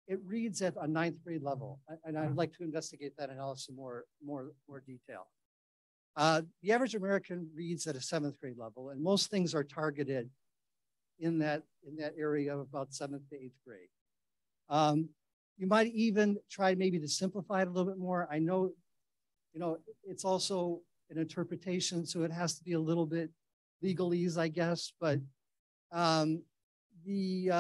S9: It reads at a 9th grade level, and I'd like to investigate that analysis in more detail. The average American reads at a 7th grade level, and most things are targeted in that area of about 7th to 8th grade. You might even try maybe to simplify it a little bit more. I know, you know, it's also an interpretation, so it has to be a little bit legalese, I guess, but you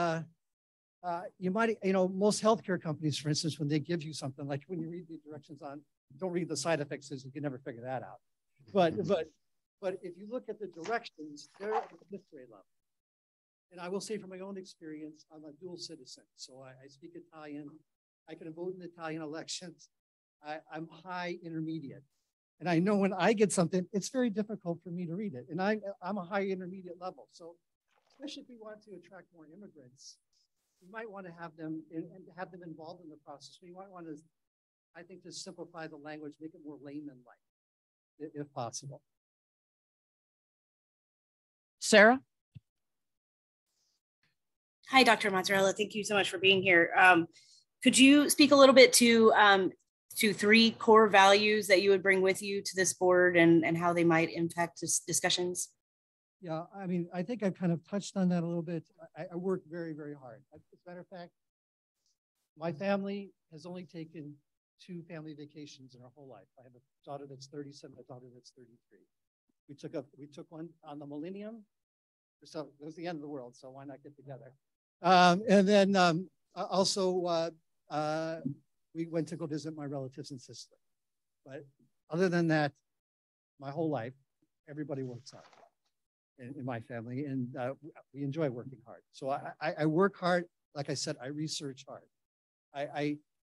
S9: might, you know, most healthcare companies, for instance, when they give you something, like when you read the directions on, don't read the side effects, because you can never figure that out. But if you look at the directions, they're at the 5th grade level. And I will say from my own experience, I'm a dual citizen. So I speak Italian. I can vote in Italian elections. I'm high intermediate. And I know when I get something, it's very difficult for me to read it. And I'm a high intermediate level. So especially if we want to attract more immigrants, you might want to have them and have them involved in the process. So you might want to, I think, to simplify the language, make it more layman-like, if possible.
S1: Sarah?
S2: Hi, Dr. Mazzarella. Thank you so much for being here. Could you speak a little bit to 3 core values that you would bring with you to this board and how they might impact discussions?
S9: Yeah, I mean, I think I've kind of touched on that a little bit. I work very, very hard. As a matter of fact, my family has only taken 2 family vacations in our whole life. I have a daughter that's 37, a daughter that's 33. We took one on the millennium. So it was the end of the world, so why not get together? And then also we went to go visit my relatives in Sicily. But other than that, my whole life, everybody works hard in my family, and we enjoy working hard. So I work hard. Like I said, I research hard.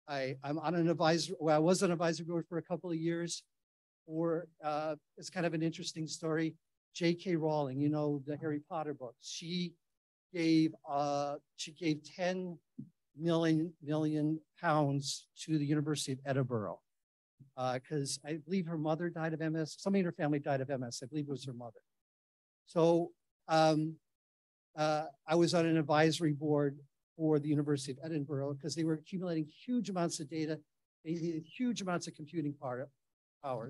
S9: I'm on an advisor. Well, I was an advisory board for a couple of years. Or it's kind of an interesting story. J.K. Rowling, you know, the Harry Potter books. She gave 10 million pounds to the University of Edinburgh because I believe her mother died of MS. Somebody in her family died of MS. I believe it was her mother. So I was on an advisory board for the University of Edinburgh because they were accumulating huge amounts of data. They needed huge amounts of computing power.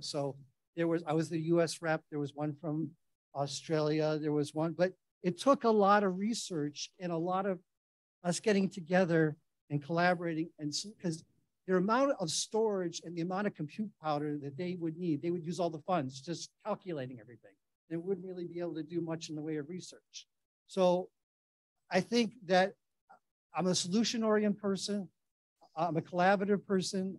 S9: So I was the US rep. There was one from Australia. There was one, but it took a lot of research and a lot of us getting together and collaborating, and because the amount of storage and the amount of compute power that they would need, they would use all the funds just calculating everything. They wouldn't really be able to do much in the way of research. So I think that I'm a solution-oriented person. I'm a collaborative person.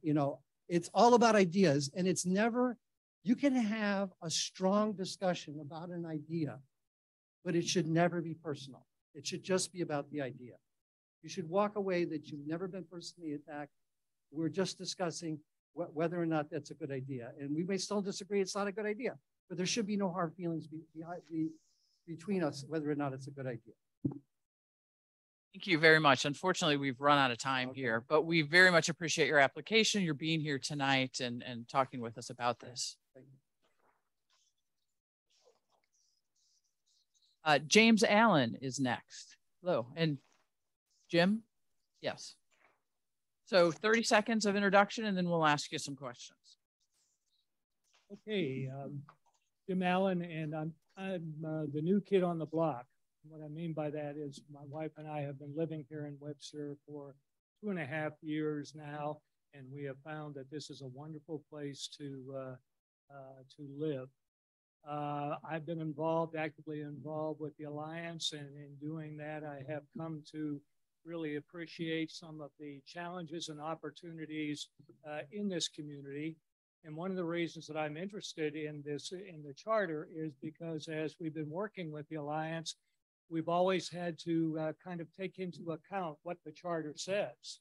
S9: You know, it's all about ideas, and it's never, you can have a strong discussion about an idea, but it should never be personal. It should just be about the idea. You should walk away that you've never been personally attacked. We're just discussing whether or not that's a good idea. And we may still disagree it's not a good idea, but there should be no hard feelings between us whether or not it's a good idea.
S1: Thank you very much. Unfortunately, we've run out of time here, but we very much appreciate your application, your being here tonight and talking with us about this. James Allen is next. Hello. And Jim? Yes. So 30 seconds of introduction, and then we'll ask you some questions.
S7: Okay. Jim Allen, and I'm the new kid on the block. What I mean by that is my wife and I have been living here in Webster for 2.5 years now, and we have found that this is a wonderful place to live. I've been actively involved with the Alliance, and in doing that, I have come to really appreciate some of the challenges and opportunities in this community. And one of the reasons that I'm interested in this, in the charter, is because as we've been working with the Alliance, we've always had to kind of take into account what the charter says.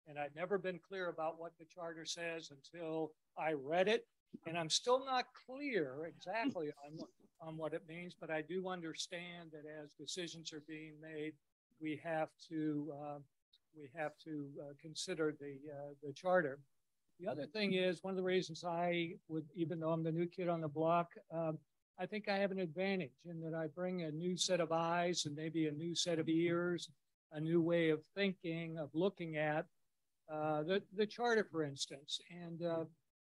S7: And I've never been clear about what the charter says until I read it. And I'm still not clear exactly on what it means, but I do understand that as decisions are being made, we have to consider the charter. The other thing is, one of the reasons I would, even though I'm the new kid on the block, I think I have an advantage in that I bring a new set of eyes and maybe a new set of ears, a new way of thinking, of looking at the charter, for instance. And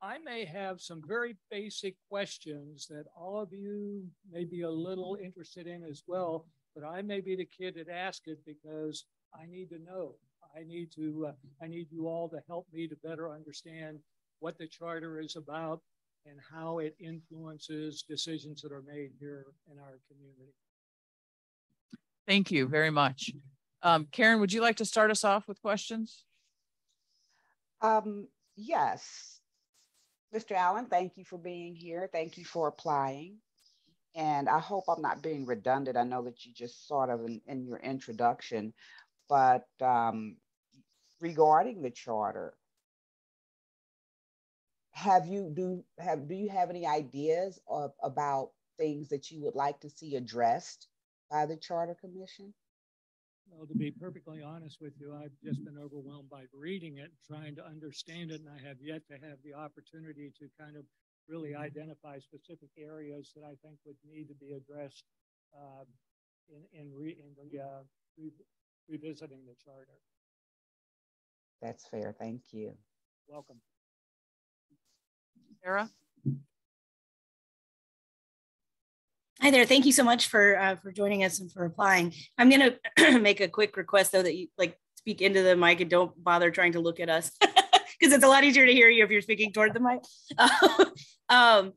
S7: I may have some very basic questions that all of you may be a little interested in as well, but I may be the kid that asks it because I need to know. I need you all to help me to better understand what the charter is about and how it influences decisions that are made here in our community.
S1: Thank you very much. Karen, would you like to start us off with questions?
S5: Yes. Mr. Allen, thank you for being here. Thank you for applying. And I hope I'm not being redundant. I know that you just sort of in your introduction, but regarding the charter, do you have any ideas about things that you would like to see addressed by the Charter Commission?
S7: Well, to be perfectly honest with you, I've just been overwhelmed by reading it, trying to understand it, and I have yet to have the opportunity to kind of really identify specific areas that I think would need to be addressed in revisiting the charter.
S5: That's fair. Thank you.
S7: Welcome.
S1: Sarah?
S2: Hi there. Thank you so much for joining us and for applying. I'm going to make a quick request, though, that you speak into the mic and don't bother trying to look at us because it's a lot easier to hear you if you're speaking toward the mic. I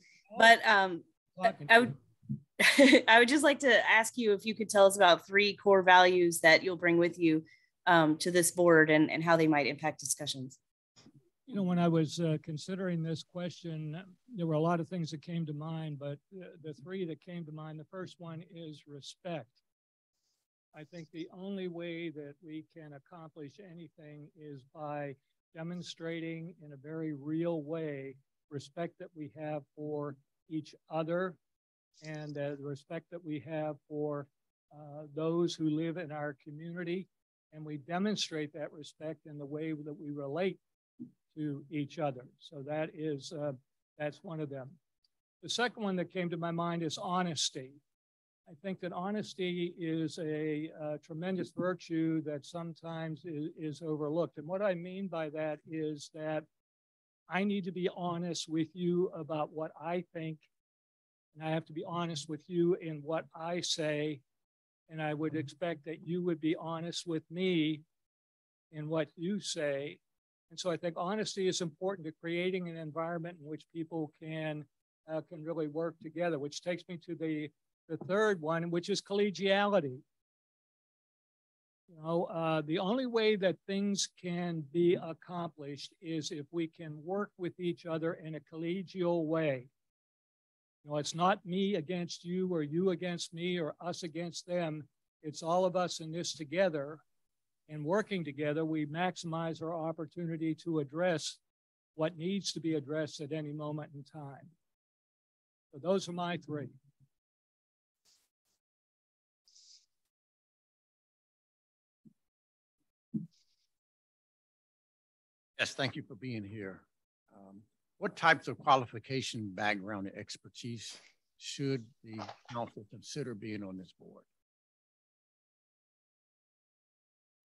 S2: would just like to ask you if you could tell us about 3 core values that you'll bring with you to this board and how they might impact discussions.
S7: You know, when I was considering this question, there were a lot of things that came to mind, but the 3 that came to mind, the first one is respect. I think the only way that we can accomplish anything is by demonstrating in a very real way respect that we have for each other and the respect that we have for those who live in our community. And we demonstrate that respect in the way that we relate to each other. So that is, that's one of them. The second one that came to my mind is honesty. I think that honesty is a tremendous virtue that sometimes is overlooked. And what I mean by that is that I need to be honest with you about what I think, and I have to be honest with you in what I say, and I would expect that you would be honest with me in what you say. And so I think honesty is important to creating an environment in which people can really work together, which takes me to the third one, which is collegiality. You know, the only way that things can be accomplished is if we can work with each other in a collegial way. You know, it's not me against you or you against me or us against them. It's all of us in this together. And working together, we maximize our opportunity to address what needs to be addressed at any moment in time. So those are my 3.
S4: Yes, thank you for being here. What types of qualification, background, and expertise should the council consider being on this board?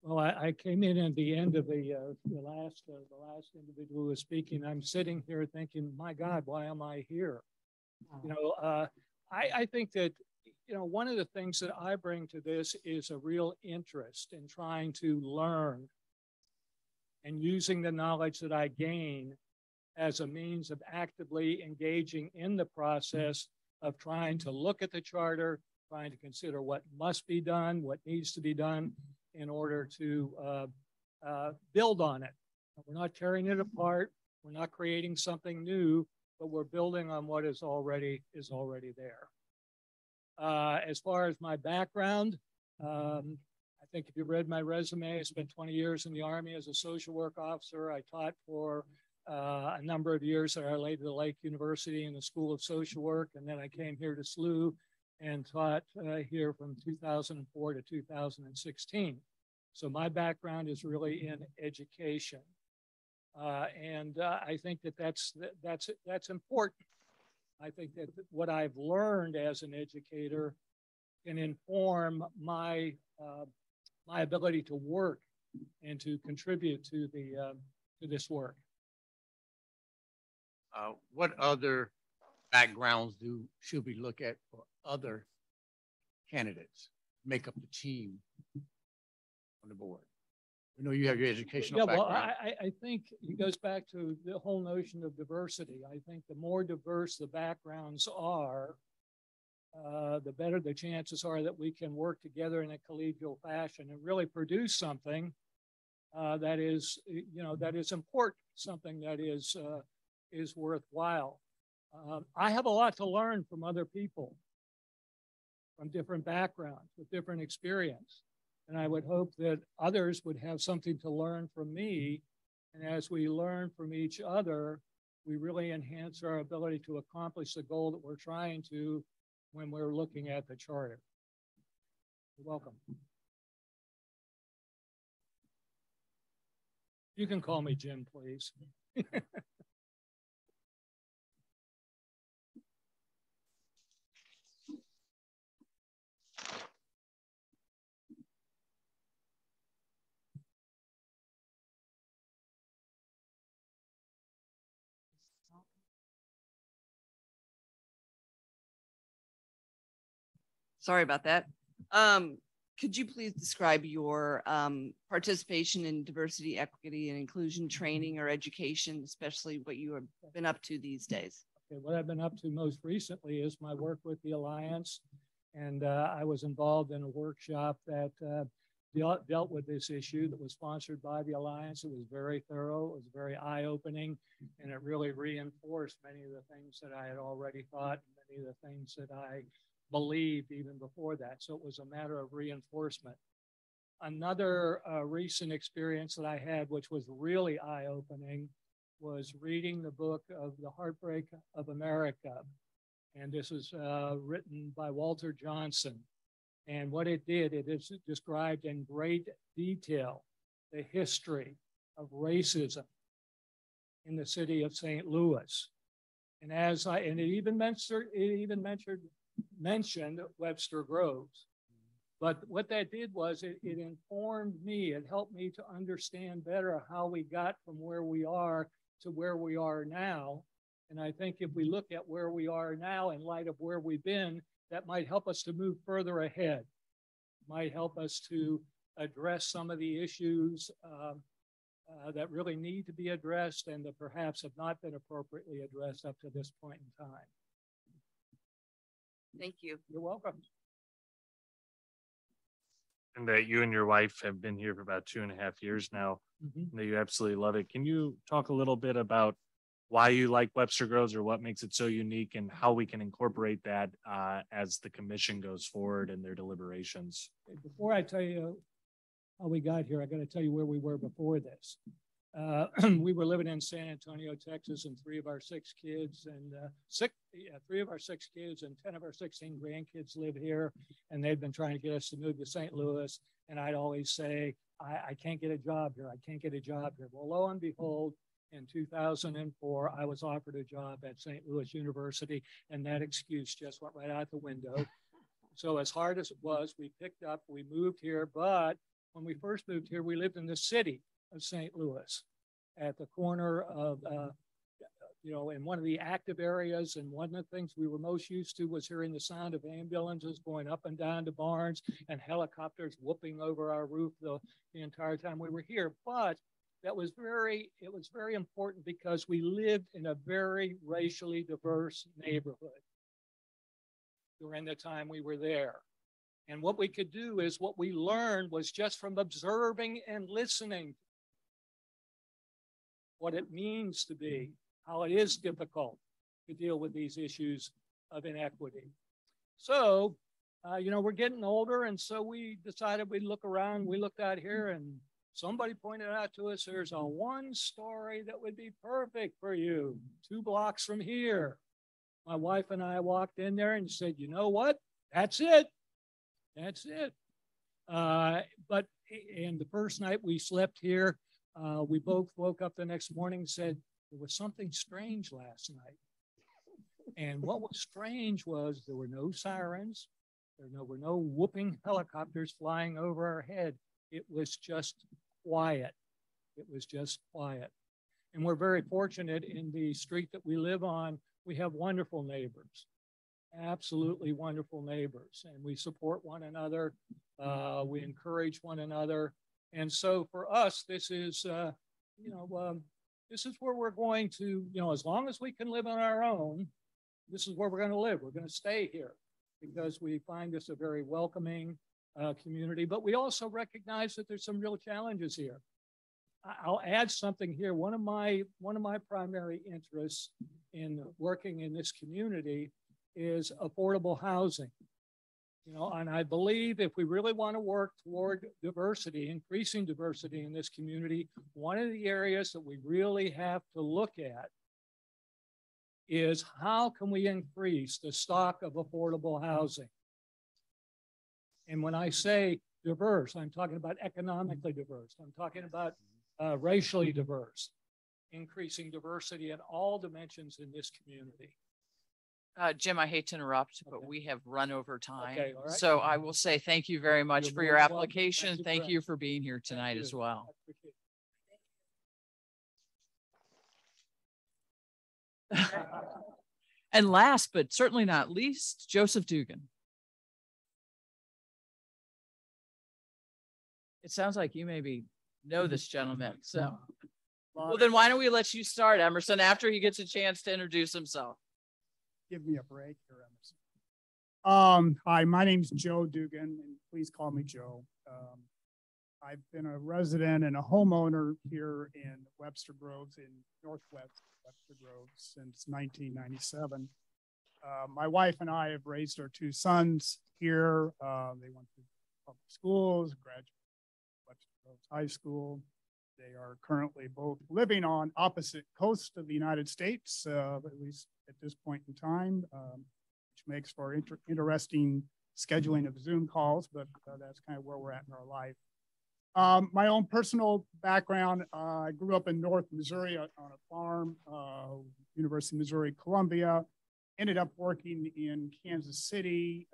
S7: Well, I came in at the end of the last individual who was speaking. I'm sitting here thinking, my God, why am I here? You know, I think that, you know, one of the things that I bring to this is a real interest in trying to learn and using the knowledge that I gain as a means of actively engaging in the process of trying to look at the charter, trying to consider what must be done, what needs to be done in order to build on it. We're not tearing it apart. We're not creating something new, but we're building on what is already there. As far as my background, I think if you read my resume, I spent 20 years in the Army as a social work officer. I taught for a number of years at Our Lady of the Lake University in the School of Social Work, and then I came here to SLU and taught here from 2004 to 2016. So my background is really in education. And I think that that's important. I think that what I've learned as an educator can inform my my ability to work and to contribute to this work.
S4: What other backgrounds should we look at for other candidates make up the team on the board? We know you have your educational background.
S7: Well, I think it goes back to the whole notion of diversity. I think the more diverse the backgrounds are, the better the chances are that we can work together in a collegial fashion and really produce something that is, that is important, something that is worthwhile. I have a lot to learn from other people, from different backgrounds, with different experience. And I would hope that others would have something to learn from me. And as we learn from each other, we really enhance our ability to accomplish the goal that we're trying to when we're looking at the charter. You're welcome. You can call me Jim, please.
S11: Sorry about that. Could you please describe your participation in diversity, equity, and inclusion training or education, especially what you have been up to these days?
S7: Okay, what I've been up to most recently is my work with the Alliance. And I was involved in a workshop that dealt with this issue that was sponsored by the Alliance. It was very thorough, it was very eye-opening, and it really reinforced many of the things that I had already thought, and many of the things that I believed even before that. So it was a matter of reinforcement. Another recent experience that I had, which was really eye-opening, was reading the book of The Heartbreak of America. And this is written by Walter Johnson. And what it did, it is described in great detail the history of racism in the city of St. Louis. And it even mentioned Webster Groves. But what that did was it informed me, it helped me to understand better how we got from where we are to where we are now. And I think if we look at where we are now in light of where we've been, that might help us to move further ahead, might help us to address some of the issues that really need to be addressed and that perhaps have not been appropriately addressed up to this point in time.
S11: Thank you.
S7: You're welcome.
S8: And that you and your wife have been here for about 2.5 years now, and that you absolutely love it. Can you talk a little bit about why you like Webster Groves or what makes it so unique and how we can incorporate that as the commission goes forward in their deliberations?
S7: Before I tell you how we got here, I got to tell you where we were before this. We were living in San Antonio, Texas, and 3 of our 6 kids and 3 of our 6 kids and 10 of our 16 grandkids live here, and they've been trying to get us to move to St. Louis. And I'd always say, I can't get a job here. I can't get a job here. Well, lo and behold, in 2004, I was offered a job at St. Louis University, and that excuse just went right out the window. So as hard as it was, we picked up, we moved here. But when we first moved here, we lived in the city of St. Louis at the corner of, in one of the active areas. And one of the things we were most used to was hearing the sound of ambulances going up and down to barns and helicopters whooping over our roof the entire time we were here. But it was very important because we lived in a very racially diverse neighborhood during the time we were there. And what we could do is what we learned was just from observing and listening what it means to be, how it is difficult to deal with these issues of inequity. So, we're getting older, and so we decided we'd look around. We looked out here, and somebody pointed out to us, there's a one story that would be perfect for you, 2 blocks from here. My wife and I walked in there and said, you know what? That's it. That's it. And the first night we slept here, we both woke up the next morning and said, there was something strange last night. And what was strange was there were no sirens. There were no whooping helicopters flying over our head. It was just quiet. It was just quiet. And we're very fortunate in the street that we live on. We have wonderful neighbors, absolutely wonderful neighbors. And we support one another. We encourage one another. And so for us, this is, this is where we're going to, as long as we can live on our own, this is where we're going to live. We're going to stay here because we find this a very welcoming community, but we also recognize that there's some real challenges here. I'll add something here. One of my primary interests in working in this community is affordable housing. And I believe if we really want to work toward diversity, increasing diversity in this community, one of the areas that we really have to look at is how can we increase the stock of affordable housing? And when I say diverse, I'm talking about economically diverse. I'm talking about racially diverse, increasing diversity at all dimensions in this community.
S1: Jim, I hate to interrupt, but we have run over time.
S7: Okay, all right.
S1: So I will say thank you very much for your
S7: more than welcome.
S1: application. Thank you for being here tonight
S7: Thank
S1: as
S7: you.
S1: well. And last, but certainly not least, Joseph Dugan. It sounds like you maybe know this gentleman. So, well, then why don't we let you start, Emerson, after he gets a chance to introduce himself.
S10: Give me a break here, Emerson. Hi, my name's Joe Dugan, and please call me Joe. I've been a resident and a homeowner here in Webster Groves, in Northwest Webster Groves, since 1997. My wife and I have raised our 2 sons here. They went through public schools, graduated Webster Groves High School. They are currently both living on opposite coasts of the United States, at least at this point in time, which makes for interesting scheduling of Zoom calls, but that's kind of where we're at in our life. My own personal background, I grew up in North Missouri on a farm, University of Missouri, Columbia, ended up working in Kansas City,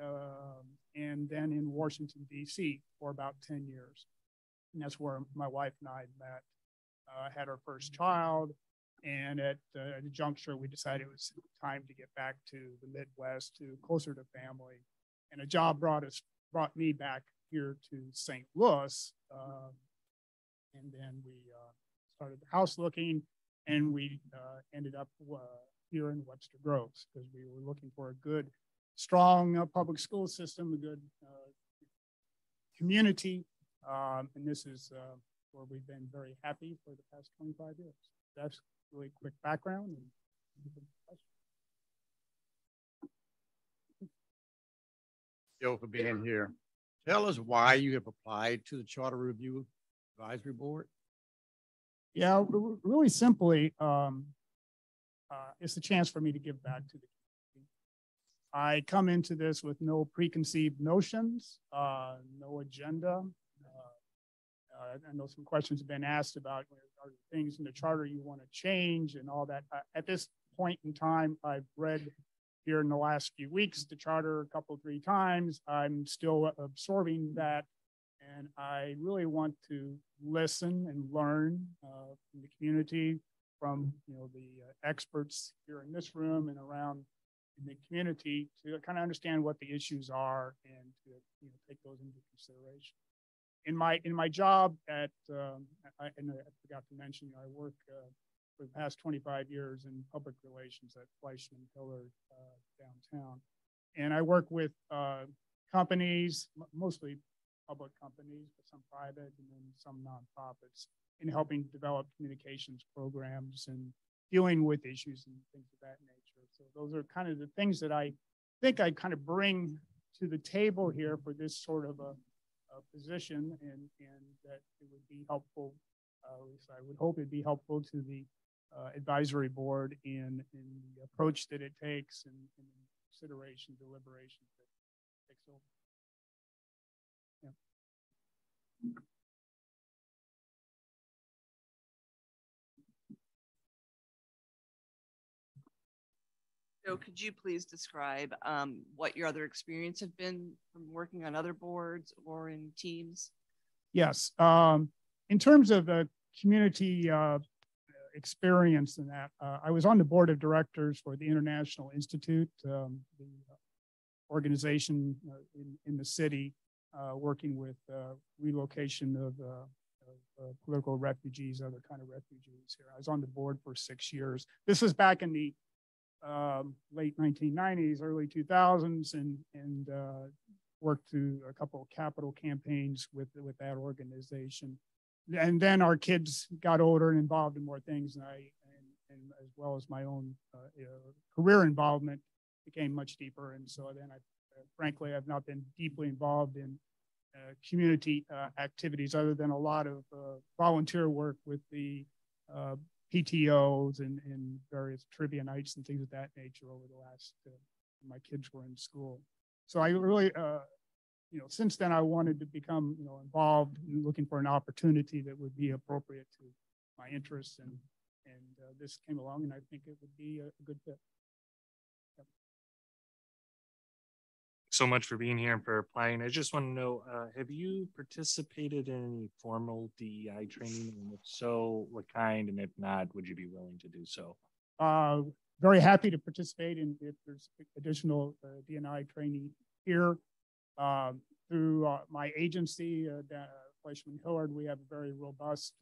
S10: and then in Washington, D.C. for about 10 years. And that's where my wife and I met, had our first child. And at a juncture, we decided it was time to get back to the Midwest, to closer to family. And a job brought me back here to St. Louis. And then we started the house looking, and we ended up here in Webster Groves because we were looking for a good, strong public school system, a good community. And this is where we've been very happy for the past 25 years. That's really quick background.
S4: Joe, for being here. Tell us why you have applied to the Charter Review Advisory Board.
S10: Yeah, really simply, it's a chance for me to give back to the community. I come into this with no preconceived notions, no agenda. I know some questions have been asked about are there things in the charter you want to change and all that. At this point in time, I've read here in the last few weeks the charter a couple, 3 times. I'm still absorbing that, and I really want to listen and learn from the community, from the experts here in this room and around in the community, to kind of understand what the issues are and to take those into consideration. In my job at, and I forgot to mention, I work for the past 25 years in public relations at Fleischman Hillard downtown. And I work with companies, mostly public companies, but some private, and then some nonprofits in helping develop communications programs and dealing with issues and things of that nature. So those are kind of the things that I think I kind of bring to the table here for this sort of a position, and that it would be helpful, at least I would hope it'd be helpful to the advisory board in the approach that it takes and consideration, deliberation that takes over. Yeah.
S11: So could you please describe what your other experience have been from working on other boards or in teams?
S10: Yes. In terms of the community experience in that, I was on the board of directors for the International Institute, the organization in the city, working with relocation of political refugees, other kind of refugees here. I was on the board for 6 years. This was back in the late 1990s, early 2000s, and worked through a couple of capital campaigns with that organization. And then our kids got older and involved in more things, and as well as my own career involvement became much deeper. And so then frankly, I've not been deeply involved in community activities other than a lot of volunteer work with the PTOs and various trivia nights and things of that nature over the last, my kids were in school. So I really, since then I wanted to become, involved in looking for an opportunity that would be appropriate to my interests, and this came along, and I think it would be a good fit. Yep.
S8: So much for being here and for applying. I just want to know, have you participated in any formal DEI training? And if so, what kind? And if not, would you be willing to do so?
S10: Very happy to participate in if there's additional DEI training here. Through my agency, Fleischman Hillard, we have a very robust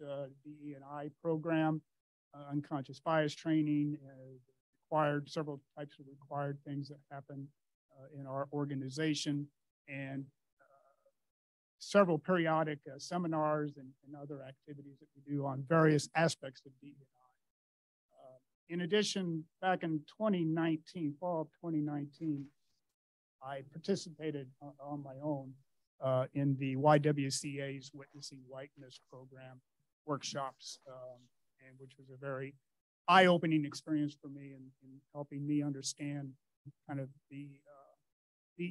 S10: DE&I program, unconscious bias training, several types of required things that happen in our organization, and several periodic seminars and other activities that we do on various aspects of DE&I. In addition, back in 2019, fall of 2019, I participated on my own in the YWCA's Witnessing Whiteness program workshops, and which was a very eye-opening experience for me in helping me understand kind of the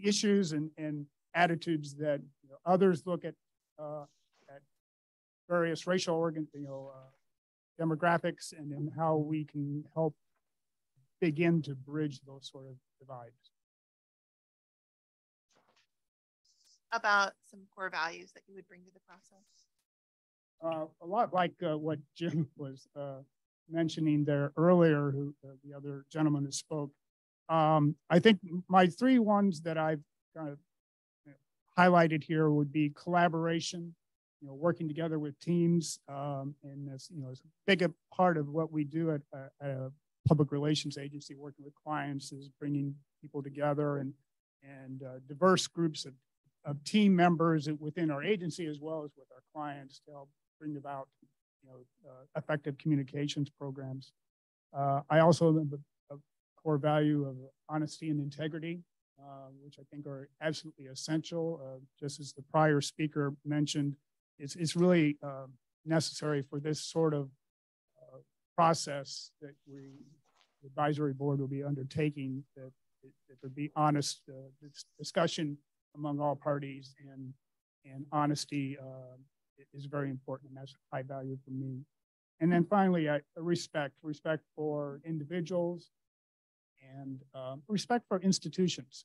S10: issues and attitudes that others look at various racial demographics, and then how we can help begin to bridge those sort of divides.
S6: About some core values that you would bring to the process?
S10: A lot like what Jim was mentioning there earlier, who the other gentleman who spoke. I think my 3 ones that I've kind of highlighted here would be collaboration, working together with teams, and that's it's a big part of what we do at a public relations agency, working with clients, is bringing people together and diverse groups of team members within our agency, as well as with our clients, to help bring about effective communications programs. I also have a core value of honesty and integrity, which I think are absolutely essential. Just as the prior speaker mentioned, it's really necessary for this sort of process that the advisory board will be undertaking, that there be honest discussion among all parties, and honesty is very important, and that's high value for me. And then finally, respect for individuals, and respect for institutions.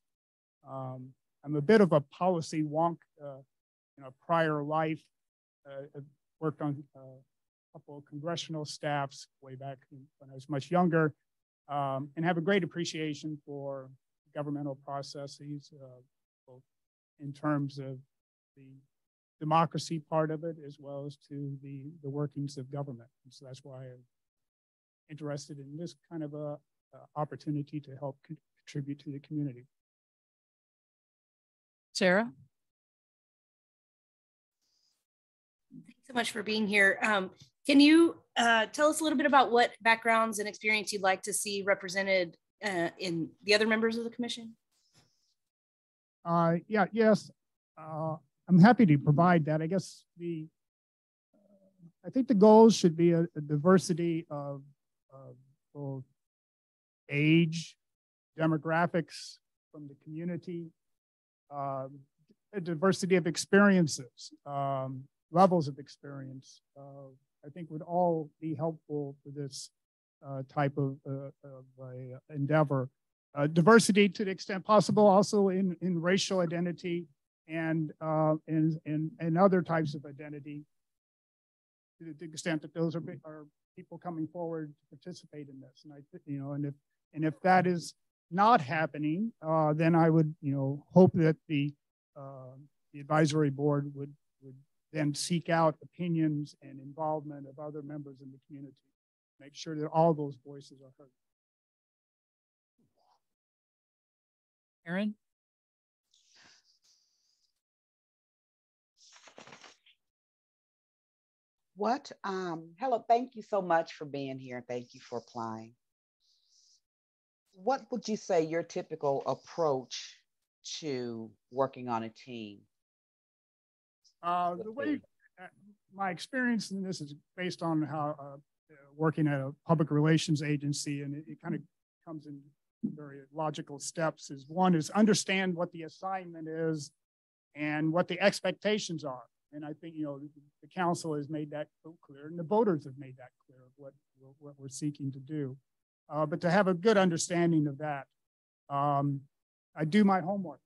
S10: I'm a bit of a policy wonk in a prior life. I've worked on a couple of congressional staffs way back when I was much younger, and have a great appreciation for governmental processes, both in terms of the democracy part of it, as well as to the workings of government. And so that's why I'm interested in this kind of a opportunity to help contribute to the community.
S1: Sarah?
S2: so much for being here. Can you tell us a little bit about what backgrounds and experience you'd like to see represented in the other members of the commission?
S10: Yes. I'm happy to provide that. I guess I think the goals should be a diversity of both age, demographics from the community, a diversity of experiences, levels of experience. I think would all be helpful for this type of endeavor. Diversity to the extent possible, also in racial identity and other types of identity, to the extent that those are people coming forward to participate in this. And if that is not happening, then I would hope that the advisory board would then seek out opinions and involvement of other members in the community, make sure that all those voices are heard.
S1: Aaron?
S5: Hello, thank you so much for being here and thank you for applying. What would you say your typical approach to working on a team?
S10: The way my experience in this is based on how working at a public relations agency, and it kind of comes in very logical steps. Is one is understand what the assignment is and what the expectations are. And I think the council has made that clear, and the voters have made that clear of what we're seeking to do. But to have a good understanding of that, I do my homework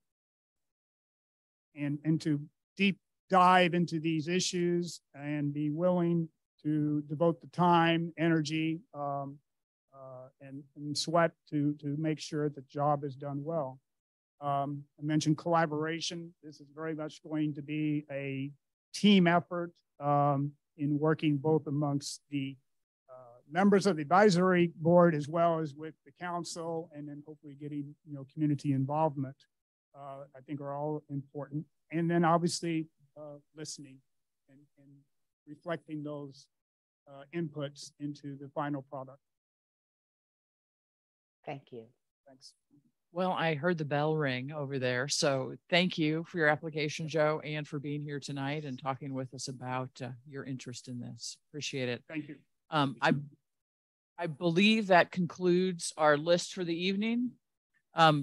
S10: and to deep dive into these issues and be willing to devote the time, energy, and sweat to make sure the job is done well. I mentioned collaboration. This is very much going to be a team effort in working both amongst the members of the advisory board as well as with the council, and then hopefully getting community involvement. I think are all important, and then obviously listening and reflecting those inputs into the final product.
S5: Thank you.
S10: Thanks.
S1: Well, I heard the bell ring over there. So thank you for your application, Joe, and for being here tonight and talking with us about your interest in this. Appreciate it.
S10: Thank you.
S1: I believe that concludes our list for the evening.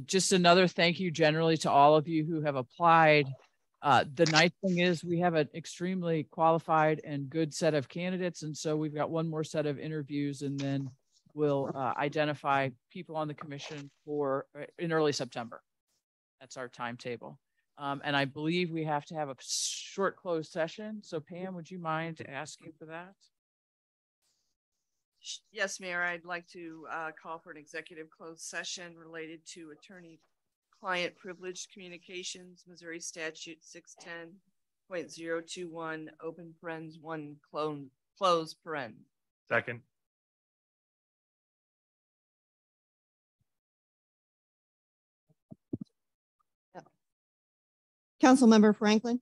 S1: Just another thank you generally to all of you who have applied. The nice thing is we have an extremely qualified and good set of candidates. And so we've got one more set of interviews, and then we'll identify people on the commission in early September. That's our timetable. And I believe we have to have a short closed session. So Pam, would you mind asking for that?
S11: Yes, Mayor, I'd like to call for an executive closed session related to attorney-client privileged communications, Missouri Statute 610.021, open parens 1, close paren.
S8: Second.
S12: Councilmember Franklin.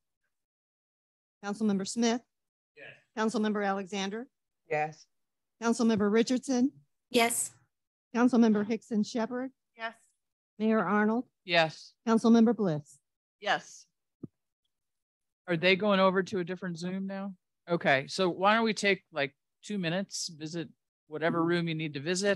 S12: Councilmember Smith. Yes. Councilmember Alexander.
S5: Yes.
S12: Councilmember Richardson.
S2: Yes.
S12: Councilmember Hickson Shepard.
S6: Yes.
S12: Mayor Arnold.
S1: Yes.
S12: Councilmember Bliss.
S11: Yes.
S1: Are they going over to a different Zoom now? Okay, so why don't we take like 2 minutes, visit whatever room you need to visit,